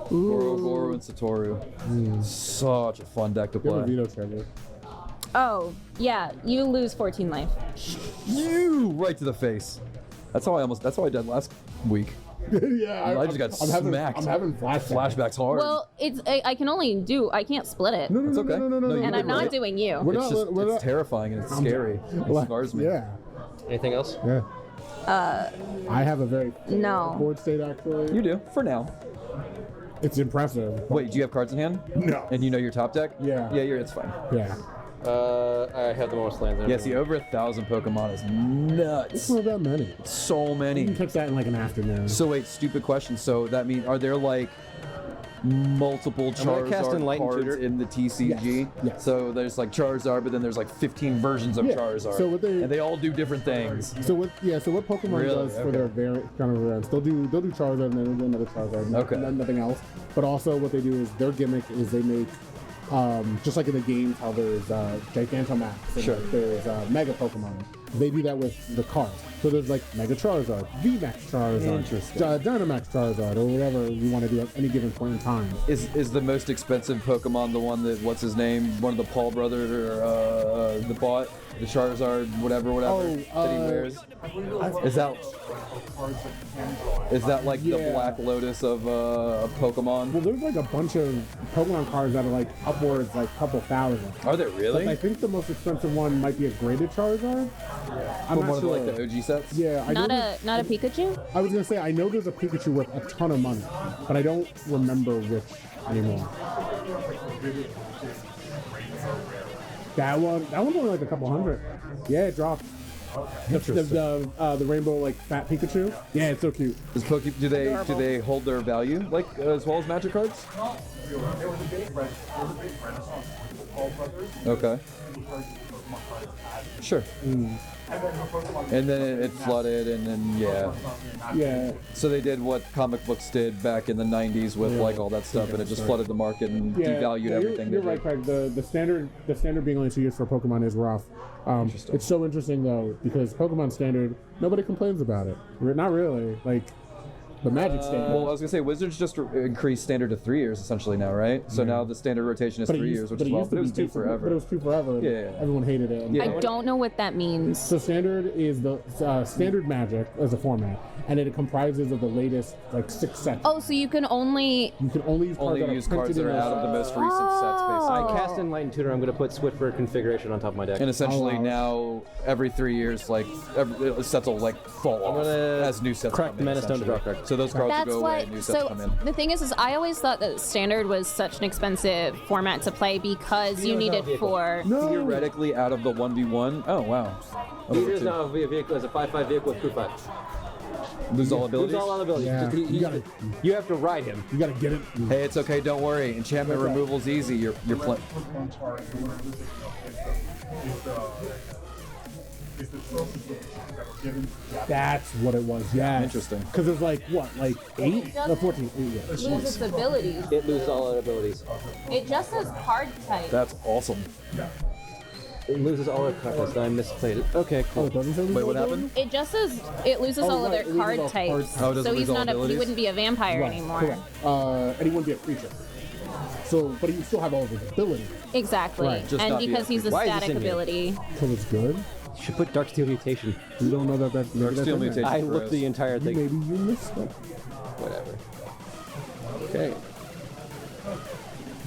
Goro and Satoru. Such a fun deck to You have a play. veto trigger. Oh, yeah, you lose 14 life. You right to the face. That's how I did last week. Yeah, I just got smacked. I'm having flashbacks. Flashbacks hard. Well, I can only do, I can't split it. No, no, It's no, okay. no, no, no, No, no, you And no, I'm did no. not doing you. We're it's not- just, we're it's not- terrifying and it's scary. It scars me. Yeah, Anything else? yeah. I have a very No. board state actually. You do, for now. It's impressive. Wait, do you have cards in hand? No. And you know your top deck? Yeah. Yeah, it's fine. Yeah. I have the most lands. Yeah, see, over 1,000 Pokemon is nuts. It's not that many. So You many. can catch that in like an afternoon. So wait, stupid question. So that means, are there like multiple gonna cast Charizard Enlightened cards Tutor. in the TCG? Yes, yes. So there's like Charizard, but then there's like 15 versions of Yeah, Charizard. so what they- and they all do different things. So what Pokemon Really? does for Okay. their kind of events, they'll do Charizard and then they'll do another Charizard. Okay. Nothing else. But also what they do is their gimmick is they make just like in the games how there's Gigantamax and Sure. like, there's Mega Pokemon. They do that with the cards. So there's like Mega Charizard, VMAX Charizard, Interesting. Dynamax Charizard, or whatever you want to do at any given point in time. Is the most expensive Pokemon the one that, what's his name? One of the Paul brothers that bought the Charizard, whatever that he wears? Is that like the Yeah. Black Lotus of Pokemon? Well, there's like a bunch of Pokemon cards that are like upwards like a couple thousand. Are there But I really? think the most expensive one might be a graded Charizard. I'm From not one of the, sure. like the OG sets? Yeah, I know. Not a Pikachu? I was gonna say I know there's a Pikachu worth a ton of money, but I don't remember which anymore. That one's only like a couple hundred. Yeah, it dropped. The rainbow like fat Pikachu. Yeah, it's so cute. Do they hold their value like as well as Magic cards? Okay. Sure. And then it flooded, and then Yeah, so they did what comic books did back in the '90s with like all that stuff, and it just flooded the market and yeah. devalued Yeah, everything. You're they right, did. Craig. The standard being only 2 years for Pokemon is rough. It's so interesting though because Pokemon Standard, nobody complains about it. Not really. Like the Magic Standard. Well, I was gonna say Wizards just increased standard to 3 years essentially now, right? So now the standard rotation is 3 years, which is well, but it was 2 forever. But it was 2 forever. and Yeah. Everyone hated it. Yeah. I don't know what that means. So standard is the standard Magic as a format, and it comprises of the latest like 6 sets. Oh, so you can only. You can only use cards Only that use are cards printed that are in out of the most recent Oh. sets, basically. I cast Enlightened Tutor. I'm going to put Swiffer configuration on top of my deck. And essentially Oh, wow. now, every 3 years, like sets will like fall off gonna as new sets crack come in. Mana Stone to draw a essentially. card. So those cards That's will go away why. and new sets So come in. the thing is I always thought that standard was such an expensive format to play because you needed for. No. Theoretically, out of the 1v1, oh wow, Leader is now a vehicle as a 5/5 vehicle with crew 5. lose all abilities. Lose all abilities. Yeah, Just- you gotta- you have to ride him. You gotta get it. Hey, it's okay. Don't worry. Enchantment Okay. removal's easy. You're playing. That's what it was. Yeah. Interesting. Because there's like what, like 8? No, 14. 8, yeah. Lose its abilities. It loses all its abilities. It just says card type. That's awesome. It loses all its cards. I misplayed it. Okay, Oh, cool. it doesn't say Wait, what happened? It just says it loses Oh, all of right, their it loses card all types. card types. Oh, it doesn't So lose he's all not he abilities? wouldn't be a vampire Right, anymore. correct. And he wouldn't be a creature. So, but he still have all of his abilities. Exactly. Right, just And not be because a he's a Why is this static in here? ability. So it's good. You should put Dark Steel Mutation. You don't know that maybe Dark that's Steel in there. Mutation. I for looked us. the entire thing. Maybe you missed it. Whatever. Okay.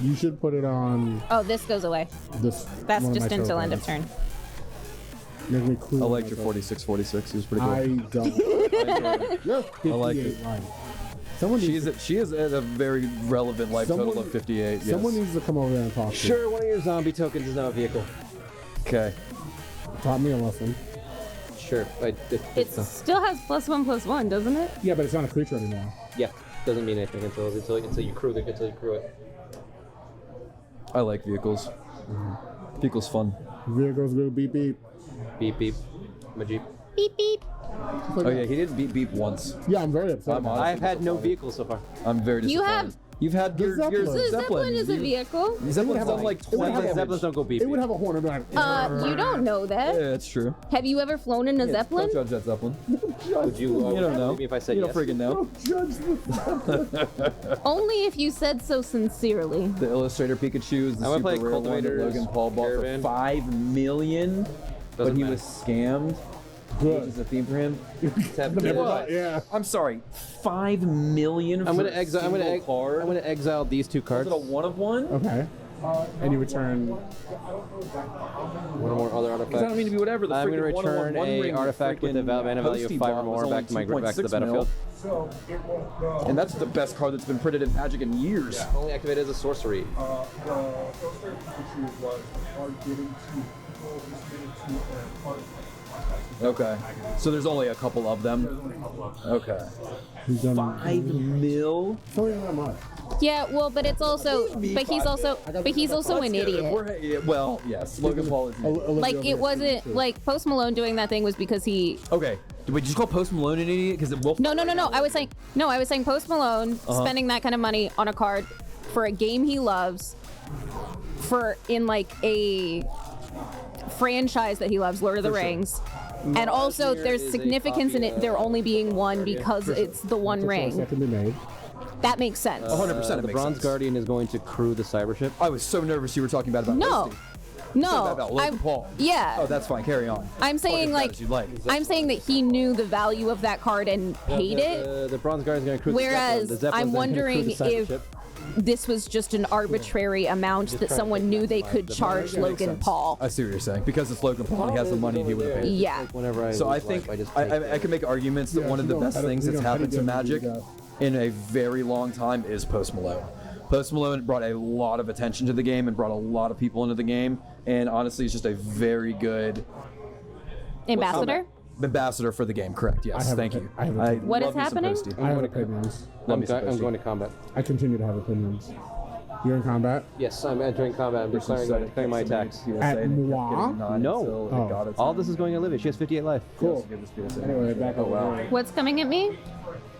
You should put it on Oh, this goes away. this. That's one of just my until show end of cards. turn. Make me clue I on liked your myself. 46-46. He was pretty cool. I don't. Yeah, 58 like it. line. Someone needs She is at a very relevant life total Someone- of 58. Yes. Someone needs to come over there and talk to you. Sure, one of your zombie tokens is now a vehicle. Okay. Taught me a lesson. Sure. It still has +1/+1, doesn't it? Yeah, but it's not a creature anymore. yeah, doesn't mean anything until you crew it. I like vehicles. Vehicles fun. Vehicles go beep beep. Beep beep. My Jeep. Beep beep. Oh yeah, he did beat Beep once. Yeah, I'm very upset. I'm about it. I've had no vehicles so far. I'm very disappointed. You have- You've had your Zeppelin. The Zeppelin is a vehicle. Zeppelin's done like it would 20 have a- damage. Zeppelins don't go beep. It would have a horn. Like, You don't know that. Yeah, it's true. Have you ever flown in a Zeppelin? Don't judge that Zeppelin. Would you? You don't know. Me if I said You yes. don't freaking know. judge the Only if you said so sincerely. The Illustrator Pikachu is the I'm gonna super play rare one that Cultivator's Logan Paul bought for Caravan. $5 million, but Doesn't he matter. was scammed. Which is a theme for him. Yeah. I'm sorry, $5 million. I'm for gonna a exile. I'm single card. gonna exile these two Is cards. it a one of one? Okay. And you return. One or more other Does that artifacts. mean to be whatever? The I'm gonna freaking return one-on-one a ring artifact with a mana value of 5 or more back to the battlefield. And that's the best card that's been printed in Magic in years. Only activated as a sorcery. Okay. So there's only a couple of them. Okay. He's done. 5 mil? It's not even that much. Yeah, well, but it's also, but he's also an idiot. Well, yes. Logan Paul is. Like it wasn't like Post Malone doing that thing was because he. Okay. Did we just call Post Malone an idiot? Because it will. No. I was saying Post Malone spending that kind of money on a card for a game he loves, for in like a franchise that he loves, Lord of the Rings. And also, here there's is a significance in copy it there only being one because it's the one Choice ring. that can be made. That makes sense. 100% it The makes Bronze sense. Guardian is going to crew the cyber ship. I was so nervous you were talking about No, Misty. no. About Logan Paul. Yeah. Oh, that's fine. Carry on. I'm saying Talk as like, bad as you'd like. I'm saying that he knew the value of that card and paid it. The Bronze Guardian is going to crew Whereas the Zeppelin. I'm wondering if Ship. this was just an arbitrary amount that trying to someone knew they could charge Logan sense. Paul. I see what you're saying. Because it's Logan Paul and he has the money, he would have paid. Yeah. Like whenever I So I lose think life, just I take can make arguments that Yeah, one of you the know, best how do- things you that's know, how do happened you to get what you Magic got? in a very long time is Post Malone. Post Malone brought a lot of attention to the game and brought a lot of people into the game, and honestly, it's just a very good Ambassador? ambassador for the game. Correct? Yes. have Thank a- you. I have a- I What is love me some happening? Posty. I have opinions. Love me some I'm Posty. going to combat. I continue to have opinions. You're in combat? Yes, I'm entering combat. I'm declaring my attacks. At moi? No. Oh. All this is going to Olivia. She has 58 life. Cool. Anyway, back Oh over wow. here. What's coming at me?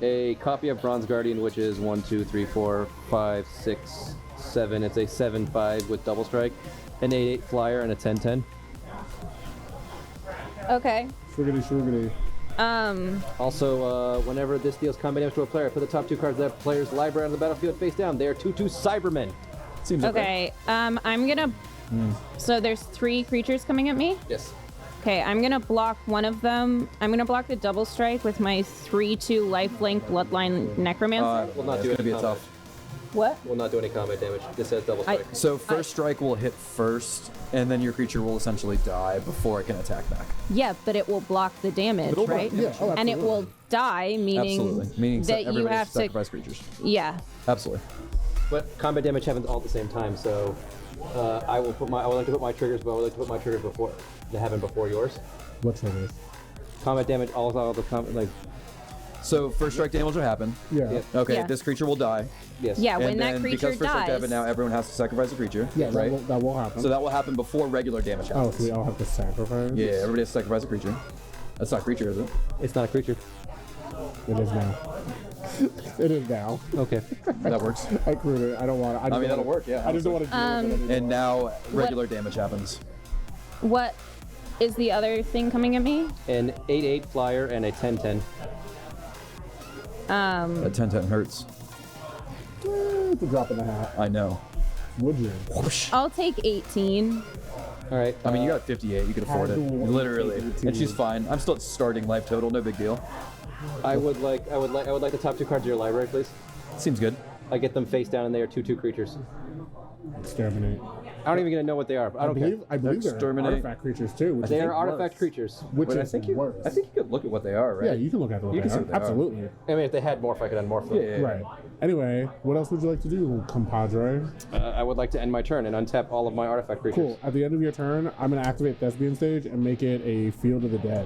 A copy of Bronze Guardian, which is 1, 2, 3, 4, 5, 6, 7. It's a 7/5 with double strike, an 8/8 flyer, and a 10/10. Okay. Shruggity, shruggity. Also, whenever this deals combat damage to a player, put the top 2 cards of that player's library on the battlefield face down. They are 2/2 Cybermen. Seems Okay. I'm gonna. So there's 3 creatures coming at me. Yes. Okay, I'm gonna block one of them. I'm gonna block the double strike with my 3/2 lifelink bloodline necromancer. Will not it's do gonna be any a combat. tough. What? Will not do any combat damage. This says double strike. So first strike will hit first, and then your creature will essentially die before it can attack back. Yeah, but it will block the damage, It'll block right? the Yeah, oh, And it will die, meaning Absolutely. Meaning that you everybody have should to. sacrifice creatures. Yeah. Absolutely. But combat damage happens all at the same time, so I would like to put my triggers, but I would like to put my triggers before to happen before yours. What triggers? Combat damage, all the combat, like So first strike damage will happen. Yeah. Yeah. Okay, Yeah. this creature will die. yes. Yeah, And when that then creature because first strike dies. happen now, everyone has to sacrifice a creature. Yeah, right. that will happen. So that will happen before regular damage Oh, happens. so we all have to sacrifice? Yeah, everybody has to sacrifice a creature. That's not a creature, is it? It's not a creature. It is now. It is now. Okay. That works. I crewed it. I don't want to. I mean, that'll work, yeah, I just don't want to deal with it anymore. And now regular damage happens. What is the other thing coming at me? An 8/8 flyer and a 10/10. That 10/10 hurts. It's a drop in the hat. I know. Would you? I'll take 18. All right. I mean, you got 58. You could afford it. Had to Literally. take And she's fine. I'm still at starting life total. No big deal. I would like the top 2 cards of your library, please. Seems good. I get them face down, and they are 2/2 creatures. Exterminate. I don't even get to know what they are. I don't care. I believe they're Exterminate. artifact creatures too, which They is are artifact worse. creatures. Which But I is think worse. you could look at what they are, right? Yeah, you can look at what You they can see are. what they are. Absolutely. I mean, if they had morph, I could unmorph them. Yeah. Right. Anyway, what else would you like to do, compadre? I would like to end my turn and untap all of my artifact creatures Cool. At the end of your turn, I'm going to activate Thespian Stage and make it a Field of the Dead.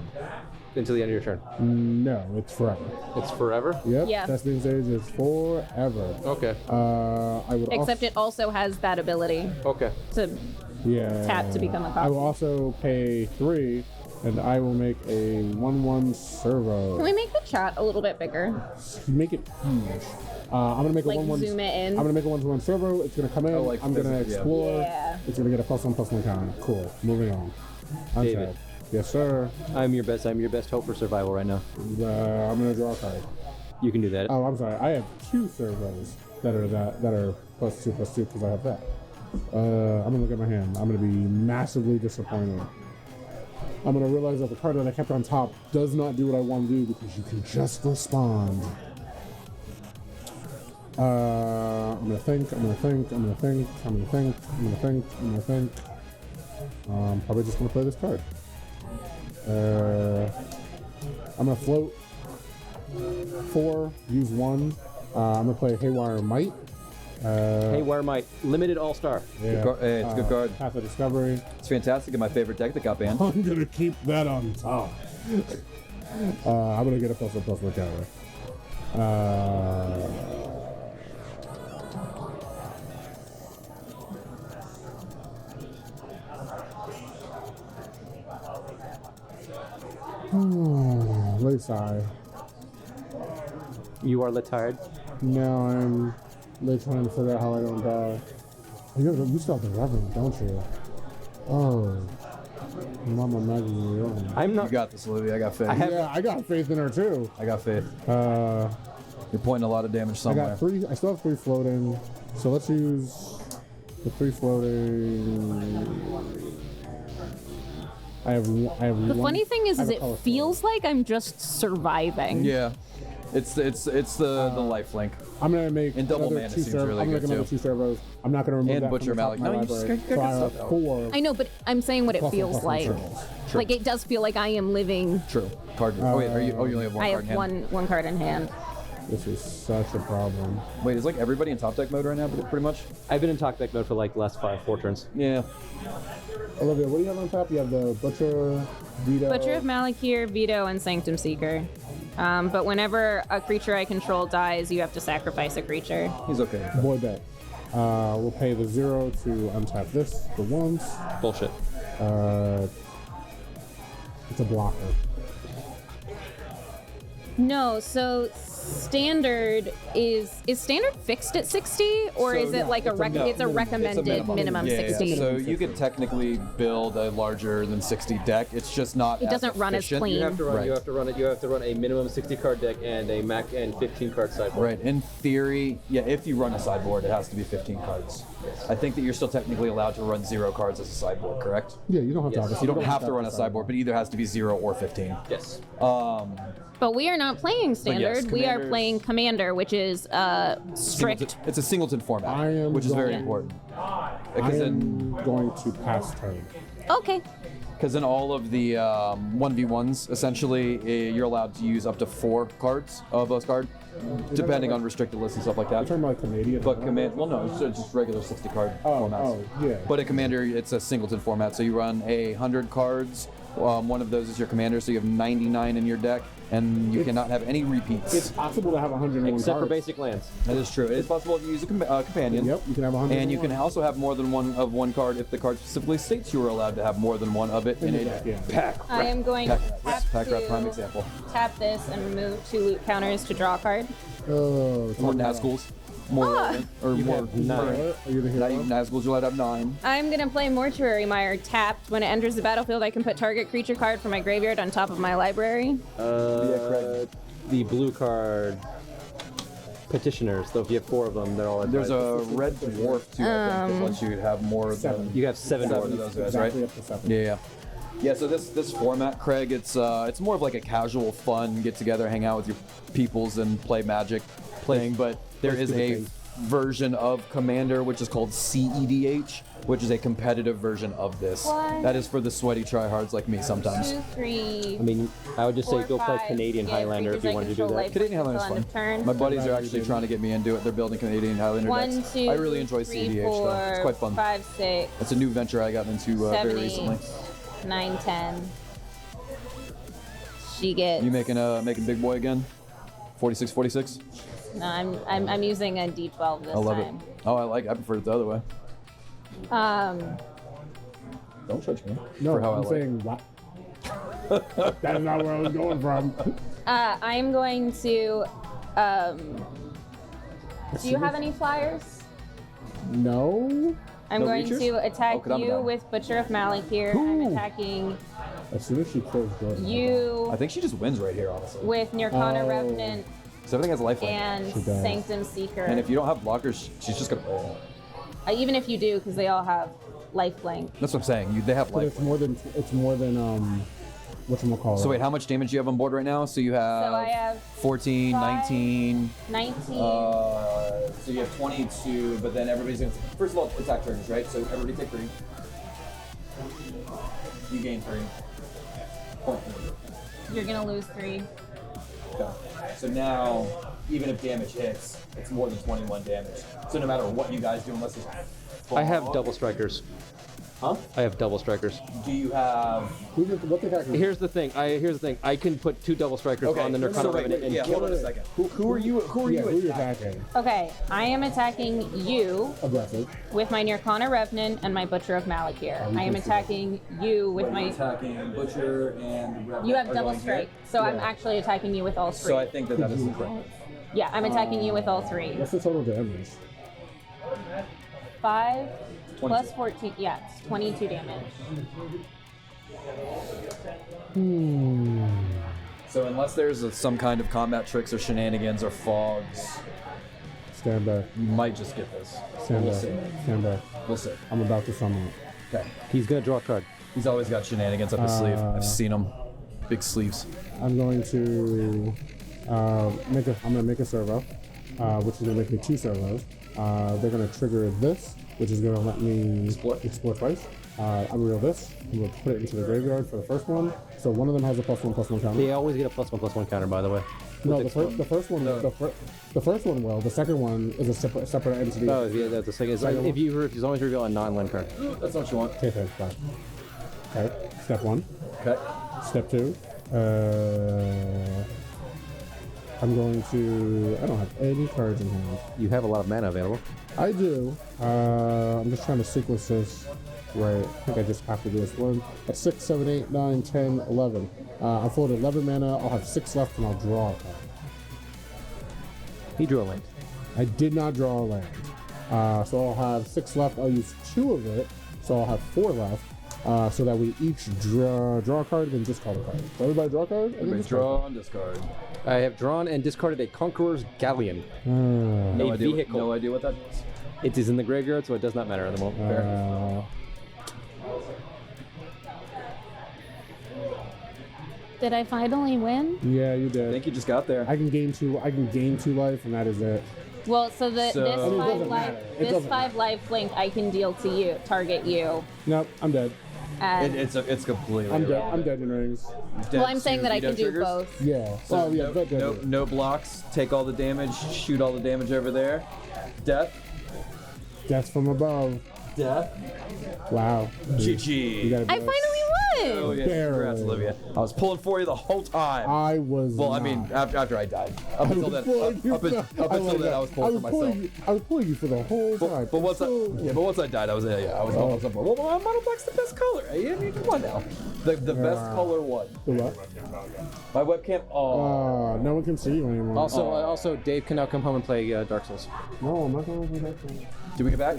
until the end of your turn. No, it's forever. It's forever. Yep. Yeah. Thespian Stage is forever. Okay. I would Except it also has that ability Okay. to yeah. tap to become a I will copy. also pay 3 And I will make a 1/1 servo. Can we make the chat a little bit bigger? Make it huge. I'm gonna make a Like 1/1. zoom it in? I'm gonna make a 1/1 servo. It's gonna come in. like I'm gonna physics, yeah. explore. Yeah. It's gonna get a +1/+1 counter. Cool. Moving on. David. Untap. Yes, sir. I'm your best hope for survival right now. I'm gonna draw a card. You can do that. Oh, I'm sorry. I have 2 servos that are +2/+2 because I have that. I'm gonna look at my hand. I'm gonna be massively disappointed. I'm gonna realize that the card that I kept on top does not do what I want to do because you can just respond. I'm gonna think. Probably just gonna play this card. I'm gonna float 4, use 1. I'm gonna play Haywire Might. Haywire Might, limited all-star. Yeah. Hey, it's a good card. Path of Discovery. It's fantastic and my favorite deck that got banned. I'm gonna keep that on top. I'm gonna get a +1/+1 counter. Really sorry. You are tired. Now I'm really trying to figure out how I don't die. You still have the Reverend, don't you? Oh. Mama Maggie, you're on. I'm You not. got this, Olivia. I got faith. Yeah, I got faith in her too. I got faith. Uh, You're pointing a lot of damage I somewhere. got 3. I still have 3 floating. So let's use the 3 floating. I have The one. funny thing is I have a it color feels like I'm just surviving. Yeah. It's the life link. I'm gonna make And double another mana 2 seems servos. really I'm gonna good, make another too. 2 servos. I'm not gonna remove And that Butcher from the top of Malik. my No, you just library. gotta So I get have stuff out. 4. I know, but I'm saying what it Plus one, feels plus one like. servos. Like it does feel like I am living. True. Card. Oh wait, you only have one I card have in hand. one card in hand. This is such a problem. Wait, is like everybody in top deck mode right now? Pretty much. I've been in talk deck mode for like the last 4 turns. Yeah. Olivia, what do you have on top? You have the Butcher, Vito. Butcher of Malakir, Veto, and Sanctum Seeker. But whenever a creature I control dies, you have to sacrifice a creature. He's okay. with that. Boy Bet. We'll pay the 0 to untap this for once. Bullshit. It's a blocker. No, so standard is standard fixed at 60, or So, is it yeah, like it's a it's a recommended minimum Yeah, 60? so you could technically build a larger than 60 deck. It's just not. It doesn't run as efficient. clean. You have to run. Right. You have to run it. You have to run a minimum 60 card deck and a max and 15 card sideboard. Right. In theory, yeah. If you run a sideboard, it has to be 15 cards. I think that you're still technically allowed to run 0 cards as a sideboard, correct? Yeah, you don't have to Yes. have a You don't have to run a sideboard, but either has to be 0 or 15. Yes. But we are not playing standard. We are Commanders- playing commander, which is strict. It's a singleton format, I am which is very going- important. I Because am going to pass turn. Okay. in all of the 1v1s, essentially, you're allowed to use up to 4 cards of a card, depending on restricted lists and stuff like I'm that. talking about Canadian. But well, no, it's just regular 60 card formats. yeah. But a commander, it's a singleton format, so you run 100 cards. One of those is your commander, so you have 99 in your deck, and you cannot have any repeats. It's possible to have 101 Except for cards. basic lands. That is true. It is possible to use a companion. Yep, you can have 101. And you can also have more than one card if the card specifically states you are allowed to have more than one of it in a Yeah. pack. I am going to tap Pack rat prime to example. tap this and remove 2 loot counters to draw a card. Oh, it's More on Nazguls. More relevant, or more. have 9. Are you the hero? Nazguls, you're allowed to have 9. I'm gonna play Mortuary Mire tapped. When it enters the battlefield, I can put target creature card from my graveyard on top of my library. Craig. The blue card petitioners. So if you have 4 of them, they're all. There's a red dwarf too. I think that lets you have more Seven. than You have 7 seven of of those them. guys, right? Exactly up to 7. Yeah. Yeah, so this format, Craig, it's more of like a casual, fun get together, hang out with your peoples, and play Magic, playing. But there is stupid a things. version of Commander which is called CEDH, which is a competitive version of this. What? That is for the sweaty tryhards like me sometimes. 2, 3. I mean, I would just say 4, go play 5. Canadian Yeah, Highlander if creatures you I wanted to do control that. life Canadian Highlander is until end of fun. turn. My buddies Glad are you actually did. trying to get me into it. They're building Canadian Highlander 1, decks. 2, I really enjoy 3, CEDH 4, though. It's quite fun. 5, 6, It's a new venture I got into 7, very 8, recently. 9, 10. She gets. You making big boy again? 46, 46? No, I'm using a D12 this I love it. time. Oh, I prefer it the other way. Don't judge me. No, for how I'm I like. saying what? That is not where I was going from. I'm going to. Do you have any flyers? No. I'm No going reachers? to attack Oh, 'cause I'm you down. with Butcher of Malakir. I'm Ooh. attacking As soon as she kills Jordan. you I think she just wins right here, honestly. with Nirkana Oh. Revenant Because everything has lifelink. and She does. Sanctum Seeker. And if you don't have blockers, she's just gonna. Even if you do, because they all have lifelink. That's what I'm saying. They have But lifelink. it's more than whatchamacallit. So wait, how much damage do you have on board right now? So you have. So I have 14, 5, 19. 19. So you have 22, but then everybody's gonna. First of all, attack turns, right? So everybody take 3. You gain 3. Point. You're gonna lose 3. Okay. So now, even if damage hits, it's more than 21 damage. So no matter what you guys do, unless it's. I have double strikers. Huh? I have double strikers. Do you have? What the heck? Here's the thing. I can put 2 double strikers on the Nirkana so wait, Revenant and yeah, kill hold on a it. second. Who are you? Who are Yeah, you who you attacking? attacking? Okay, I am attacking you Aggressive. with my Nirkana Revenant and my Butcher of Malakir. I am attacking you with my. Attacking Butcher and Revenant You have are double going strike, here. so I'm actually attacking you with all 3. So I think that is the correct. Yeah, I'm attacking you with all 3. What's the total damage? 5 plus 22. 14. Yeah, it's 22 damage. So unless there's some kind of combat tricks or shenanigans or fogs, Stand back. you might just get this. Stand We'll back. see. Stand back. We'll see. I'm about to summon it. Okay. He's gonna draw a card. He's always got shenanigans up his sleeve. I've seen him. Big sleeves. I'm going to I'm gonna make a servo, which is gonna make me 2 servos. They're gonna trigger this, which is gonna let me explore twice. I'm gonna reel this. I'm gonna put it into the graveyard for the first one. So one of them has a +1/+1 counter. They always get a +1/+1 counter, by the way. No, the first one will. The second one is a separate entity. Oh, yeah, that's the second. It's like if you as long as you reveal a non-land card. That's not what you want. Okay, fine. Okay. Step 1. Okay. Step 2. I'm going to. I don't have any cards in hand. You have a lot of mana available. I do. I'm just trying to sequence this right. I think I just have to do this one. At 6, 7, 8, 9, 10, 11. I floated 11 mana. I'll have 6 left and I'll draw a card. He drew a land. I did not draw a land. So I'll have 6 left. I'll use 2 of it. So I'll have 4 left. So that we each draw a card and then discard a card. So everybody draw a card? And then Everybody discard. draw and discard. I have drawn and discarded a Conqueror's Galleon. No A idea. vehicle. No idea what that is. It is in the graveyard, so it does not matter at the moment. Did I finally win? Yeah, you I did. think you just got there. I can gain 2 life and that is it. Well, so So- this I mean, it 5 doesn't life, matter. It this doesn't 5 life link I can deal to you, target you. Nope, I'm dead. And It's completely. I'm dead. irrelevant. I'm dead in rings. Dead well, I'm saying to that I veto can do triggers. both. Yeah. So Oh yeah, dead, dead, no, dead. no blocks. Take all the damage. Shoot all the damage over there. Death. Death from above. Death. Wow. You GG. gotta I be- finally Oh won. yeah, congrats, Barely. Olivia. I was pulling for you the whole time. I was. Well, I mean, not. after I died. Up until then, up until then, I was pulling for myself. I was pulling you for the whole time. But once I died, I was I was almost up. Well, mono black's the best color. I mean, come on now. The best color won. The what? My webcam. Oh. No one can see you anymore. Also, Dave can now come home and play Dark Souls. No, I'm not going to do that. Did we get back?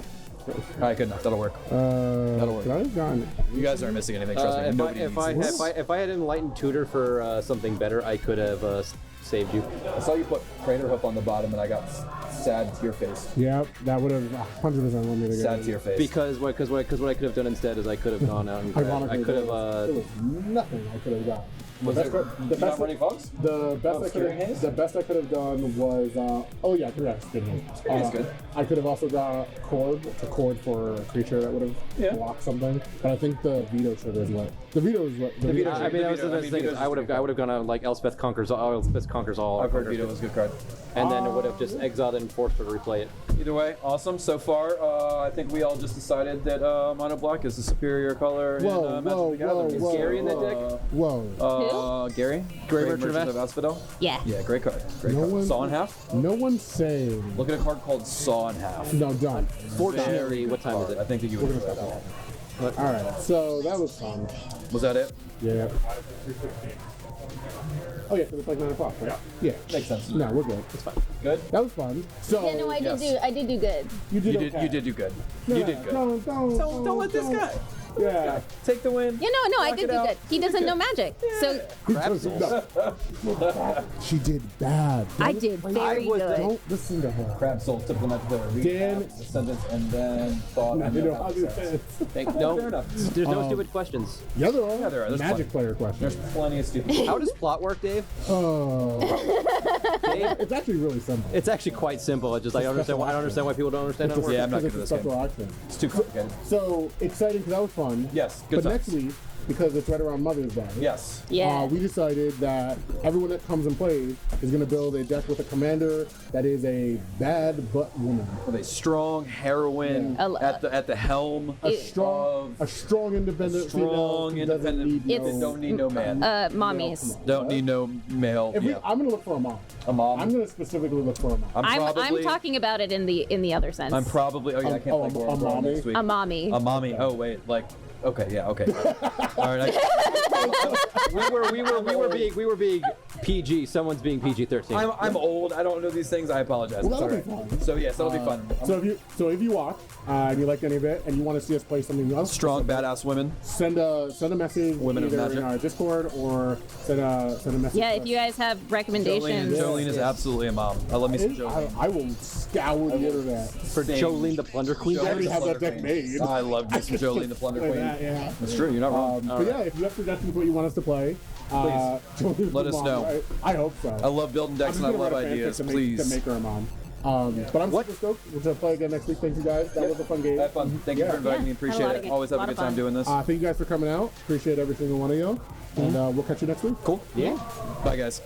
All right, good enough. That'll work. That'll work. Could I have gotten? You guys aren't missing anything. Trust me. Nobody needs this. If I had an enlightened tutor for something better, I could have saved you. I saw you put Crater Hoof on the bottom, and I got sad to your face. Yep, that would have 100% won me to Sad get to your face. Because what I could have done instead is I could have gone out and grabbed, Ironically, I could there have was nothing I could have done. Was the there, best, you not running fogs? the best I Scaring could Haze? the best I could have done was Scaring Haze. Haze good. I could have also got cord for a creature that would have blocked something, but I think the veto trigger is what the veto is what the veto. I mean, that was the best thing. I would have gone out like Elspeth conquers all. I've heard Vito was a good card. and then it would have just exiled it and forced her to replay it. Either way, awesome. So far, I think we all just decided that mono black is the superior color Whoa, in Magic whoa, the Gathering. whoa, Is Gary in that deck? Whoa. Gary? Great Great Merchant Merchant of Asphodel? Yeah. Yeah, great card. Great No card. one- Saw in half? No one's saying. Look at a card called Saw in half. No, done. Fortunately, what time is I it? think that you would enjoy that one. All right, so that was fun. Was that it? Yeah. Oh yeah, so it's like 9 o'clock, right? Yeah. Makes sense. No, we're good. It's fine. Good? That was fun. So Yeah, no, I did Yes. do good. you did You okay. did do good. Yeah, You did good. Don't let this guy. Yeah. Take the win. Yeah, no, I Knock did it do out. good. He doesn't know magic, so She did bad. I did very good. Don't listen to her. Crab soul, typical method of Dan- recap, sentence, and then thought. No, and you then know, I'll do this. No, Fair enough. there's no stupid questions. Yeah, there are. Yeah, there are. There's Magic player There's questions. plenty of stupid. How does plot work, Dave? Dave, it's actually really simple. It's actually quite simple. It's just I don't understand why people don't understand how it works. Yeah, I'm not Because good at it's this a game. special action. It's too complicated. So exciting because that was fun. Yes, good But times. next week, because it's right around Mother's Day. Yes. Yeah. We decided that everyone that comes and plays is going to build a deck with a commander that is a bad butt woman. With a strong heroine Yeah. at the helm. A It- strong independent female strong who doesn't independent. need It's- no- Don't need no man. Mommies. Don't need no male. If Yeah. I'm going to look for a mom. A mom. I'm going to specifically look for a mom. I'm talking about it in the other sense. I'm probably. Oh yeah, I can't Oh, play a Gorgon mommy? next week. a mommy. A mommy. Oh wait, like. Okay. Yeah. Okay. All right. We were being PG. Someone's being PG-13. I'm old. I don't know these things. I apologize. Well, It's that'll all be right. fun. So yes, that'll be fun. So if you watch and you liked any of it and you want to see us play something else, Strong, badass women. send a message Women of either Magic. in our Discord or send a message. Yeah, to if us. you guys have recommendations. Jolene is absolutely a mom. I love me some Jolene. I will scour the internet. For Jolene the Plunder Queen. I already Jolene have the that deck Plunder Queen. made. I love me some Jolene the Plunder Play Queen. that, yeah. That's true. You're not wrong. But yeah, if you have suggestions what you want us to play, Jolene's Let the us mom, know. right? I hope so. I love building decks and I love ideas. To Please. make her a mom. But I'm super stoked. We're gonna play again next week. Thank you guys. That was a fun game. Have fun. Thank you for inviting me. Yeah, Appreciate had a lot it. of Always have a lot good of time fun. doing this. Thank you guys for coming out. Appreciate every single one of you. And we'll catch you next week. Cool. Yeah. Bye, guys.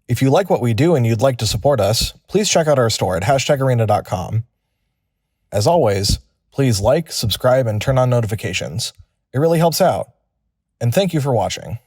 If you like what we do and you'd like to support us, please check out our store at #arena.com. As always, please like, subscribe, and turn on notifications. It really helps out. And thank you for watching.